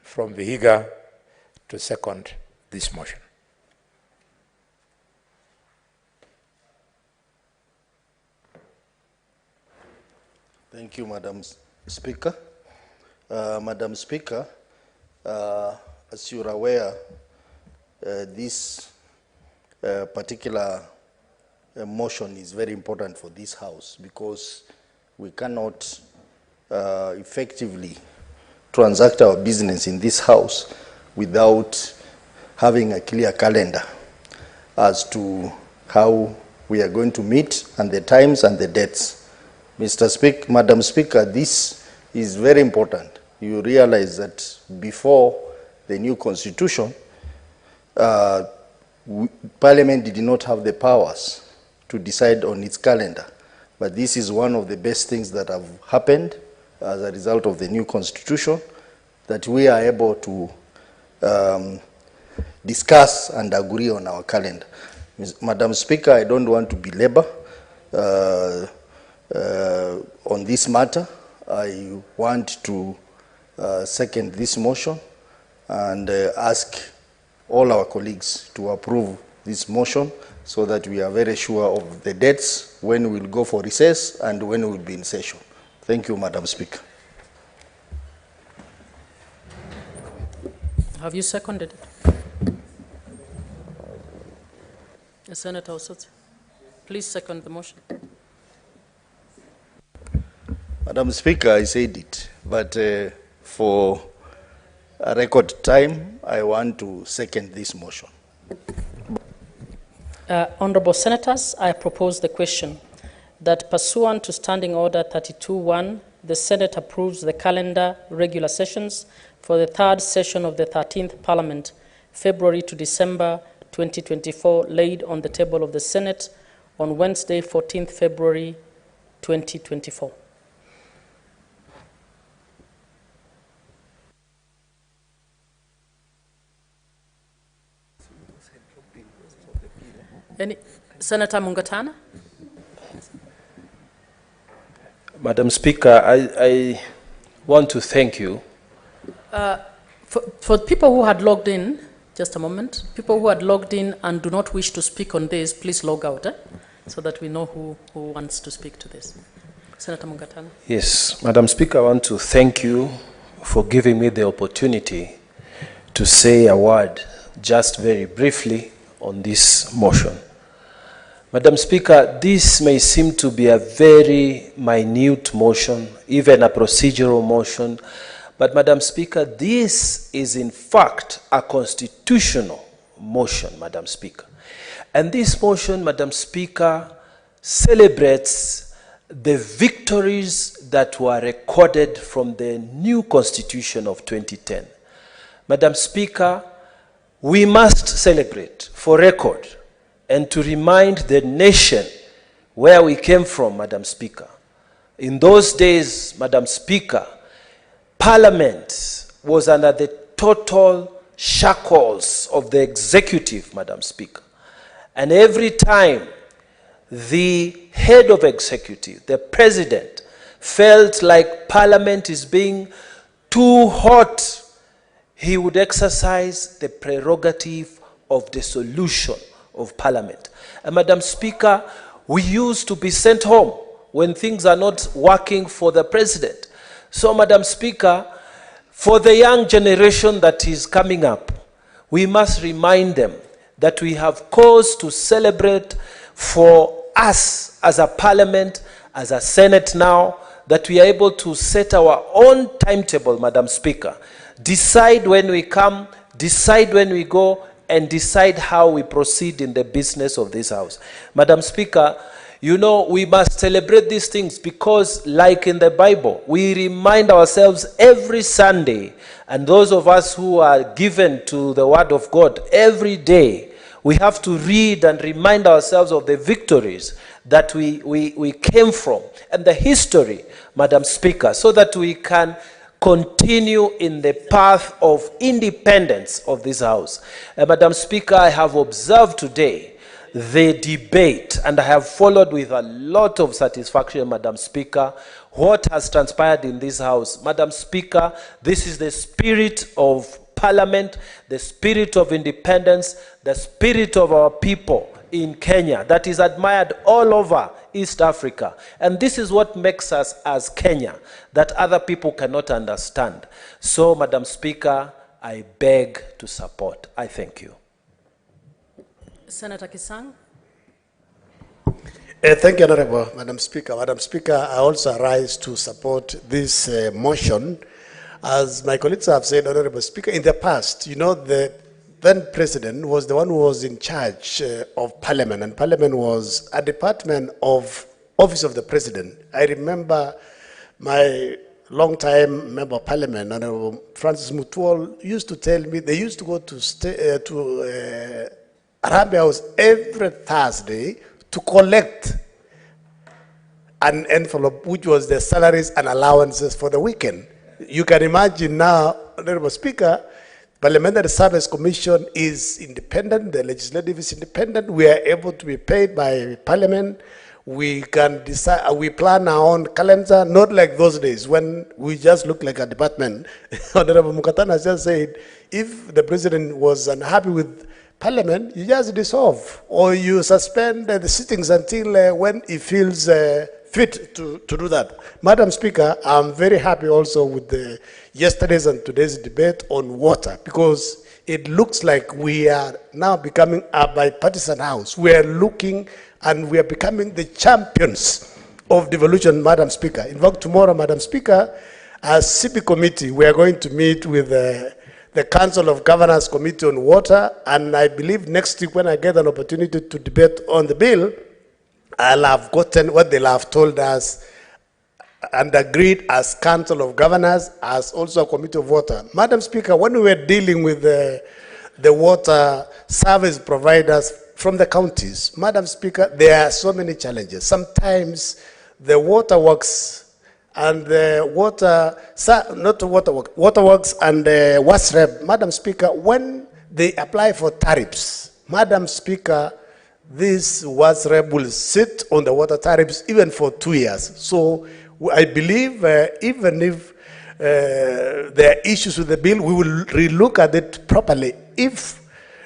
from Vihiga, to second this motion. Thank you, Madam Speaker. Madam Speaker, as you're aware, this particular motion is very important for this House because we cannot effectively transact our business in this House without having a clear calendar as to how we are going to meet and the times and the dates. Madam Speaker, this is very important. You realize that before the new constitution, Parliament did not have the powers to decide on its calendar. But this is one of the best things that have happened as a result of the new constitution, that we are able to discuss and agree on our calendar. Madam Speaker, I don't want to belabor on this matter. I want to second this motion and ask all our colleagues to approve this motion so that we are very sure of the dates, when we will go for recess and when we will be in session. Thank you, Madam Speaker. Have you seconded it? Senator Osoti, please second the motion. Madam Speaker, I said it, but for a record time, I want to second this motion. Honorable Senators, I propose the question that pursuant to Standing Order 32.1, the Senate approves the calendar regular sessions for the third session of the 13th Parliament, February to December 2024, laid on the table of the Senate on Wednesday, 14th February 2024. Senator Mungatana? Madam Speaker, I want to thank you. For people who had logged in, just a moment, people who had logged in and do not wish to speak on this, please log out, so that we know who wants to speak to this. Senator Mungatana. Yes, Madam Speaker, I want to thank you for giving me the opportunity to say a word just very briefly on this motion. Madam Speaker, this may seem to be a very minute motion, even a procedural motion, but Madam Speaker, this is in fact a constitutional motion, Madam Speaker. And this motion, Madam Speaker, celebrates the victories that were recorded from the new Constitution of 2010. Madam Speaker, we must celebrate for record and to remind the nation where we came from, Madam Speaker. In those days, Madam Speaker, Parliament was under the total shackles of the executive, Madam Speaker. And every time the head of executive, the president, felt like Parliament is being too hot, he would exercise the prerogative of dissolution of Parliament. And Madam Speaker, we used to be sent home when things are not working for the president. So, Madam Speaker, for the young generation that is coming up, we must remind them that we have cause to celebrate for us as a parliament, as a Senate now, that we are able to set our own timetable, Madam Speaker. Decide when we come, decide when we go, and decide how we proceed in the business of this house. Madam Speaker, you know, we must celebrate these things because, like in the Bible, we remind ourselves every Sunday, and those of us who are given to the Word of God every day, we have to read and remind ourselves of the victories that we came from and the history, Madam Speaker, so that we can continue in the path of independence of this house. Madam Speaker, I have observed today the debate, and I have followed with a lot of satisfaction, Madam Speaker, what has transpired in this house. Madam Speaker, this is the spirit of Parliament, the spirit of independence, the spirit of our people in Kenya that is admired all over East Africa. And this is what makes us as Kenya, that other people cannot understand. So, Madam Speaker, I beg to support. I thank you. Senator Kisang. Thank you, Honorable Madam Speaker. Madam Speaker, I also rise to support this motion. As my colleagues have said, Honorable Speaker, in the past, you know, the then president was the one who was in charge of Parliament, and Parliament was a department of Office of the President. I remember my long-time member of Parliament, Honorable Francis Mutual, used to tell me they used to go to Harambee House every Thursday to collect an envelope which was the salaries and allowances for the weekend. You can imagine now, Honorable Speaker, Parliamentary Service Commission is independent, the legislative is independent, we are able to be paid by Parliament, we can decide, we plan our own calendar, not like those days when we just look like a department. Honorable Mukatana just said, if the president was unhappy with Parliament, you just dissolve or you suspend the sittings until when he feels fit to do that. Madam Speaker, I'm very happy also with the yesterday's and today's debate on water because it looks like we are now becoming a bipartisan house. We are looking and we are becoming the champions of devolution, Madam Speaker. In fact, tomorrow, Madam Speaker, as CP committee, we are going to meet with the Council of Governors Committee on Water, and I believe next week when I get an opportunity to debate on the bill, I'll have gotten what they'll have told us and agreed as Council of Governors, as also a Committee of Water. Madam Speaker, when we were dealing with the water service providers from the counties, Madam Speaker, there are so many challenges. Sometimes the waterworks and the waterworks and the WASREB, Madam Speaker, when they apply for tariffs, Madam Speaker, this WASREB will sit on the water tariffs even for 2 years. So I believe even if there are issues with the bill, we will relook at it properly. If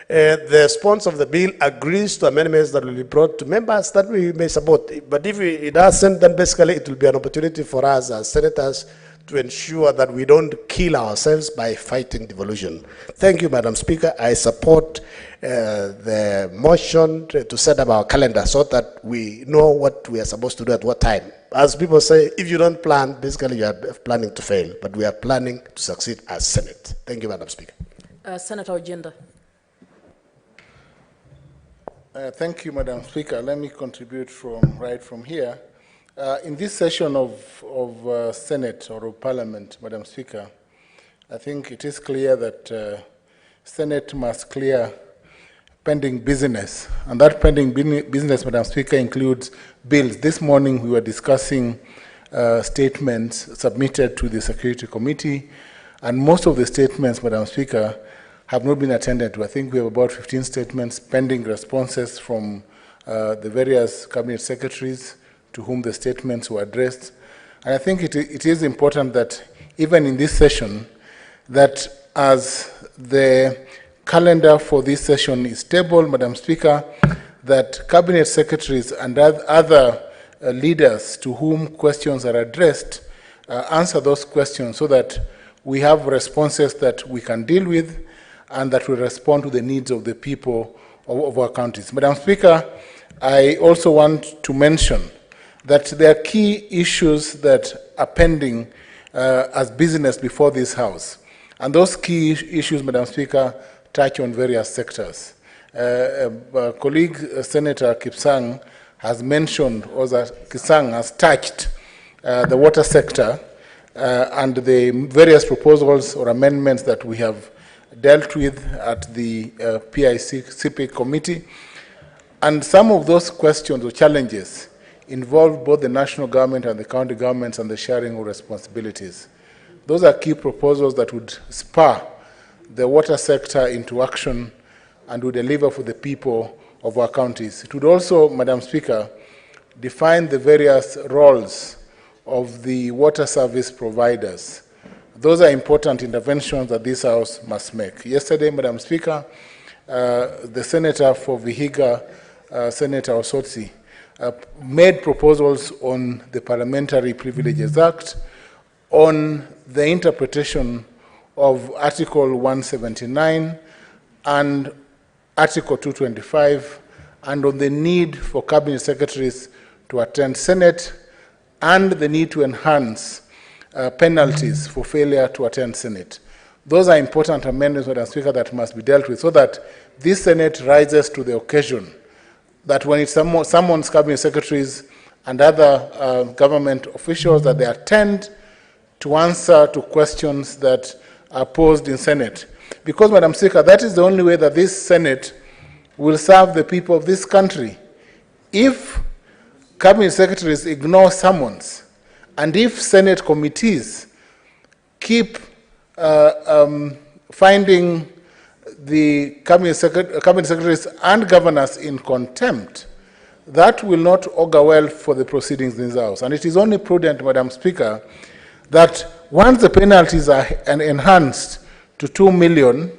the sponsor of the bill agrees to amendments that will be brought to members, that we may support. But if it doesn't, then basically it will be an opportunity for us as senators to ensure that we don't kill ourselves by fighting devolution. Thank you, Madam Speaker. I support the motion to set up our calendar so that we know what we are supposed to do at what time. As people say, if you don't plan, basically you are planning to fail, but we are planning to succeed as Senate. Thank you, Madam Speaker. Senator Ojenda. Thank you, Madam Speaker. Let me contribute right from here. In this session of Senate or of Parliament, Madam Speaker, I think it is clear that Senate must clear pending business. And that pending business, Madam Speaker, includes bills. This morning we were discussing statements submitted to the Security Committee, and most of the statements, Madam Speaker, have not been attended to. I think we have about 15 statements pending responses from the various cabinet secretaries to whom the statements were addressed. And I think it is important that even in this session, that as the calendar for this session is tabled, Madam Speaker, that cabinet secretaries and other leaders to whom questions are addressed answer those questions so that we have responses that we can deal with and that will respond to the needs of the people of our counties. Madam Speaker, I also want to mention that there are key issues that are pending as business before this House. And those key issues, Madam Speaker, touch on various sectors. Colleague Senator Kipsang has mentioned, or Kipsang has touched the water sector and the various proposals or amendments that we have dealt with at the PIC committee. And some of those questions or challenges involve both the national government and the county governments and the sharing of responsibilities. Those are key proposals that would spur the water sector into action and would deliver for the people of our counties. It would also, Madam Speaker, define the various roles of the water service providers. Those are important interventions that this House must make. Yesterday, Madam Speaker, the Senator for Vihiga, Senator Osotsi, made proposals on the Parliamentary Privileges Act, on the interpretation of Article 179 and Article 225, and on the need for cabinet secretaries to attend Senate and the need to enhance penalties for failure to attend Senate. Those are important amendments, Madam Speaker, that must be dealt with so that this Senate rises to the occasion, that when it summons cabinet secretaries and other government officials, that they attend to answer to questions that are posed in Senate. Because, Madam Speaker, that is the only way that this Senate will serve the people of this country. If cabinet secretaries ignore summons, and if Senate committees keep finding the cabinet secretaries and governors in contempt, that will not augur well for the proceedings in this House. And it is only prudent, Madam Speaker, that once the penalties are enhanced to 2 million,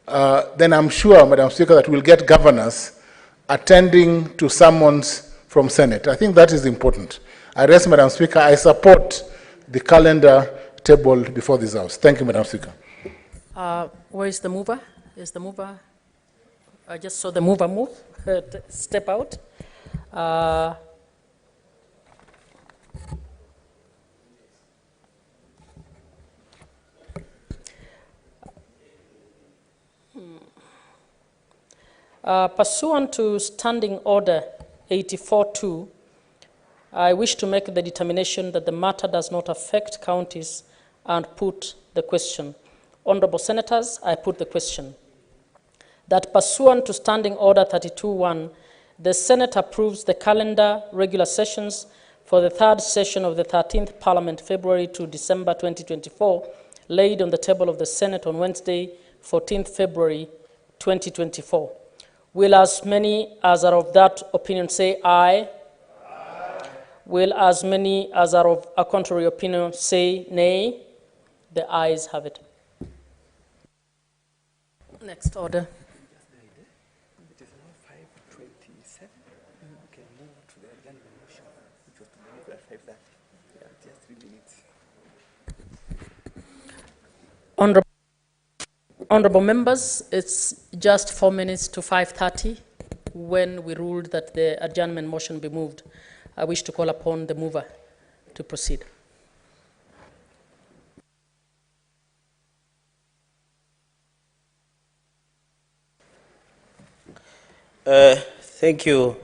then I'm sure, Madam Speaker, that we'll get governors attending to summons from Senate. I think that is important. I rest, Madam Speaker. I support the calendar tabled before this House. Thank you, Madam Speaker. Where is the mover? Is the mover? I just saw the mover move, step out. Pursuant to Standing Order 84-2, I wish to make the determination that the matter does not affect counties and put the question. Honorable Senators, I put the question that pursuant to Standing Order 32-1, the Senate approves the calendar regular sessions for the third session of the 13th Parliament, February to December 2024, laid on the table of the Senate on Wednesday, 14th February 2024. Will as many as are of that opinion say aye? Aye. Will as many as are of a contrary opinion say nay? The ayes have it. Next order. Honorable members, it's just 4 minutes to 5:30 when we ruled that the adjournment motion be moved. I wish to call upon the mover to proceed. Thank you,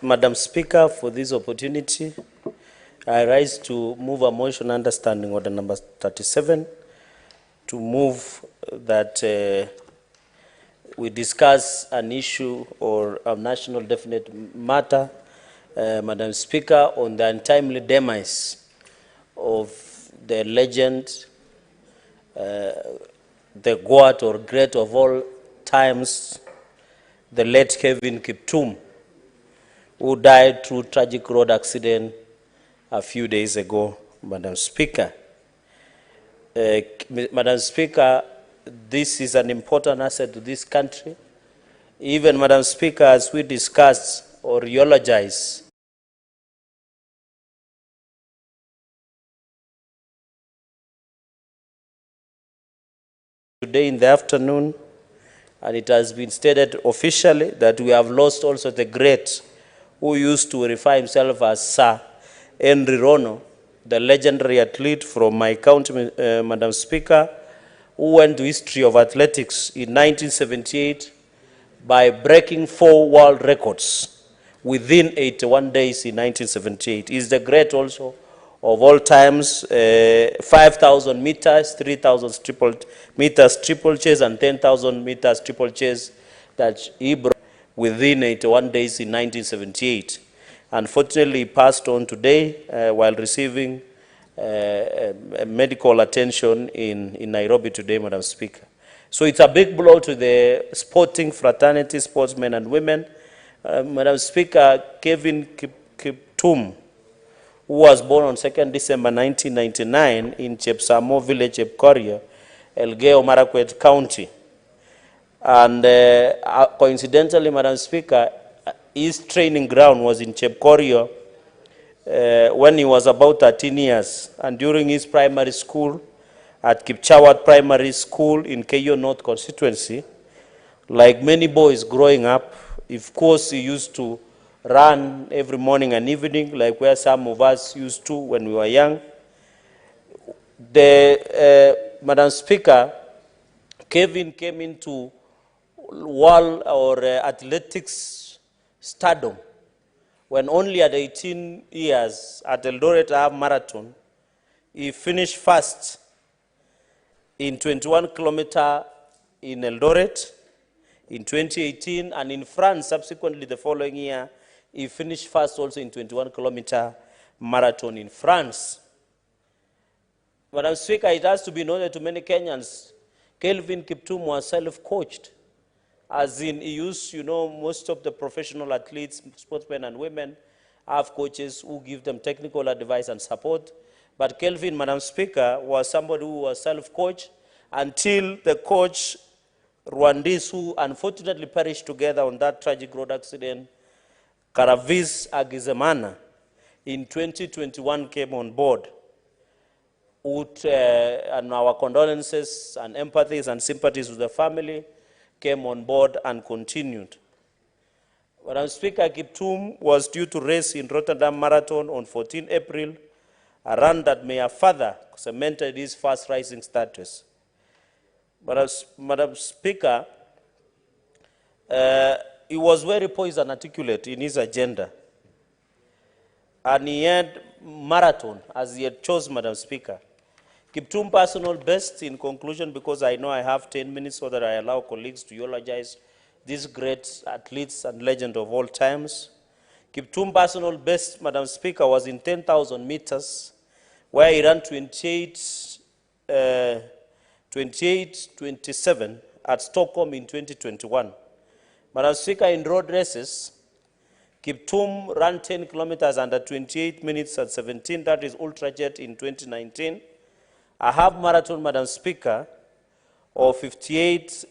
Madam Speaker, for this opportunity. I rise to move a motion understanding order number 37 to move that we discuss an issue or a national definite matter, Madam Speaker, on the untimely demise of the legend, the God or great of all times, the late Kevin Kiptum, who died through tragic road accident a few days ago, Madam Speaker. Madam Speaker, this is an important asset to this country. Even, Madam Speaker, as we discussed or eulogize today in the afternoon, and it has been stated officially that we have lost also the great who used to refer himself as Sir Henry Rono, the legendary athlete from my county, Madam Speaker, who went to history of athletics in 1978 by breaking 4 world records within 81 days in 1978. He's the great also of all times, 5,000 meters, 3,000 meters triple chase, and 10,000 meters triple chase that he broke within 81 days in 1978. Unfortunately, he passed on today while receiving medical attention in Nairobi today, Madam Speaker. So it's a big blow to the sporting fraternity, sportsmen and women. Madam Speaker, Kevin Kiptum, who was born on 2nd December 1999 in Chepsamo village, Chepkorio, Elgeyo Marakwet County. And coincidentally, Madam Speaker, his training ground was in Chepkorio when he was about 13 years. And during his primary school at Kipchawat Primary School in Keyo North constituency, like many boys growing up, of course, he used to run every morning and evening, like where some of us used to when we were young. Madam Speaker, Kevin came into world or athletics stardom when only at 18 years at Eldoret Half Marathon, he finished first in 21 kilometer in Eldoret in 2018, and in France subsequently the following year, he finished first also in 21 kilometer marathon in France. Madam Speaker, it has to be noted to many Kenyans, Kelvin Kiptum was self-coached. As in, he used, most of the professional athletes, sportsmen and women, have coaches who give them technical advice and support. But Kelvin, Madam Speaker, was somebody who was self-coached until the coach, Rwandese, who unfortunately perished together on that tragic road accident, Karavis Agizemana, in 2021 came on board. And our condolences and empathies and sympathies with the family came on board and continued. Madam Speaker, Kiptum was due to race in Rotterdam Marathon on 14 April, a run that may have further cemented his fast rising status. Madam Speaker, he was very poised and articulate in his agenda. And he had marathon as he had chosen, Madam Speaker. Kiptum personal best in conclusion, because I know I have 10 minutes so that I allow colleagues to eulogize these great athletes and legend of all times. Kiptum personal best, Madam Speaker, was in 10,000 meters, where he ran 28-27 at Stockholm in 2021. Madam Speaker, in road races, Kiptum ran 10 kilometers under 28 minutes at 17, that is Ultrajet in 2019. A half marathon, Madam Speaker, of 58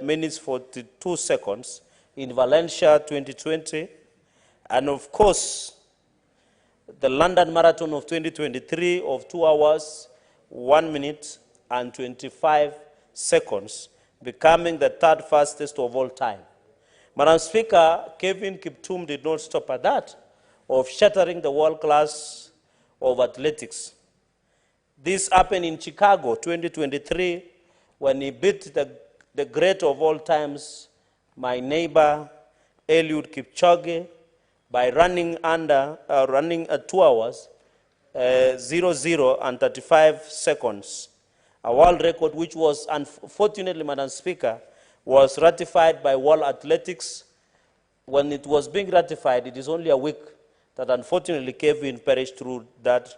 minutes 42 seconds in Valencia 2020. And of course, the London Marathon of 2023 of 2 hours, 1 minute and 25 seconds, becoming the third fastest of all time. Madam Speaker, Kevin Kiptum did not stop at that, of shattering the world class of athletics. This happened in Chicago, 2023, when he beat the great of all times, my neighbor, Eliud Kipchoge by running 2 hours, 00 and 35 seconds. A world record which was, unfortunately, Madam Speaker, was ratified by World Athletics. When it was being ratified, it is only a week that unfortunately Kevin perished through that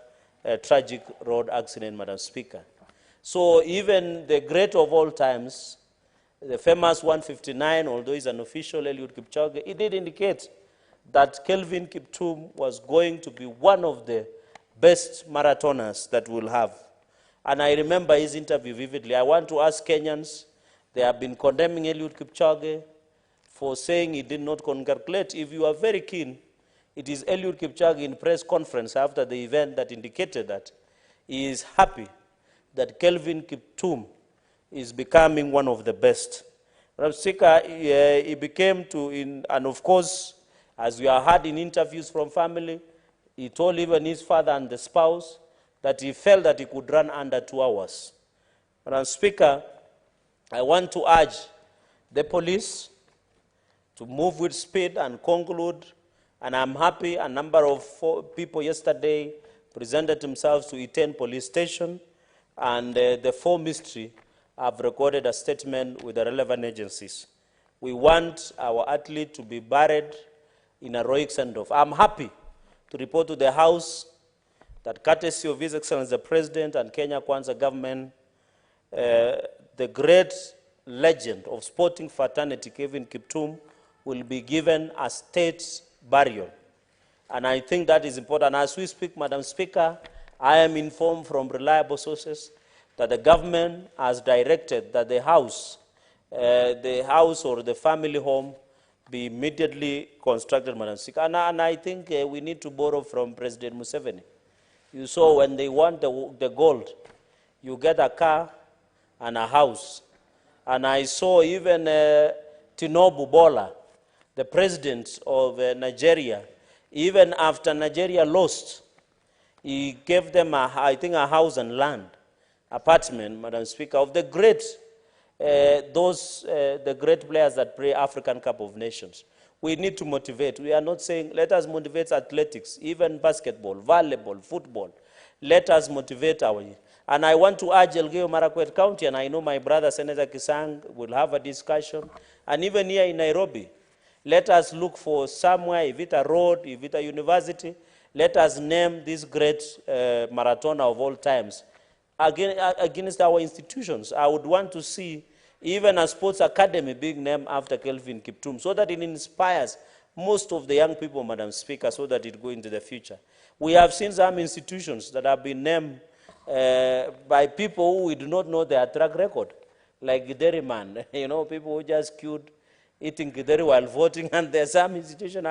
tragic road accident, Madam Speaker. So even the great of all times, the famous 159, although he's an official, Eliud Kipchoge, it did indicate that Kelvin Kiptum was going to be one of the best marathoners that we'll have. And I remember his interview vividly. I want to ask Kenyans, they have been condemning Eliud Kipchoge for saying he did not congratulate. If you are very keen, it is Eliud Kipchoge in press conference after the event that indicated that he is happy that Kelvin Kiptum is becoming one of the best. Madam Speaker, he became and of course, as we have heard in interviews from family, he told even his father and the spouse that he felt that he could run under 2 hours. Madam Speaker, I want to urge the police to move with speed and conclude, and I'm happy a number of people yesterday presented themselves to Iten police station, and the 4 ministry have recorded a statement with the relevant agencies. We want our athlete to be buried in a heroic send-off. I'm happy to report to the House that courtesy of His Excellency the President and Kenya Kwanza government, the great legend of sporting fraternity, Kevin Kiptum, will be given a state burial. And I think that is important. As we speak, Madam Speaker, I am informed from reliable sources that the government has directed that the house or the family home be immediately constructed, Madam Speaker. And I think we need to borrow from President Museveni. You saw when they want the gold, you get a car and a house. And I saw even Tinubu Bola, the president of Nigeria, even after Nigeria lost, he gave them, I think, a house and land, apartment, Madam Speaker, of the great, the great players that play African Cup of Nations. We need to motivate. We are not saying, let us motivate athletics, even basketball, volleyball, football. Let us motivate our youth. And I want to urge Elgeyo Marakwet County, and I know my brother Senator Kisang will have a discussion, and even here in Nairobi, let us look for somewhere, if it's a road, if it's a university, let us name this great marathoner of all times against our institutions. I would want to see even a sports academy being named after Kelvin Kiptum, so that it inspires most of the young people, Madam Speaker, so that it go into the future. We have seen some institutions that have been named by people who we do not know their track record, like Gideriman, people who just queued eating Gideri while voting, and there's some institution.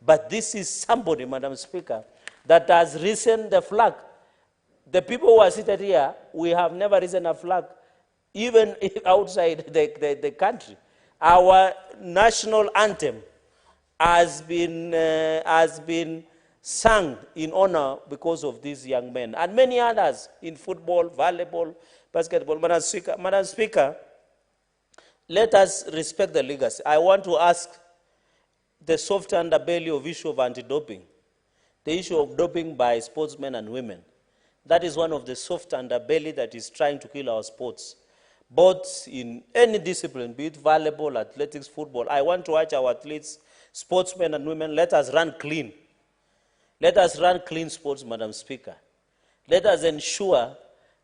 But this is somebody, Madam Speaker, that has risen the flag. The people who are seated here, we have never risen a flag, even outside the country. Our national anthem has been sung in honor because of these young men, and many others in football, volleyball, basketball. Madam Speaker, let us respect the legacy. I want to ask the soft underbelly of issue of anti-doping, the issue of doping by sportsmen and women. That is one of the soft underbelly that is trying to kill our sports, both in any discipline, be it volleyball, athletics, football. I want to urge our athletes, sportsmen and women, let us run clean. Let us run clean sports, Madam Speaker. Let us ensure,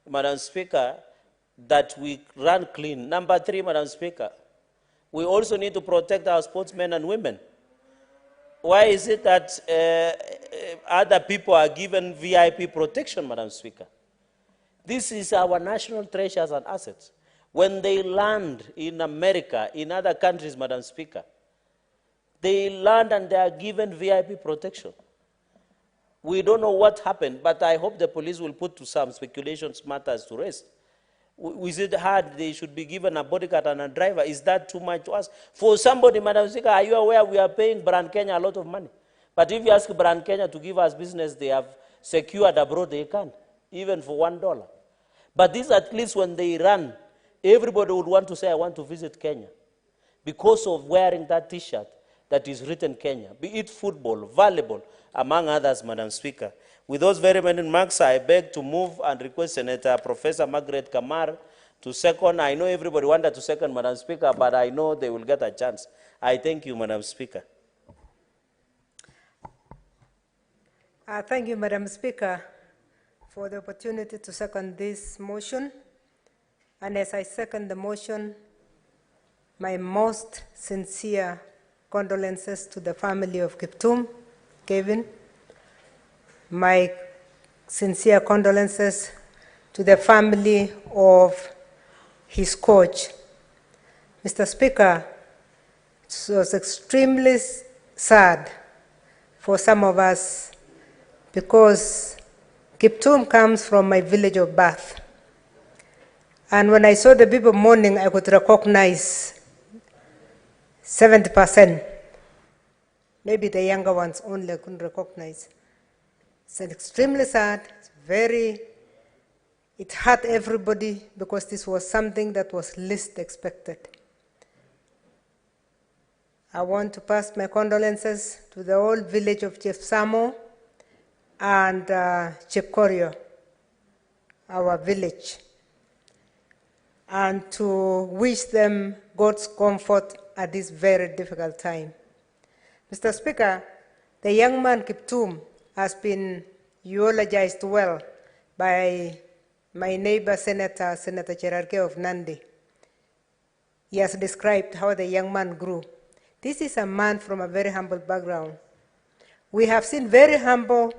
Madam Speaker, that we run clean. Number 3, Madam Speaker, we also need to protect our sportsmen and women. Why is it that other people are given VIP protection, Madam Speaker? This is our national treasures and assets. When they land in America, in other countries, Madam Speaker, they land and they are given VIP protection. We don't know what happened, but I hope the police will put to some speculations matters to rest. Is it hard they should be given a bodyguard and a driver? Is that too much to ask? For somebody, Madam Speaker, are you aware we are paying Brand Kenya a lot of money? But if you ask Brand Kenya to give us business they have secured abroad, they can't, even for $1. But these athletes, when they run, everybody would want to say, I want to visit Kenya, because of wearing that T-shirt that is written Kenya, be it football, volleyball, among others, Madam Speaker. With those very many remarks, I beg to move and request Senator Professor Margaret Kamar to second. I know everybody wanted to second, Madam Speaker, but I know they will get a chance. I thank you, Madam Speaker. Thank you, Madam Speaker, for the opportunity to second this motion. And as I second the motion, my most sincere condolences to the family of Kiptum, Kevin. My sincere condolences to the family of his coach. Mr. Speaker, it was extremely sad for some of us because Kiptum comes from my village of birth. And when I saw the people mourning, I could recognize 70%. Maybe the younger ones only I couldn't recognize. It's extremely sad. It hurt everybody because this was something that was least expected. I want to pass my condolences to the whole village of Chief Samo and Chief Koryo, our village, and to wish them God's comfort at this very difficult time. Mr. Speaker, the young man Kiptum has been eulogized well by my neighbor Senator Cherargei of Nandi. He has described how the young man grew. This is a man from a very humble background. We have seen very humble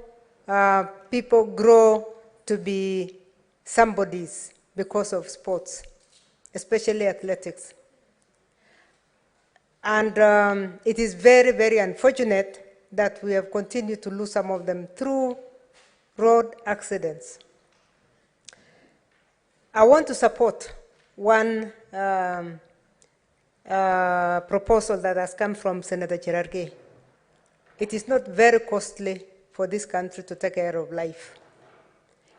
people grow to be somebodies because of sports, especially athletics. And it is very, very unfortunate that we have continued to lose some of them through road accidents. I want to support one proposal that has come from Senator Cherargei. It is not very costly for this country to take care of life,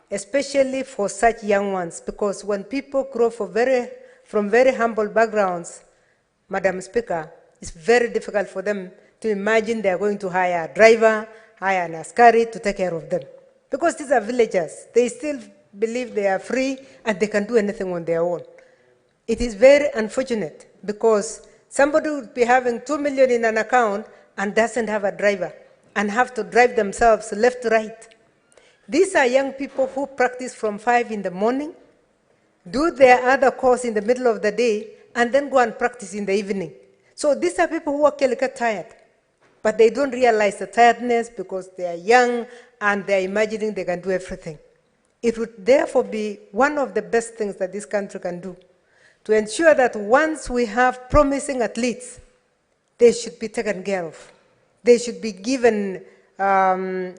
especially for such young ones, because when people grow from very humble backgrounds, Madam Speaker, it's very difficult for them to imagine they are going to hire a driver, hire an askari to take care of them. Because these are villagers. They still believe they are free and they can do anything on their own. It is very unfortunate because somebody would be having 2 million in an account and doesn't have a driver and have to drive themselves left to right. These are young people who practice from 5 in the morning, do their other course in the middle of the day, and then go and practice in the evening. So these are people who actually get tired, but they don't realize the tiredness because they are young and they're imagining they can do everything. It would therefore be one of the best things that this country can do to ensure that once we have promising athletes, they should be taken care of. They should be given at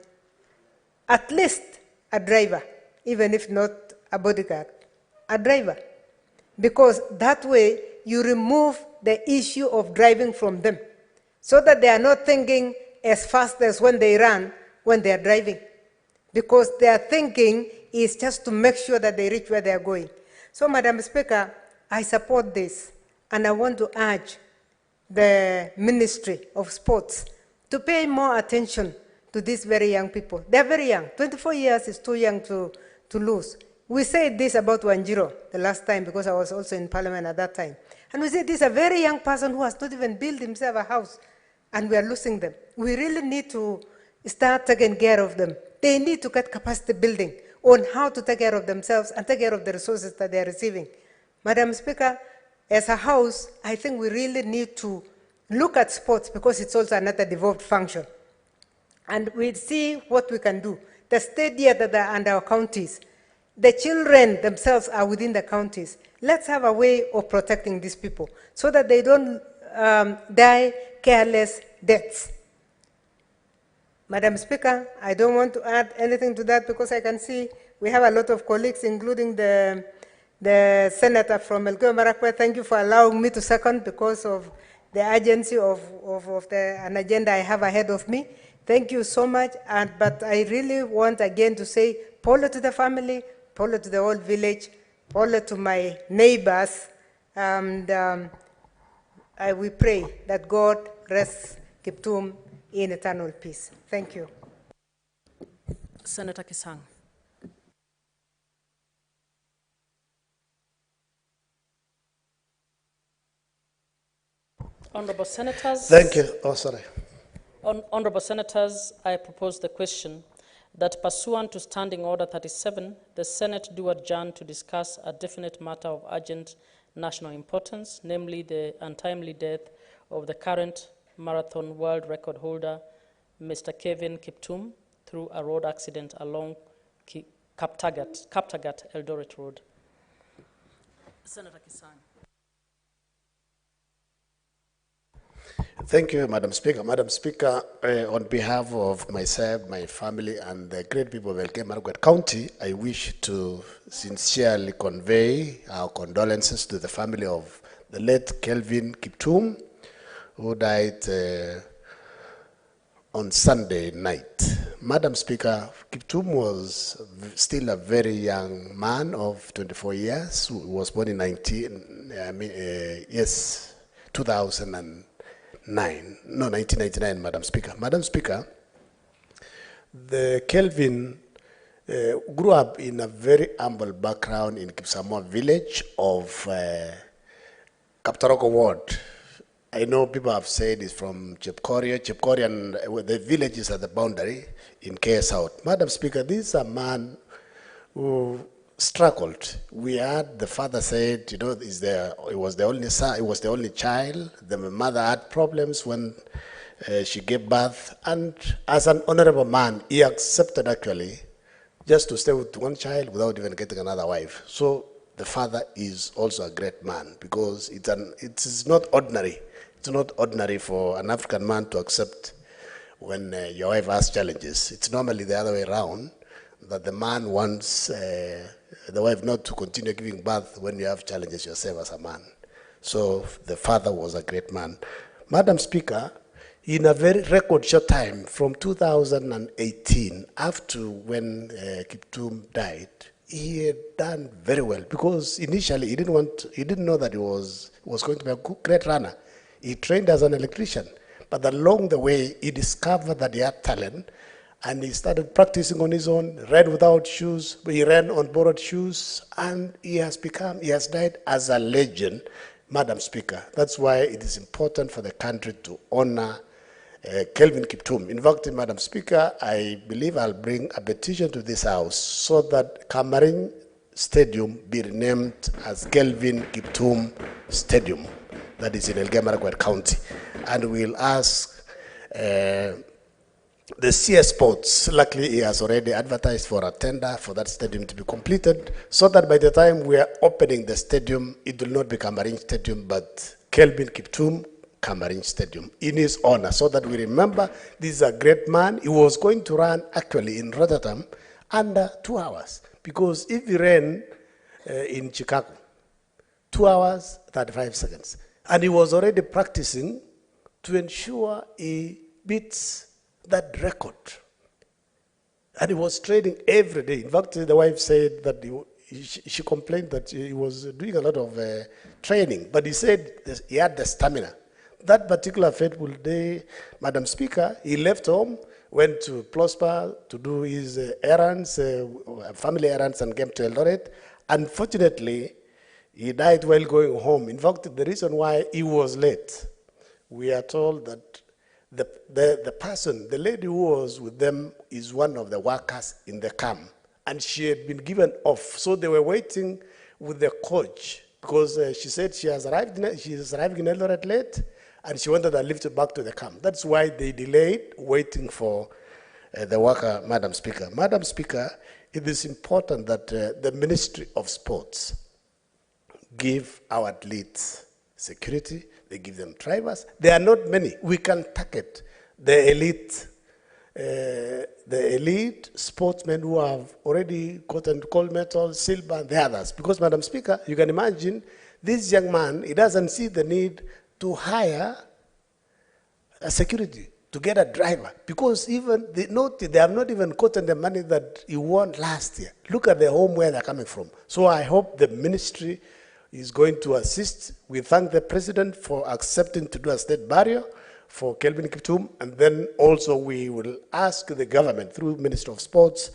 least a driver, even if not a bodyguard, a driver. Because that way you remove the issue of driving from them so that they are not thinking as fast as when they run when they are driving. Because their thinking is just to make sure that they reach where they are going. So, Madam Speaker, I support this, and I want to urge the Ministry of Sports to pay more attention to these very young people. They're very young. 24 years is too young to lose. We said this about Wanjiro the last time because I was also in Parliament at that time. And we said this is a very young person who has not even built himself a house, and we are losing them. We really need to start taking care of them. They need to get capacity building on how to take care of themselves and take care of the resources that they are receiving. Madam Speaker, as a House, I think we really need to look at sports because it's also another devolved function. And we'll see what we can do. The stadia that are under our counties, the children themselves are within the counties. Let's have a way of protecting these people so that they don't die careless deaths. Madam Speaker, I don't want to add anything to that because I can see we have a lot of colleagues, including the Senator from Elgeyo Marakwet. Thank you for allowing me to second because of the urgency of an agenda I have ahead of me. Thank you so much. But I really want again to say, polo to the family, polo to the whole village, polo to my neighbors, and we pray that God rest Kiptum in eternal peace. Thank you. Senator Kisang. Honorable Senators. Thank you. Oh, sorry. Honorable Senators, I propose the question that pursuant to Standing Order 37, the Senate do adjourn to discuss a definite matter of urgent national importance, namely the untimely death of the current marathon world record holder, Mr. Kevin Kiptum, through a road accident along Kaptagat Eldoret Road. Senator Kisang. Thank you, Madam Speaker. Madam Speaker, on behalf of myself, my family, and the great people of Elgeyo-Marakwet County, I wish to sincerely convey our condolences to the family of the late Kelvin Kiptum, who died on Sunday night. Madam Speaker, Kiptum was still a very young man of 24 years, who was born in 1999, Madam Speaker. Madam Speaker, the Kelvin grew up in a very humble background in Kipsamoa village of Kaptaroko Ward. I know people have said it's from Chepkoria, and the village is at the boundary in KS South. Madam Speaker, this is a man who struggled. We had the father said, you know, he was the only son, he was the only child. The mother had problems when she gave birth, and as an honorable man, he accepted actually just to stay with one child without even getting another wife. So the father is also a great man, because it is not ordinary. It's not ordinary for an African man to accept when your wife has challenges. It's normally the other way around, that the man wants the wife not to continue giving birth when you have challenges yourself as a man. So the father was a great man. Madam Speaker, in a very record short time, from 2018 up to when Kiptum died, he had done very well, because initially he didn't know that he was going to be a great runner. He trained as an electrician, but along the way he discovered that he had talent, and he started practicing on his own, ran without shoes, he ran on borrowed shoes, and he has died as a legend, Madam Speaker. That's why it is important for the country to honor Kelvin Kiptum. In fact, Madam Speaker, I believe I'll bring a petition to this House so that Kamarin Stadium be renamed as Kelvin Kiptum Stadium, that is in Elgeyo-Marakwet County. And we'll ask the CS Sports, luckily he has already advertised for a tender for that stadium to be completed, so that by the time we are opening the stadium, it will not be Kamarin Stadium, but Kelvin Kiptum Kamarin Stadium, in his honor, so that we remember this is a great man. He was going to run actually in Rotterdam under 2 hours, because if he ran in Chicago, 2 hours, 35 seconds. And he was already practicing to ensure he beats that record. And he was training every day. In fact, the wife said that she complained that he was doing a lot of training, but he said he had the stamina. That particular fateful day, Madam Speaker, he left home, went to Prosper to do his errands, family errands, and came to Eldoret. Unfortunately, he died while going home. In fact, the reason why he was late, we are told that the person, the lady who was with them, is one of the workers in the camp, and she had been given off. So they were waiting with the coach, because she said she is arriving in Eldoret late, and she wanted to lift back to the camp. That's why they delayed waiting for the worker, Madam Speaker. Madam Speaker, it is important that the Ministry of Sports give our athletes security, they give them drivers. There are not many. We can target the elite sportsmen who have already gotten gold medal, silver, and the others. Because, Madam Speaker, you can imagine this young man, he doesn't see the need to hire a security to get a driver, because even they have not even gotten the money that he won last year. Look at the home where they're coming from. So I hope the ministry is going to assist. We thank the president for accepting to do a state barrier. for Kelvin Kiptum, and then also we will ask the government through Minister of Sports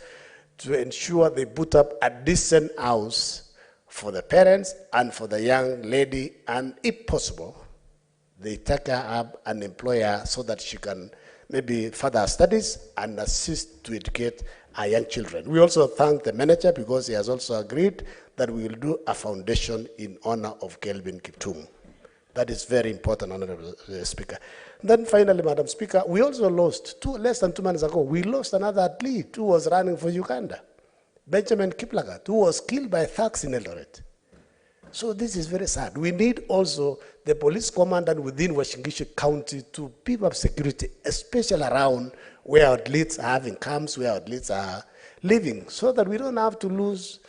to ensure they put up a decent house for the parents and for the young lady, and if possible, they take her up and employ her so that she can maybe further her studies and assist to educate our young children. We also thank the manager because he has also agreed that we will do a foundation in honor of Kelvin Kiptum. That is very important, Honorable Speaker. Then finally, Madam Speaker, we also lost, less than 2 months ago, we lost another athlete who was running for Uganda, Benjamin Kiplagat, who was killed by thugs in Eldoret. So this is very sad. We need also the police commandant within Washingishu County to beef up security, especially around where athletes are having camps, where athletes are living, so that we don't have to lose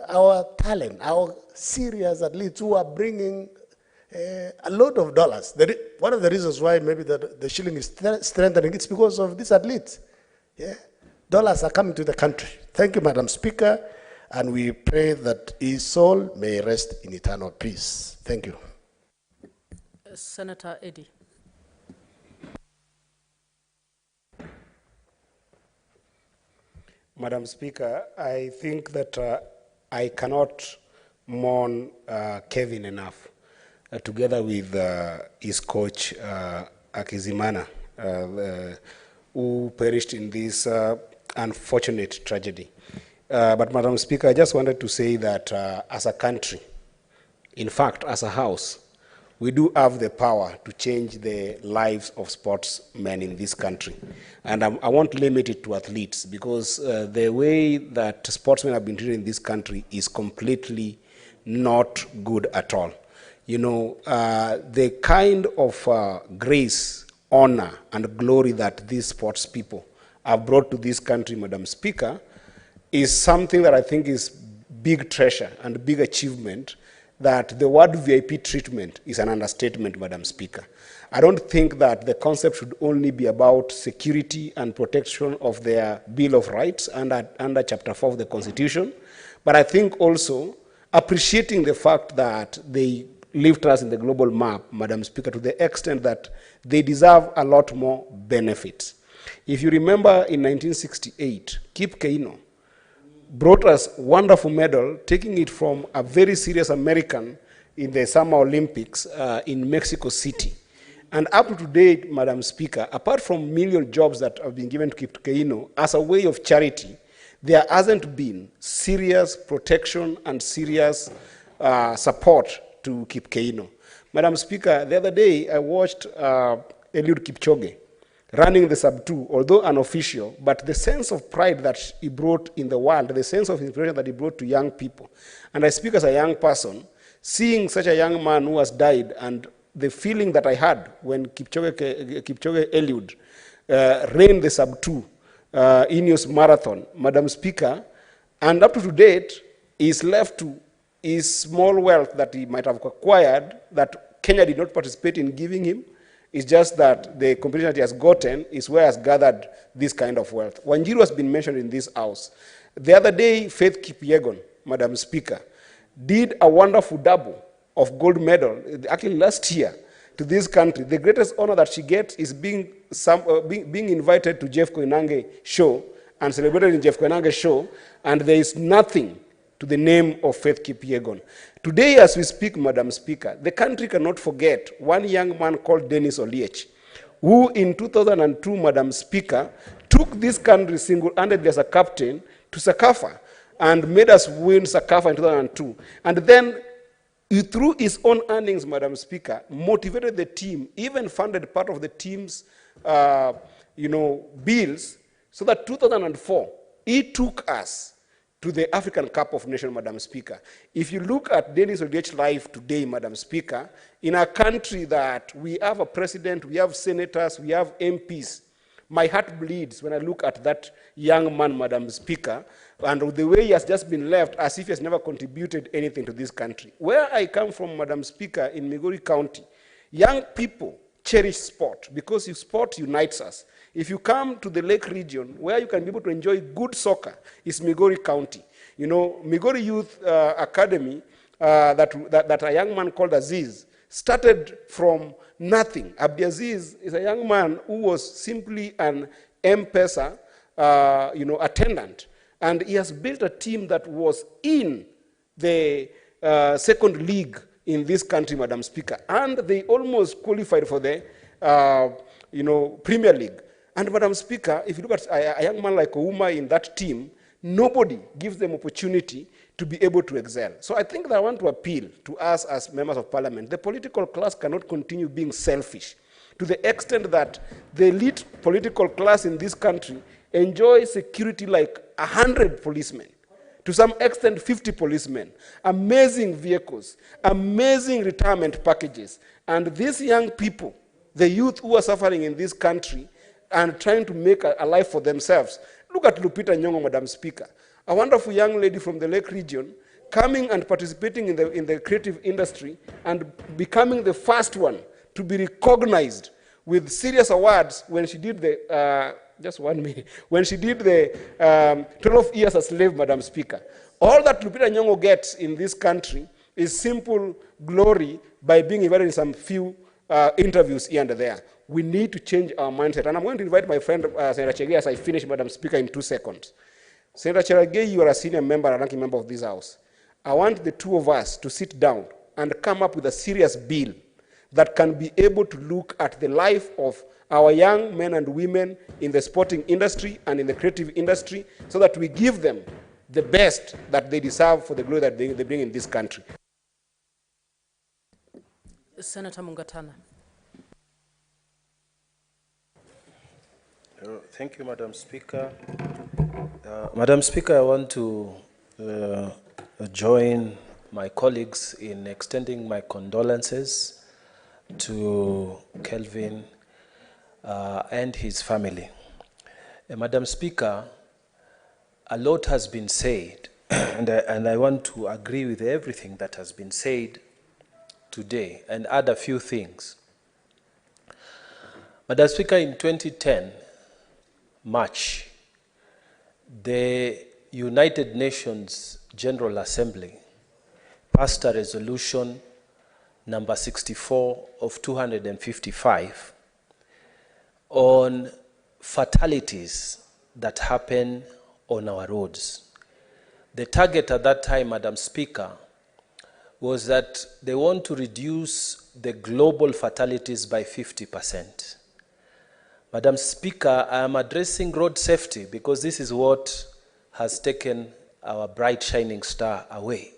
our talent, our serious athletes who are bringing a lot of dollars. One of the reasons why maybe the shilling is strengthening, it's because of these athletes. Yeah? Dollars are coming to the country. Thank you, Madam Speaker, and we pray that his soul may rest in eternal peace. Thank you. Senator Eddy. Madam Speaker, I think that I cannot mourn Kevin enough. Together with his coach, Akizimana, who perished in this unfortunate tragedy. But Madam Speaker, I just wanted to say that as a country, in fact, as a house, we do have the power to change the lives of sportsmen in this country. And I won't limit it to athletes, because the way that sportsmen have been treated in this country is completely not good at all. You know, the kind of grace, honor, and glory that these sports people have brought to this country, Madam Speaker, is something that I think is big treasure and big achievement, that the word VIP treatment is an understatement, Madam Speaker. I don't think that the concept should only be about security and protection of their Bill of Rights under Chapter 4 of the Constitution, but I think also appreciating the fact that they lift us in the global map, Madam Speaker, to the extent that they deserve a lot more benefits. If you remember in 1968, Kip Keino brought us wonderful medal, taking it from a very serious American in the Summer Olympics in Mexico City. And up to date, Madam Speaker, apart from million jobs that have been given to Kip Keino, as a way of charity, there hasn't been serious protection and serious support to Kip Keino. Madam Speaker, the other day I watched Eliud Kipchoge running the sub-2, although unofficial, but the sense of pride that he brought in the world, the sense of inspiration that he brought to young people. And I speak as a young person, seeing such a young man who has died, and the feeling that I had when Kipchoge Eliud ran the sub-2 Ineos marathon, Madam Speaker, and up to date, is left to his small wealth that he might have acquired, that Kenya did not participate in giving him. It's just that the competition that he has gotten is where he has gathered this kind of wealth. Wanjiru has been mentioned in this house. The other day, Faith Kipyegon, Madam Speaker, did a wonderful double of gold medal, actually last year, to this country. The greatest honor that she gets is being invited to Jeff Koinange show and celebrated in Jeff Koinange show, and there is nothing to the name of Faith Kipyegon. Today, as we speak, Madam Speaker, the country cannot forget one young man called Dennis Oliech, who in 2002, Madam Speaker, took this country single-handedly as a captain to Sakafa and made us win Sakafa in 2002. And then, through his own earnings, Madam Speaker, motivated the team, even funded part of the team's bills, so that 2004, he took us to the African Cup of Nations, Madam Speaker. If you look at Dennis Oliech's life today, Madam Speaker, in a country that we have a president, we have senators, we have MPs, my heart bleeds when I look at that young man, Madam Speaker, and the way he has just been left as if he has never contributed anything to this country. Where I come from, Madam Speaker, in Migori County, young people cherish sport because sport unites us. If you come to the Lake region, where you can be able to enjoy good soccer, is Migori County. You know, Migori Youth Academy, that a young man called Aziz started from nothing. Abdiaziz is a young man who was simply an M-Pesa attendant. And he has built a team that was in the second league in this country, Madam Speaker. And they almost qualified for the Premier League. And Madam Speaker, if you look at a young man like Ouma in that team, nobody gives them opportunity to be able to excel. So I think that I want to appeal to us as members of parliament. The political class cannot continue being selfish to the extent that the elite political class in this country enjoys security like 100 policemen, to some extent 50 policemen, amazing vehicles, amazing retirement packages. And these young people, the youth who are suffering in this country and trying to make a life for themselves. Look at Lupita Nyong'o, Madam Speaker, a wonderful young lady from the Lake region, coming and participating in the creative industry and becoming the first one to be recognized with serious awards when she did the, when she did the 12 years a slave, Madam Speaker. All that Lupita Nyong'o gets in this country is simple glory by being invited in some few interviews here and there. We need to change our mindset. And I'm going to invite my friend, Senator Chege, as I finish, Madam Speaker, in 2 seconds. Senator Chege, you are a senior member and ranking member of this House. I want the two of us to sit down and come up with a serious bill that can be able to look at the life of our young men and women in the sporting industry and in the creative industry so that we give them the best that they deserve for the glory that they bring in this country. Senator Mungatana. Thank you, Madam Speaker. Madam Speaker, I want to join my colleagues in extending my condolences to Kelvin and his family. Madam Speaker, a lot has been said, and I want to agree with everything that has been said today and add a few things. Madam Speaker, in 2010, March, the United Nations General Assembly passed a resolution number 64 of 255 on fatalities that happen on our roads. The target at that time, Madam Speaker, was that they want to reduce the global fatalities by 50%. Madam Speaker, I am addressing road safety because this is what has taken our bright shining star away.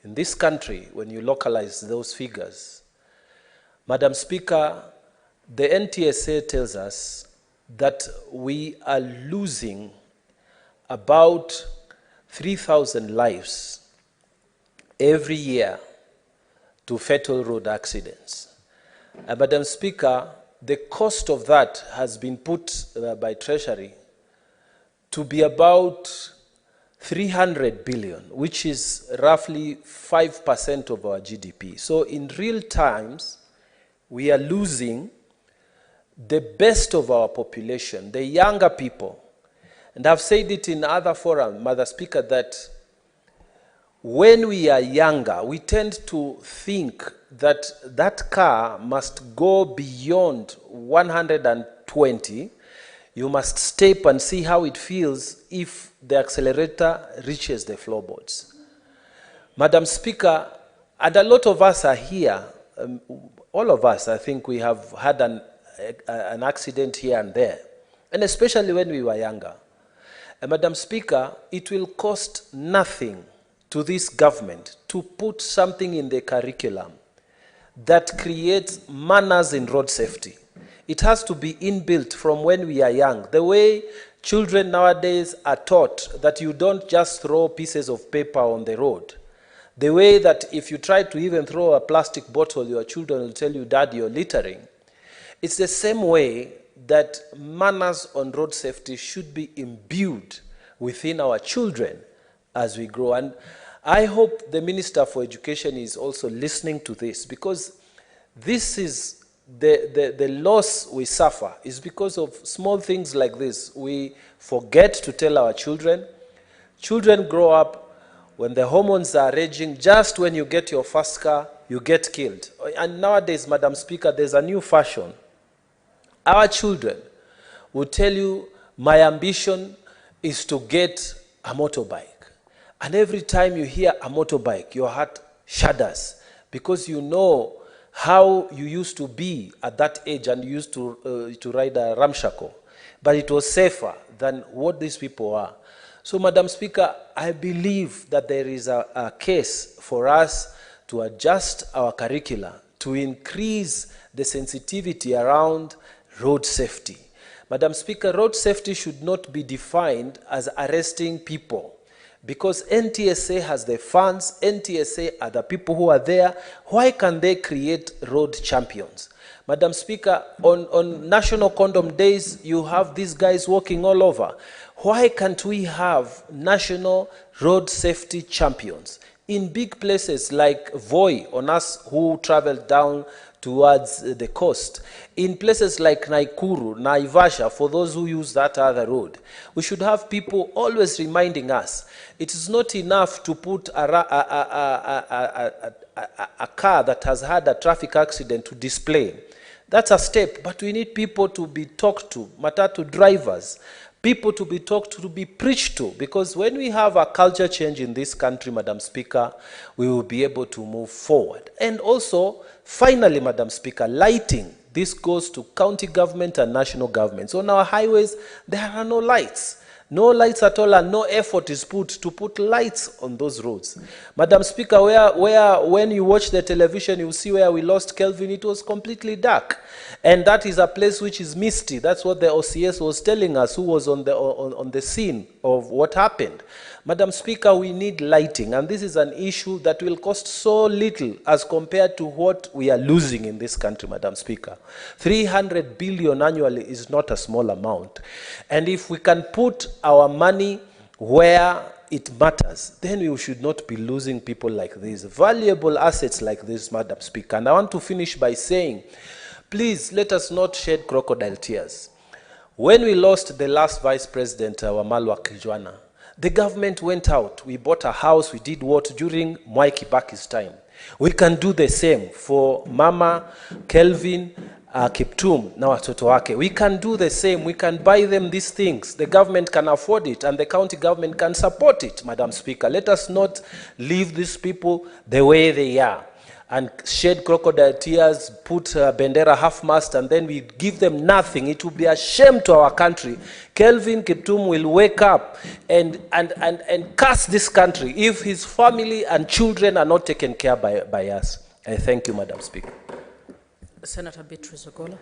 In this country, when you localize those figures, Madam Speaker, the NTSA tells us that we are losing about 3,000 lives every year to fatal road accidents. Madam Speaker, the cost of that has been put by Treasury to be about 300 billion, which is roughly 5% of our GDP. So in real times, we are losing the best of our population, the younger people. And I've said it in other forums, Madam Speaker, that when we are younger, we tend to think that that car must go beyond 120. You must step and see how it feels if the accelerator reaches the floorboards. Madam Speaker, and a lot of us are here, all of us, I think we have had an accident here and there, and especially when we were younger. Madam Speaker, it will cost nothing to this government to put something in the curriculum that creates manners in road safety. It has to be inbuilt from when we are young. The way children nowadays are taught that you don't just throw pieces of paper on the road. The way that if you try to even throw a plastic bottle, your children will tell you, Dad, you're littering. It's the same way that manners on road safety should be imbued within our children as we grow. And I hope the Minister for Education is also listening to this, because this is the loss we suffer is because of small things like this. We forget to tell our children. Children grow up when the hormones are raging. Just when you get your first car, you get killed. And nowadays, Madam Speaker, there's a new fashion. Our children will tell you, my ambition is to get a motorbike. And every time you hear a motorbike, your heart shudders because you know how you used to be at that age and you used to ride a ramshackle. But it was safer than what these people are. So, Madam Speaker, I believe that there is a case for us to adjust our curricula, to increase the sensitivity around road safety. Madam Speaker, road safety should not be defined as arresting people, because NTSA has the funds, NTSA are the people who are there. Why can they create road champions? Madam Speaker, on National Condom Days, you have these guys walking all over. Why can't we have national road safety champions in big places like Voi, on us who travel down towards the coast, in places like Naikuru, Naivasha, for those who use that other road? We should have people always reminding us it is not enough to put a car that has had a traffic accident to display. That's a step, but we need people to be talked to, matatu drivers, people to be talked to be preached to, because when we have a culture change in this country, Madam Speaker, we will be able to move forward. And also, finally, Madam Speaker, lighting. This goes to county government and national governments. On our highways, there are no lights. No lights at all, and no effort is put to put lights on those roads. Madam Speaker, when you watch the television, you see where we lost Kelvin, it was completely dark. And that is a place which is misty. That's what the OCS was telling us, who was on the scene of what happened. Madam Speaker, we need lighting, and this is an issue that will cost so little as compared to what we are losing in this country, Madam Speaker. 300 billion annually is not a small amount. And if we can put our money where it matters, then we should not be losing people like this, valuable assets like this, Madam Speaker. And I want to finish by saying, please let us not shed crocodile tears. When we lost the last Vice President, Wamalwa Kijwana, the government went out. We bought a house. We did what during Mwai Kibaki's time. We can do the same for Mama Kelvin Kiptum na watoto wake. We can do the same. We can buy them these things. The government can afford it, and the county government can support it, Madam Speaker. Let us not leave these people the way they are and shed crocodile tears, put Bendera half-mast, and then we give them nothing. It will be a shame to our country. Kelvin Kiptum will wake up and curse this country if his family and children are not taken care by us. I thank you, Madam Speaker. Senator Beatrice Ogola.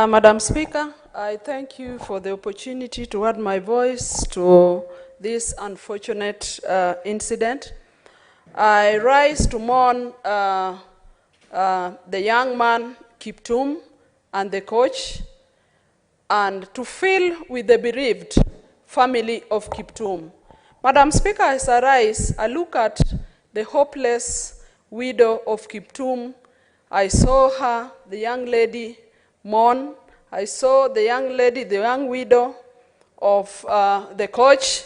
Madam Speaker, I thank you for the opportunity to add my voice to this unfortunate incident. I rise to mourn the young man, Kiptum, and the coach, and to feel with the bereaved family of Kiptum. Madam Speaker, as I rise, I look at the hopeless widow of Kiptum. I saw her, the young lady, mourn. I saw the young lady, the young widow of the coach.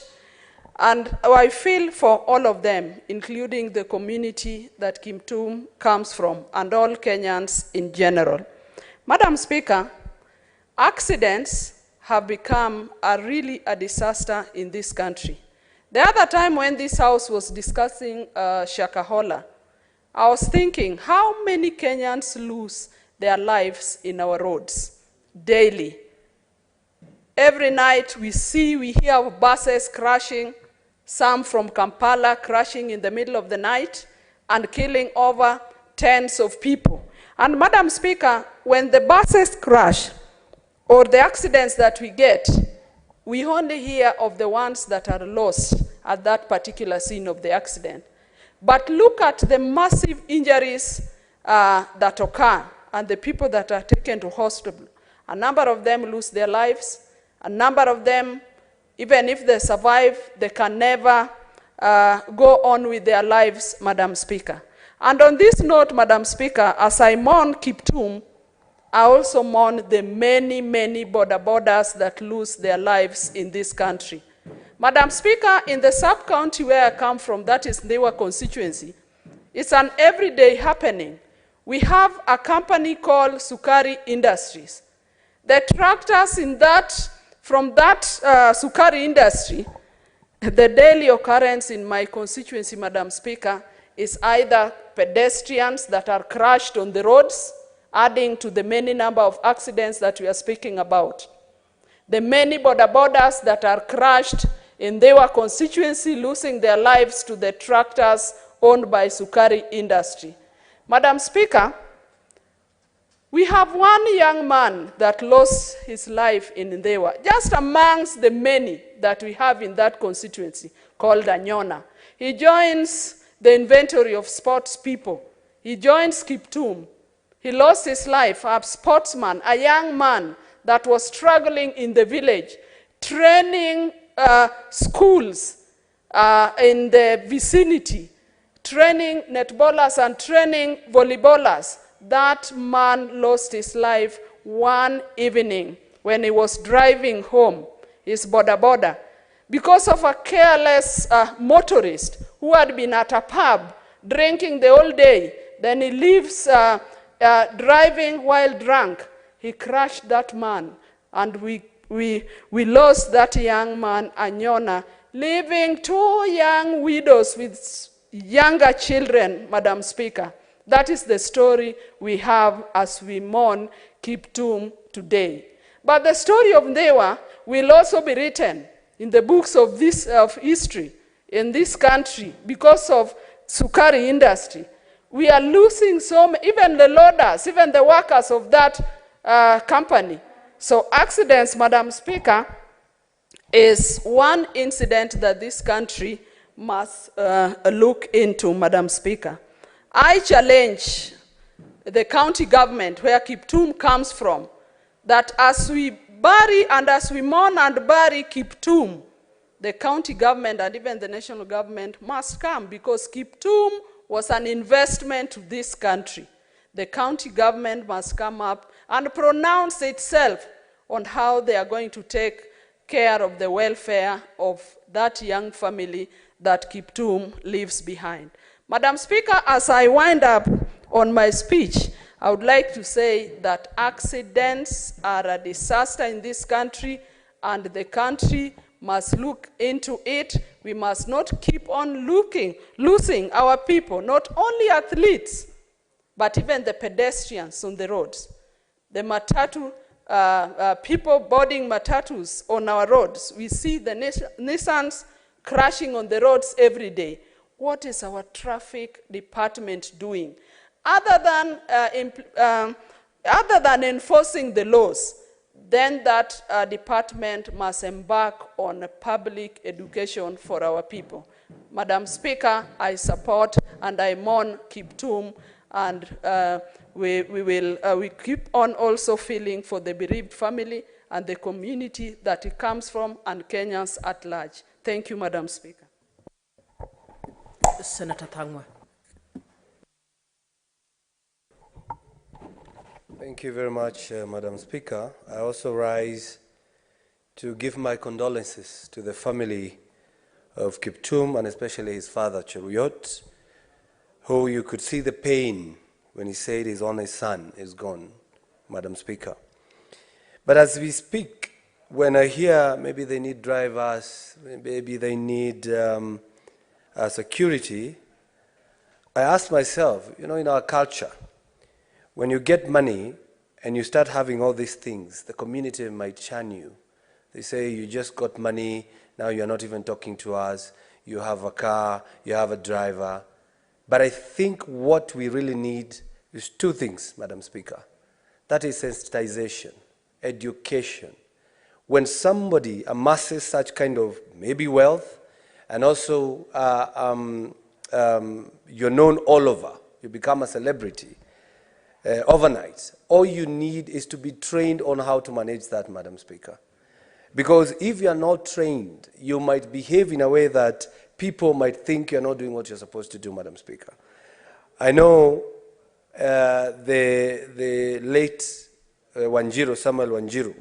And I feel for all of them, including the community that Kiptum comes from, and all Kenyans in general. Madam Speaker, accidents have become really a disaster in this country. The other time when this house was discussing Shakahola, I was thinking, how many Kenyans lose their lives in our roads daily? Every night we hear of buses crashing, some from Kampala crashing in the middle of the night and killing over tens of people. And Madam Speaker, when the buses crash or the accidents that we get, we only hear of the ones that are lost at that particular scene of the accident. But look at the massive injuries that occur and the people that are taken to hospital. A number of them lose their lives. A number of them, even if they survive, they can never go on with their lives, Madam Speaker. And on this note, Madam Speaker, as I mourn Kiptum, I also mourn the many, many borders that lose their lives in this country. Madam Speaker, in the sub-county where I come from, that is Newa constituency, It's an everyday happening. We have a company called Sukari Industries. The tractors from that Sukari industry, the daily occurrence in my constituency, Madam Speaker, is either pedestrians that are crushed on the roads, adding to the many number of accidents that we are speaking about. The many border borders that are crushed in their constituency, losing their lives to the tractors owned by Sukari industry. Madam Speaker, we have one young man that lost his life in Ndewa, just amongst the many that we have in that constituency, called Anyona. He joins the inventory of sports people. He joins Kiptum. He lost his life, a sportsman, a young man that was struggling in the village, training schools in the vicinity, training netballers and training volleyballers. That man lost his life one evening when he was driving home, his border, because of a careless motorist who had been at a pub drinking the whole day. Then he leaves driving while drunk. He crashed that man, and we lost that young man, Anyona, leaving two young widows with younger children, Madam Speaker. That is the story we have as we mourn Kiptum today. But the story of Ndewa will also be written in the books of history in this country because of Sukari industry. We are losing even the loaders, even the workers of that company. So accidents, Madam Speaker, is one incident that this country must look into, Madam Speaker. I challenge the county government where Kiptum comes from, that as we bury and as we mourn and bury Kiptum, the county government and even the national government must come, because Kiptum was an investment to this country. The county government must come up and pronounce itself on how they are going to take care of the welfare of that young family that Kiptum leaves behind. Madam Speaker, as I wind up on my speech, I would like to say that accidents are a disaster in this country, and the country must look into it. We must not keep on losing our people, not only athletes, but even the pedestrians on the roads. The matatu, people boarding matatus on our roads. We see the Nissans crashing on the roads every day. What is our traffic department doing? Other than enforcing the laws, then that department must embark on a public education for our people. Madam Speaker, I support and I mourn Kiptum, and we keep on also feeling for the bereaved family and the community that it comes from and Kenyans at large. Thank you, Madam Speaker. Senator Thangwa. Thank you very much, Madam Speaker. I also rise to give my condolences to the family of Kiptum, and especially his father, Cheruyot, who you could see the pain when he said his only son is gone, Madam Speaker. But as we speak, when I hear maybe they need drivers, maybe they need security, I ask myself, you know, in our culture, when you get money and you start having all these things, the community might shun you. They say, you just got money, now you're not even talking to us, you have a car, you have a driver. But I think what we really need is two things, Madam Speaker. That is sensitization, education. When somebody amasses such kind of maybe wealth, and also you're known all over, you become a celebrity overnight, all you need is to be trained on how to manage that, Madam Speaker. Because if you're not trained, you might behave in a way that people might think you're not doing what you're supposed to do, Madam Speaker. I know the late Wanjiru, Samuel Wanjiru,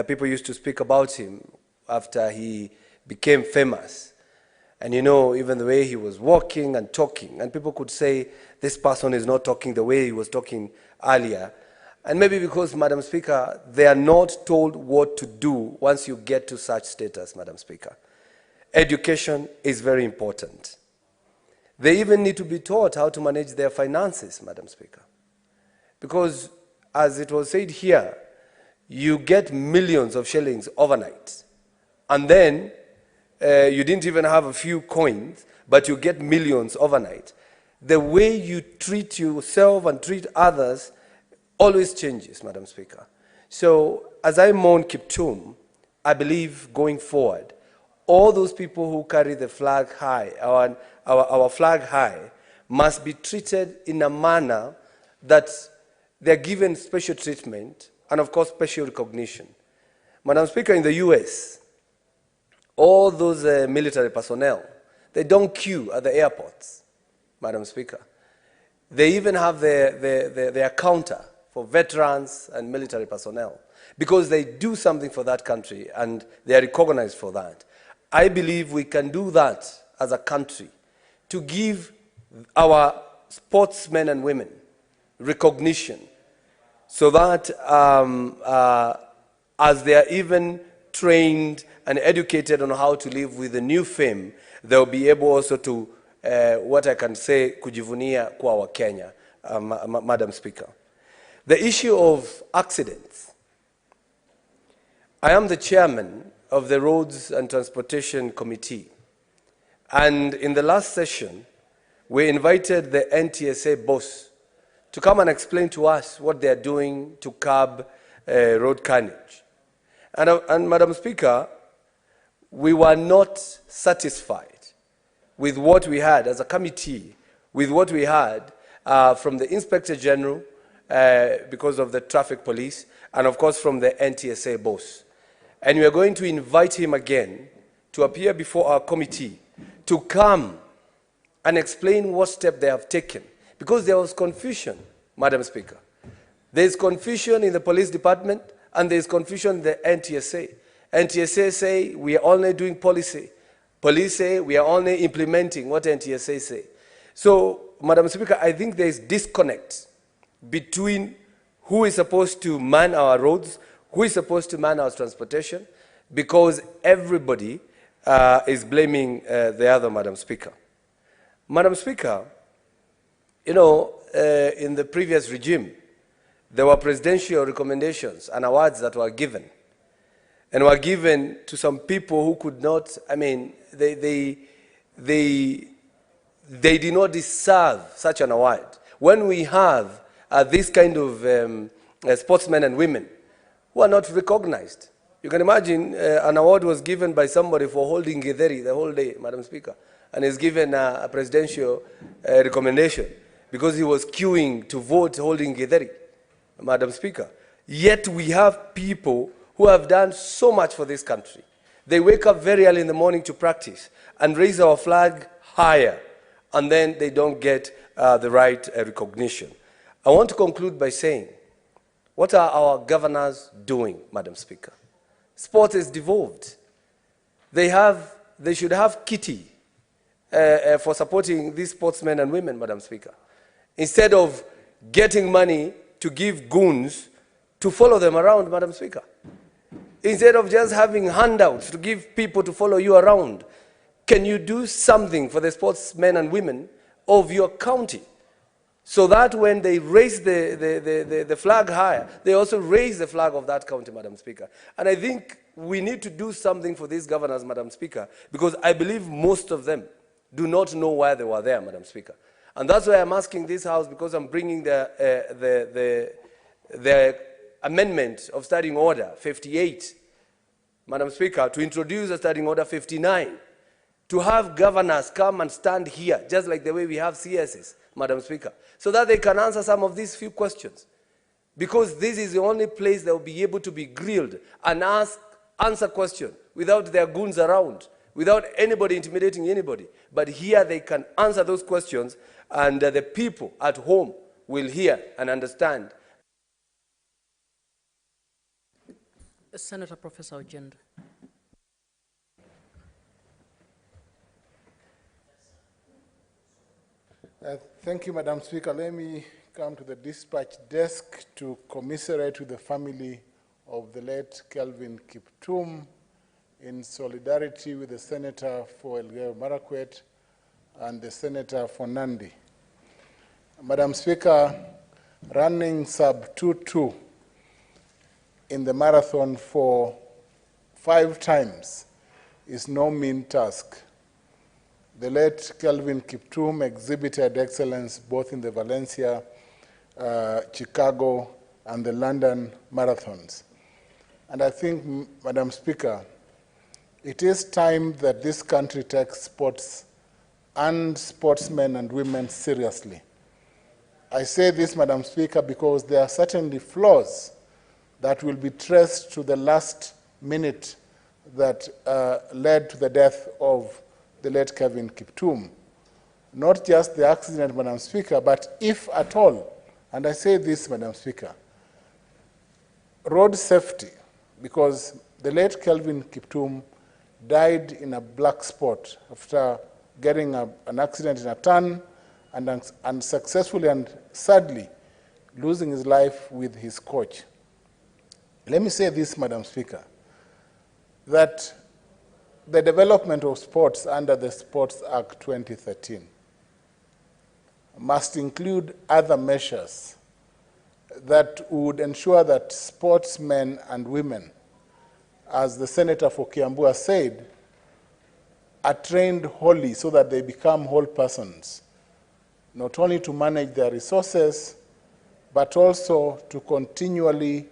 people used to speak about him after he became famous. And you know, even the way he was walking and talking, and people could say, this person is not talking the way he was talking earlier. And maybe because, Madam Speaker, they are not told what to do once you get to such status, Madam Speaker. Education is very important. They even need to be taught how to manage their finances, Madam Speaker. Because, as it was said here, you get millions of shillings overnight. And then you didn't even have a few coins, but you get millions overnight. The way you treat yourself and treat others always changes, Madam Speaker. So, as I mourn Kiptum, I believe going forward, all those people who carry the flag high, our flag high, must be treated in a manner that they're given special treatment and, of course, special recognition. Madam Speaker, in the US, all those military personnel, they don't queue at the airports, Madam Speaker. They even have their counter for veterans and military personnel because they do something for that country and they are recognized for that. I believe we can do that as a country to give our sportsmen and women recognition so that as they are even trained and educated on how to live with the new fame, they'll be able also to, what I can say, kujivunia kwa wa Kenya, Madam Speaker. The issue of accidents. I am the chairman of the Roads and Transportation Committee. And in the last session, we invited the NTSA boss to come and explain to us what they are doing to curb road carnage. And Madam Speaker, we were not satisfied with what we had as a committee, with what we had from the Inspector General because of the traffic police, and of course from the NTSA boss. And we are going to invite him again to appear before our committee to come and explain what step they have taken. Because there was confusion, Madam Speaker. There is confusion in the police department and there is confusion in the NTSA. NTSA say we are only doing policy. Police say we are only implementing what NTSA say. So, Madam Speaker, I think there is disconnect between who is supposed to man our roads, who is supposed to man our transportation, because everybody is blaming the other, Madam Speaker. Madam Speaker, you know, in the previous regime, there were presidential recommendations and awards that were given. And were given to some people who could not, I mean, they did not deserve such an award. When we have this kind of sportsmen and women who are not recognized, you can imagine an award was given by somebody for holding Githeri the whole day, Madam Speaker, and is given a presidential recommendation because he was queuing to vote holding Githeri, Madam Speaker. Yet we have people who have done so much for this country. They wake up very early in the morning to practice and raise our flag higher, and then they don't get the right recognition. I want to conclude by saying, what are our governors doing, Madam Speaker? Sport is devolved. They should have kitty for supporting these sportsmen and women, Madam Speaker. Instead of getting money to give goons to follow them around, Madam Speaker. Instead of just having handouts to give people to follow you around, can you do something for the sportsmen and women of your county so that when they raise the flag higher, they also raise the flag of that county, Madam Speaker? And I think we need to do something for these governors, Madam Speaker, because I believe most of them do not know why they were there, Madam Speaker. And that's why I'm asking this House, because I'm bringing the amendment of Standing Order 58, Madam Speaker, to introduce a Standing Order 59, to have governors come and stand here, just like the way we have CSs, Madam Speaker, so that they can answer some of these few questions. Because this is the only place they will be able to be grilled and answer questions without their goons around, without anybody intimidating anybody. But here they can answer those questions, and the people at home will hear and understand. Senator Professor Ogenda. Thank you, Madam Speaker. Let me come to the dispatch desk to commiserate with the family of the late Kelvin Kiptum in solidarity with the Senator for Elgeyo Marakwet and the Senator for Nandi. Madam Speaker, running sub 2-2 in the marathon for 5 times is no mean task. The late Kelvin Kiptum exhibited excellence both in the Valencia, Chicago, and the London marathons. And I think, Madam Speaker, it is time that this country takes sports and sportsmen and women seriously. I say this, Madam Speaker, because there are certainly flaws that will be traced to the last minute that led to the death of the late Kelvin Kiptum. Not just the accident, Madam Speaker, but if at all, and I say this, Madam Speaker, road safety, because the late Kelvin Kiptum died in a black spot after getting an accident in a turn and successfully and sadly losing his life with his coach. Let me say this, Madam Speaker, that the development of sports under the Sports Act 2013 must include other measures that would ensure that sportsmen and women, as the Senator for Kiambu has said, are trained wholly so that they become whole persons, not only to manage their resources, but also to continually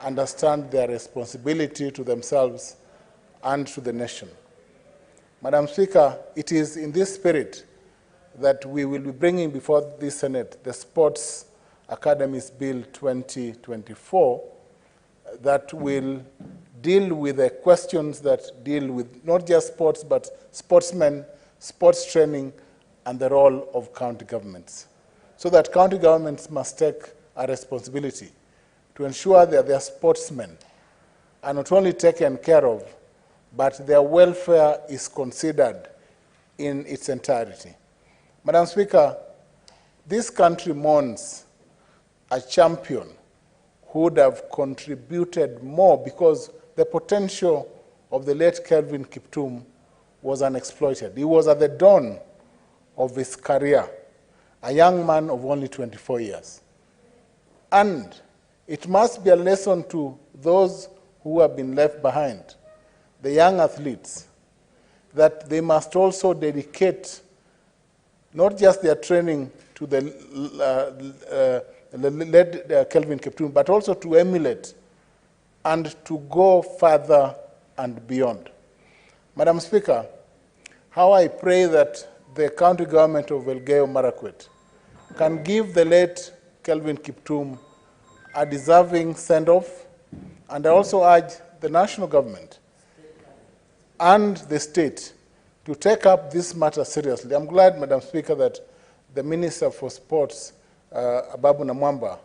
understand their responsibility to themselves and to the nation. Madam Speaker, it is in this spirit that we will be bringing before the Senate the Sports Academies Bill 2024 that will deal with the questions that deal with not just sports, but sportsmen, sports training, and the role of county governments. So that county governments must take a responsibility to ensure that their sportsmen are not only taken care of, but their welfare is considered in its entirety. Madam Speaker, this country mourns a champion who would have contributed more because the potential of the late Kelvin Kiptum was unexploited. He was at the dawn of his career, a young man of only 24 years. And it must be a lesson to those who have been left behind, the young athletes, that they must also dedicate not just their training to the late Kelvin Kiptum, but also to emulate and to go further and beyond. Madam Speaker, how I pray that the county government of Elgeyo Marakwet can give the late Kelvin Kiptum a deserving send-off, and I also urge the national government and the state to take up this matter seriously. I'm glad, Madam Speaker, that the Minister for Sports, Ababu Namwamba,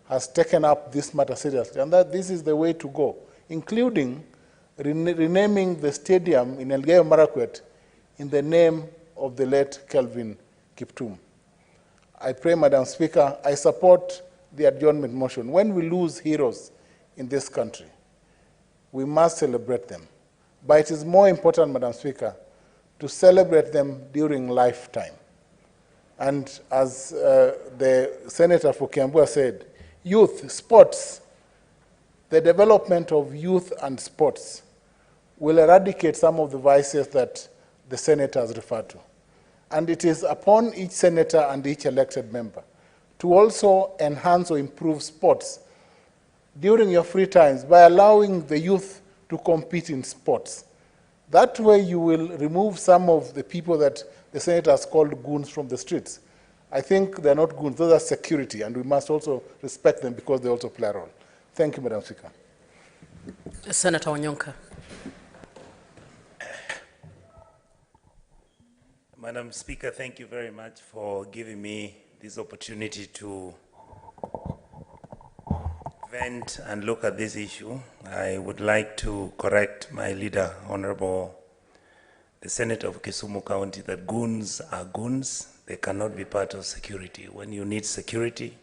has taken up this matter seriously, and that this is the way to go, including renaming the stadium in Elgeyo Marakwet in the name of the late Kelvin Kiptum. I pray, Madam Speaker, I support the adjournment motion. When we lose heroes in this country, we must celebrate them. But it is more important, Madam Speaker, to celebrate them during lifetime. And as the Senator for Kiambu said, youth, sports, the development of youth and sports will eradicate some of the vices that the Senator has referred to. And it is upon each senator and each elected member to also enhance or improve sports during your free times by allowing the youth to compete in sports. That way you will remove some of the people that the Senator has called goons from the streets. I think they're not goons, those are security, and we must also respect them because they also play a role. Thank you, Madam Speaker. Senator Onyonka. Madam Speaker, thank you very much for giving me this opportunity to vent and look at this issue. I would like to correct my leader, Honorable the Senator of Kisumu County, that goons are goons. they cannot be part of security. When you need security,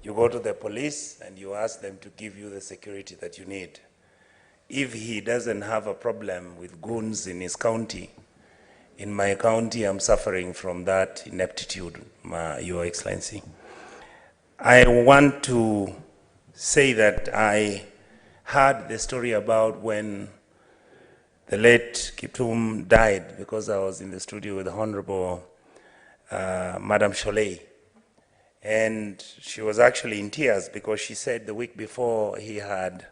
you go to the police and you ask them to give you the security that you need. If he doesn't have a problem with goons in his county, in my county, I'm suffering from that ineptitude, Your Excellency. I want to say that I heard the story about when the late Kiptum died, because I was in the studio with the Honorable Madam Sholei. And she was actually in tears because she said the week before he had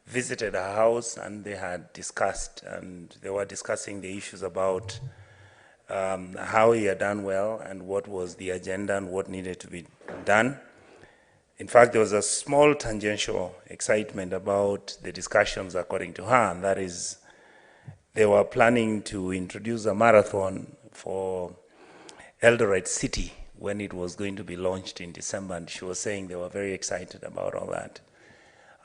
visited her house and they had discussed, and they were discussing the issues about how he had done well and what was the agenda and what needed to be done. In fact, there was a small tangential excitement about the discussions according to her, and that is they were planning to introduce a marathon for Eldoret City when it was going to be launched in December, and she was saying they were very excited about all that.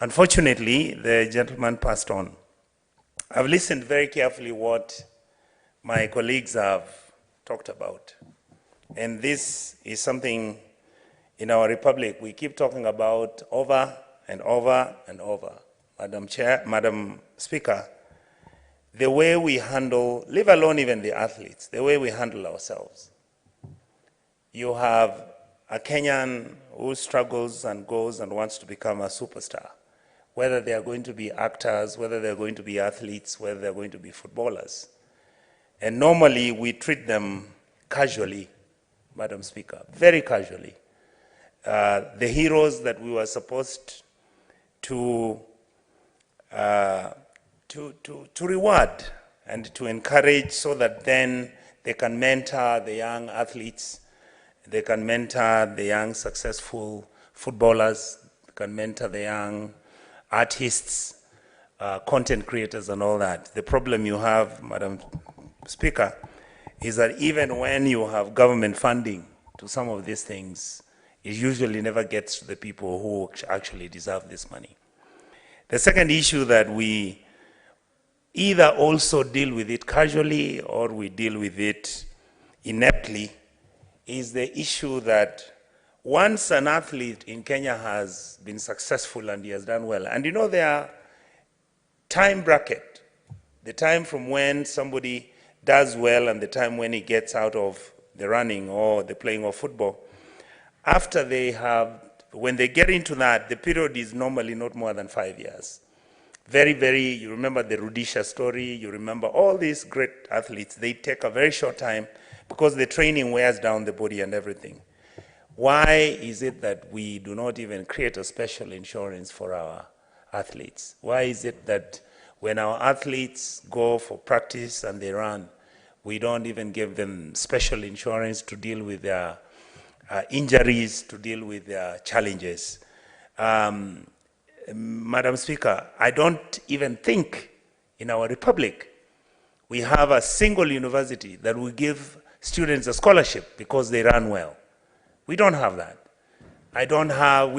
Unfortunately, the gentleman passed on. I've listened very carefully what my colleagues have talked about, and this is something in our republic we keep talking about over and over and over. Madam Speaker, the way we handle, leave alone even the athletes, the way we handle ourselves. You have a Kenyan who struggles and goes and wants to become a superstar, whether they are going to be actors, whether they're going to be athletes, whether they're going to be footballers. And normally we treat them casually, Madam Speaker, very casually. The heroes that we were supposed to reward and to encourage so that then they can mentor the young athletes, they can mentor the young successful footballers, they can mentor the young artists, content creators and all that. The problem you have, Madam Speaker, is that even when you have government funding to some of these things, it usually never gets to the people who actually deserve this money. The second issue that we either also deal with it casually or we deal with it ineptly is the issue that once an athlete in Kenya has been successful and he has done well, and you know there are time bracket, the time from when somebody does well and the time when he gets out of the running or the playing of football, after they have, when they get into that, the period is normally not more than 5 years. You remember the Rudisha story, you remember all these great athletes, they take a very short time because the training wears down the body and everything. Why is it that we do not even create a special insurance for our athletes? Why is it that when our athletes go for practice and they run, we don't even give them special insurance to deal with their injuries, to deal with their challenges? Madam Speaker, I don't even think in our republic we have a single university that will give students a scholarship because they run well. We don't have that. We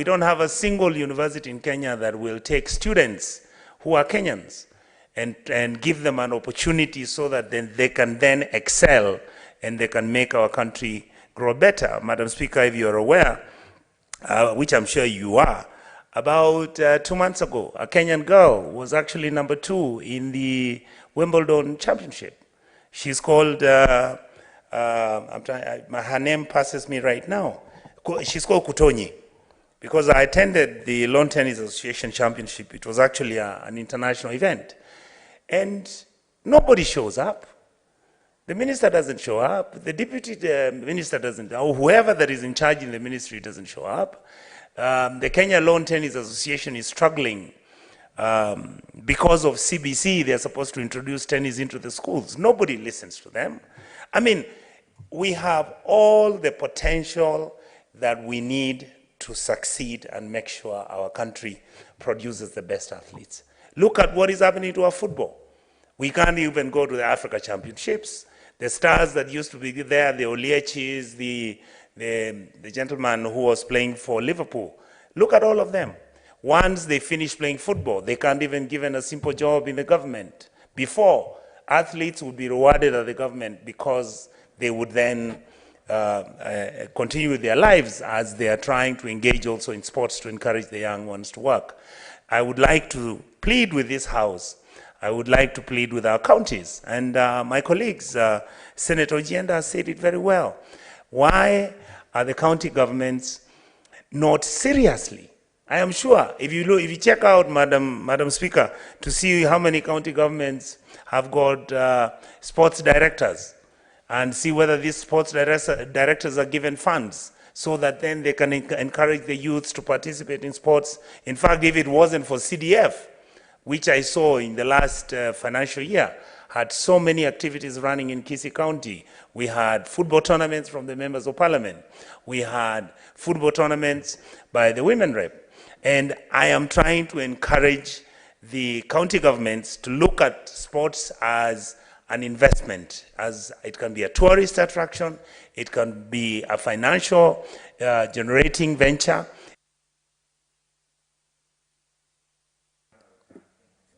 don't have a single university in Kenya that will take students who are Kenyans and give them an opportunity so that then they can then excel and they can make our country grow better. Madam Speaker, if you're aware, which I'm sure you are, about 2 months ago, a Kenyan girl was actually number 2 in the Wimbledon Championship. She's called, her name passes me right now. She's called Kutonyi. Because I attended the Lawn Tennis Association Championship. It was actually an international event. And nobody shows up. The minister doesn't show up. The deputy minister doesn't, or whoever that is in charge in the ministry doesn't show up. The Kenya Lawn Tennis Association is struggling because of CBC. They're supposed to introduce tennis into the schools. Nobody listens to them. I mean, we have all the potential that we need to succeed and make sure our country produces the best athletes. Look at what is happening to our football. We can't even go to the Africa Championships. The stars that used to be there, the Oliechis, the gentleman who was playing for Liverpool, look at all of them. Once they finish playing football, they can't even given a simple job in the government. Before, athletes would be rewarded at the government because they would then continue with their lives as they are trying to engage also in sports to encourage the young ones to work. I would like to plead with this House. I would like to plead with our counties. And my colleagues, Senator Ojienda has said it very well. Why are the county governments not seriously? I am sure if you check out, Madam Speaker, to see how many county governments have got sports directors, and see whether these sports directors are given funds so that then they can encourage the youths to participate in sports. In fact, if it wasn't for CDF, which I saw in the last financial year, had so many activities running in Kisii County. We had football tournaments from the members of parliament. We had football tournaments by the women rep. And I am trying to encourage the county governments to look at sports as an investment, as it can be a tourist attraction, it can be a financial generating venture.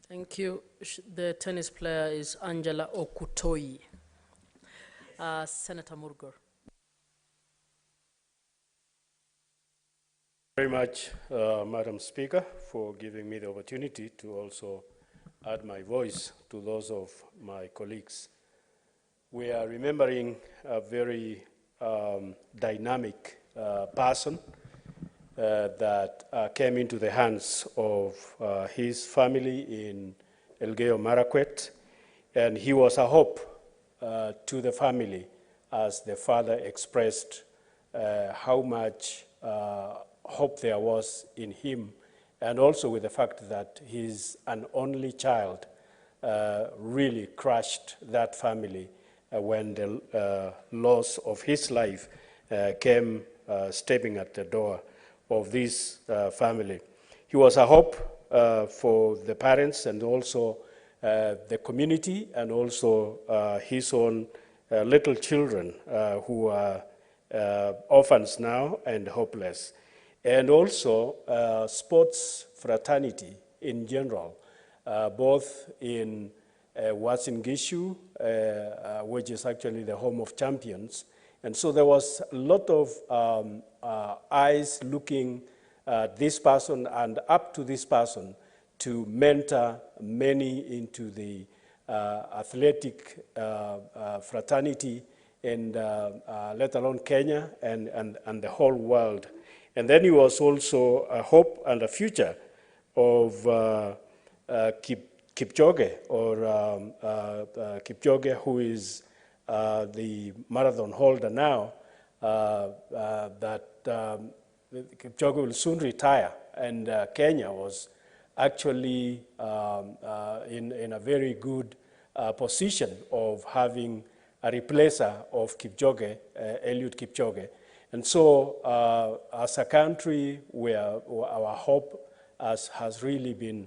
Thank you. The tennis player is Angela Okutoi. Senator Murgur. Very much, Madam Speaker, for giving me the opportunity to also add my voice to those of my colleagues. We are remembering a very dynamic person that came into the hands of his family in Elgeyo Marakwet, and he was a hope to the family as the father expressed how much hope there was in him, and also with the fact that he's an only child really crushed that family when the loss of his life came stepping at the door of this family. He was a hope for the parents and also the community, and also his own little children who are orphans now and hopeless. And also sports fraternity in general, both in Uasin Gishu, which is actually the home of champions. And so there was a lot of eyes looking at this person and up to this person to mentor many into the athletic fraternity, and let alone Kenya and the whole world. And then he was also a hope and a future of Kipchoge, or Kipchoge, who is the marathon holder now, that Kipchoge will soon retire. And Kenya was actually in a very good position of having a replacer of Kipchoge, Eliud Kipchoge. And so as a country where our hope has really been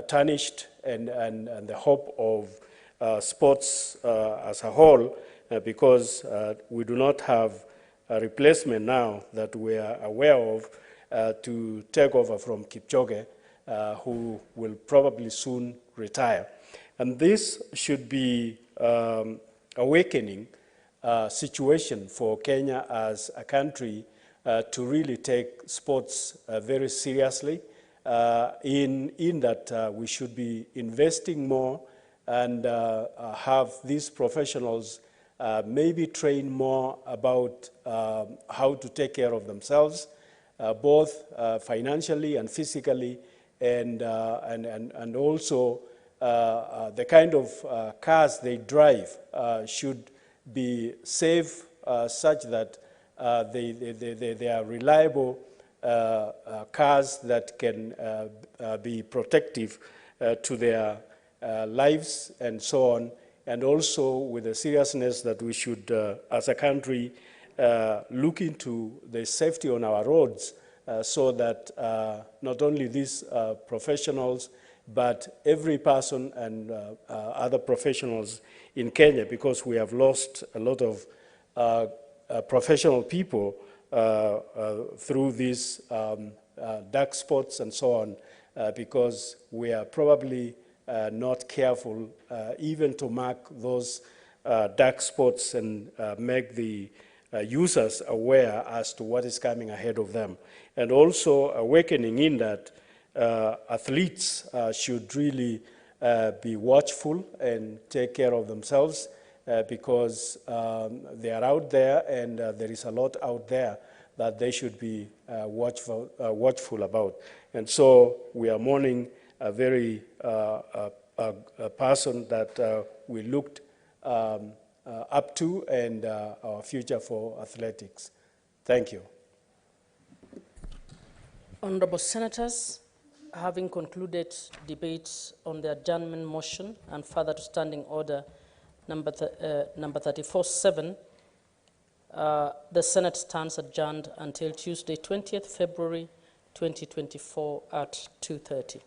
tarnished, and the hope of sports as a whole, because we do not have a replacement now that we are aware of to take over from Kipchoge, who will probably soon retire. And this should be awakening situation for Kenya as a country to really take sports very seriously, in that we should be investing more and have these professionals maybe train more about how to take care of themselves, both financially and physically, and also the kind of cars they drive should be safe, such that they are reliable cars that can be protective to their lives and so on, and also with the seriousness that we should, as a country, look into the safety on our roads, so that not only these professionals, but every person and other professionals in Kenya, because we have lost a lot of professional people through these dark spots and so on, because we are probably not careful even to mark those dark spots and make the users aware as to what is coming ahead of them. And also awakening in that athletes should really be watchful and take care of themselves because they are out there and there is a lot out there that they should be watchful about. And so we are mourning a very a person that we looked up to and our future for athletics. Thank you. Honorable Senators, having concluded debates on the adjournment motion and further to standing order number 34-7, the Senate stands adjourned until Tuesday, 20th February 2024 at 2:30.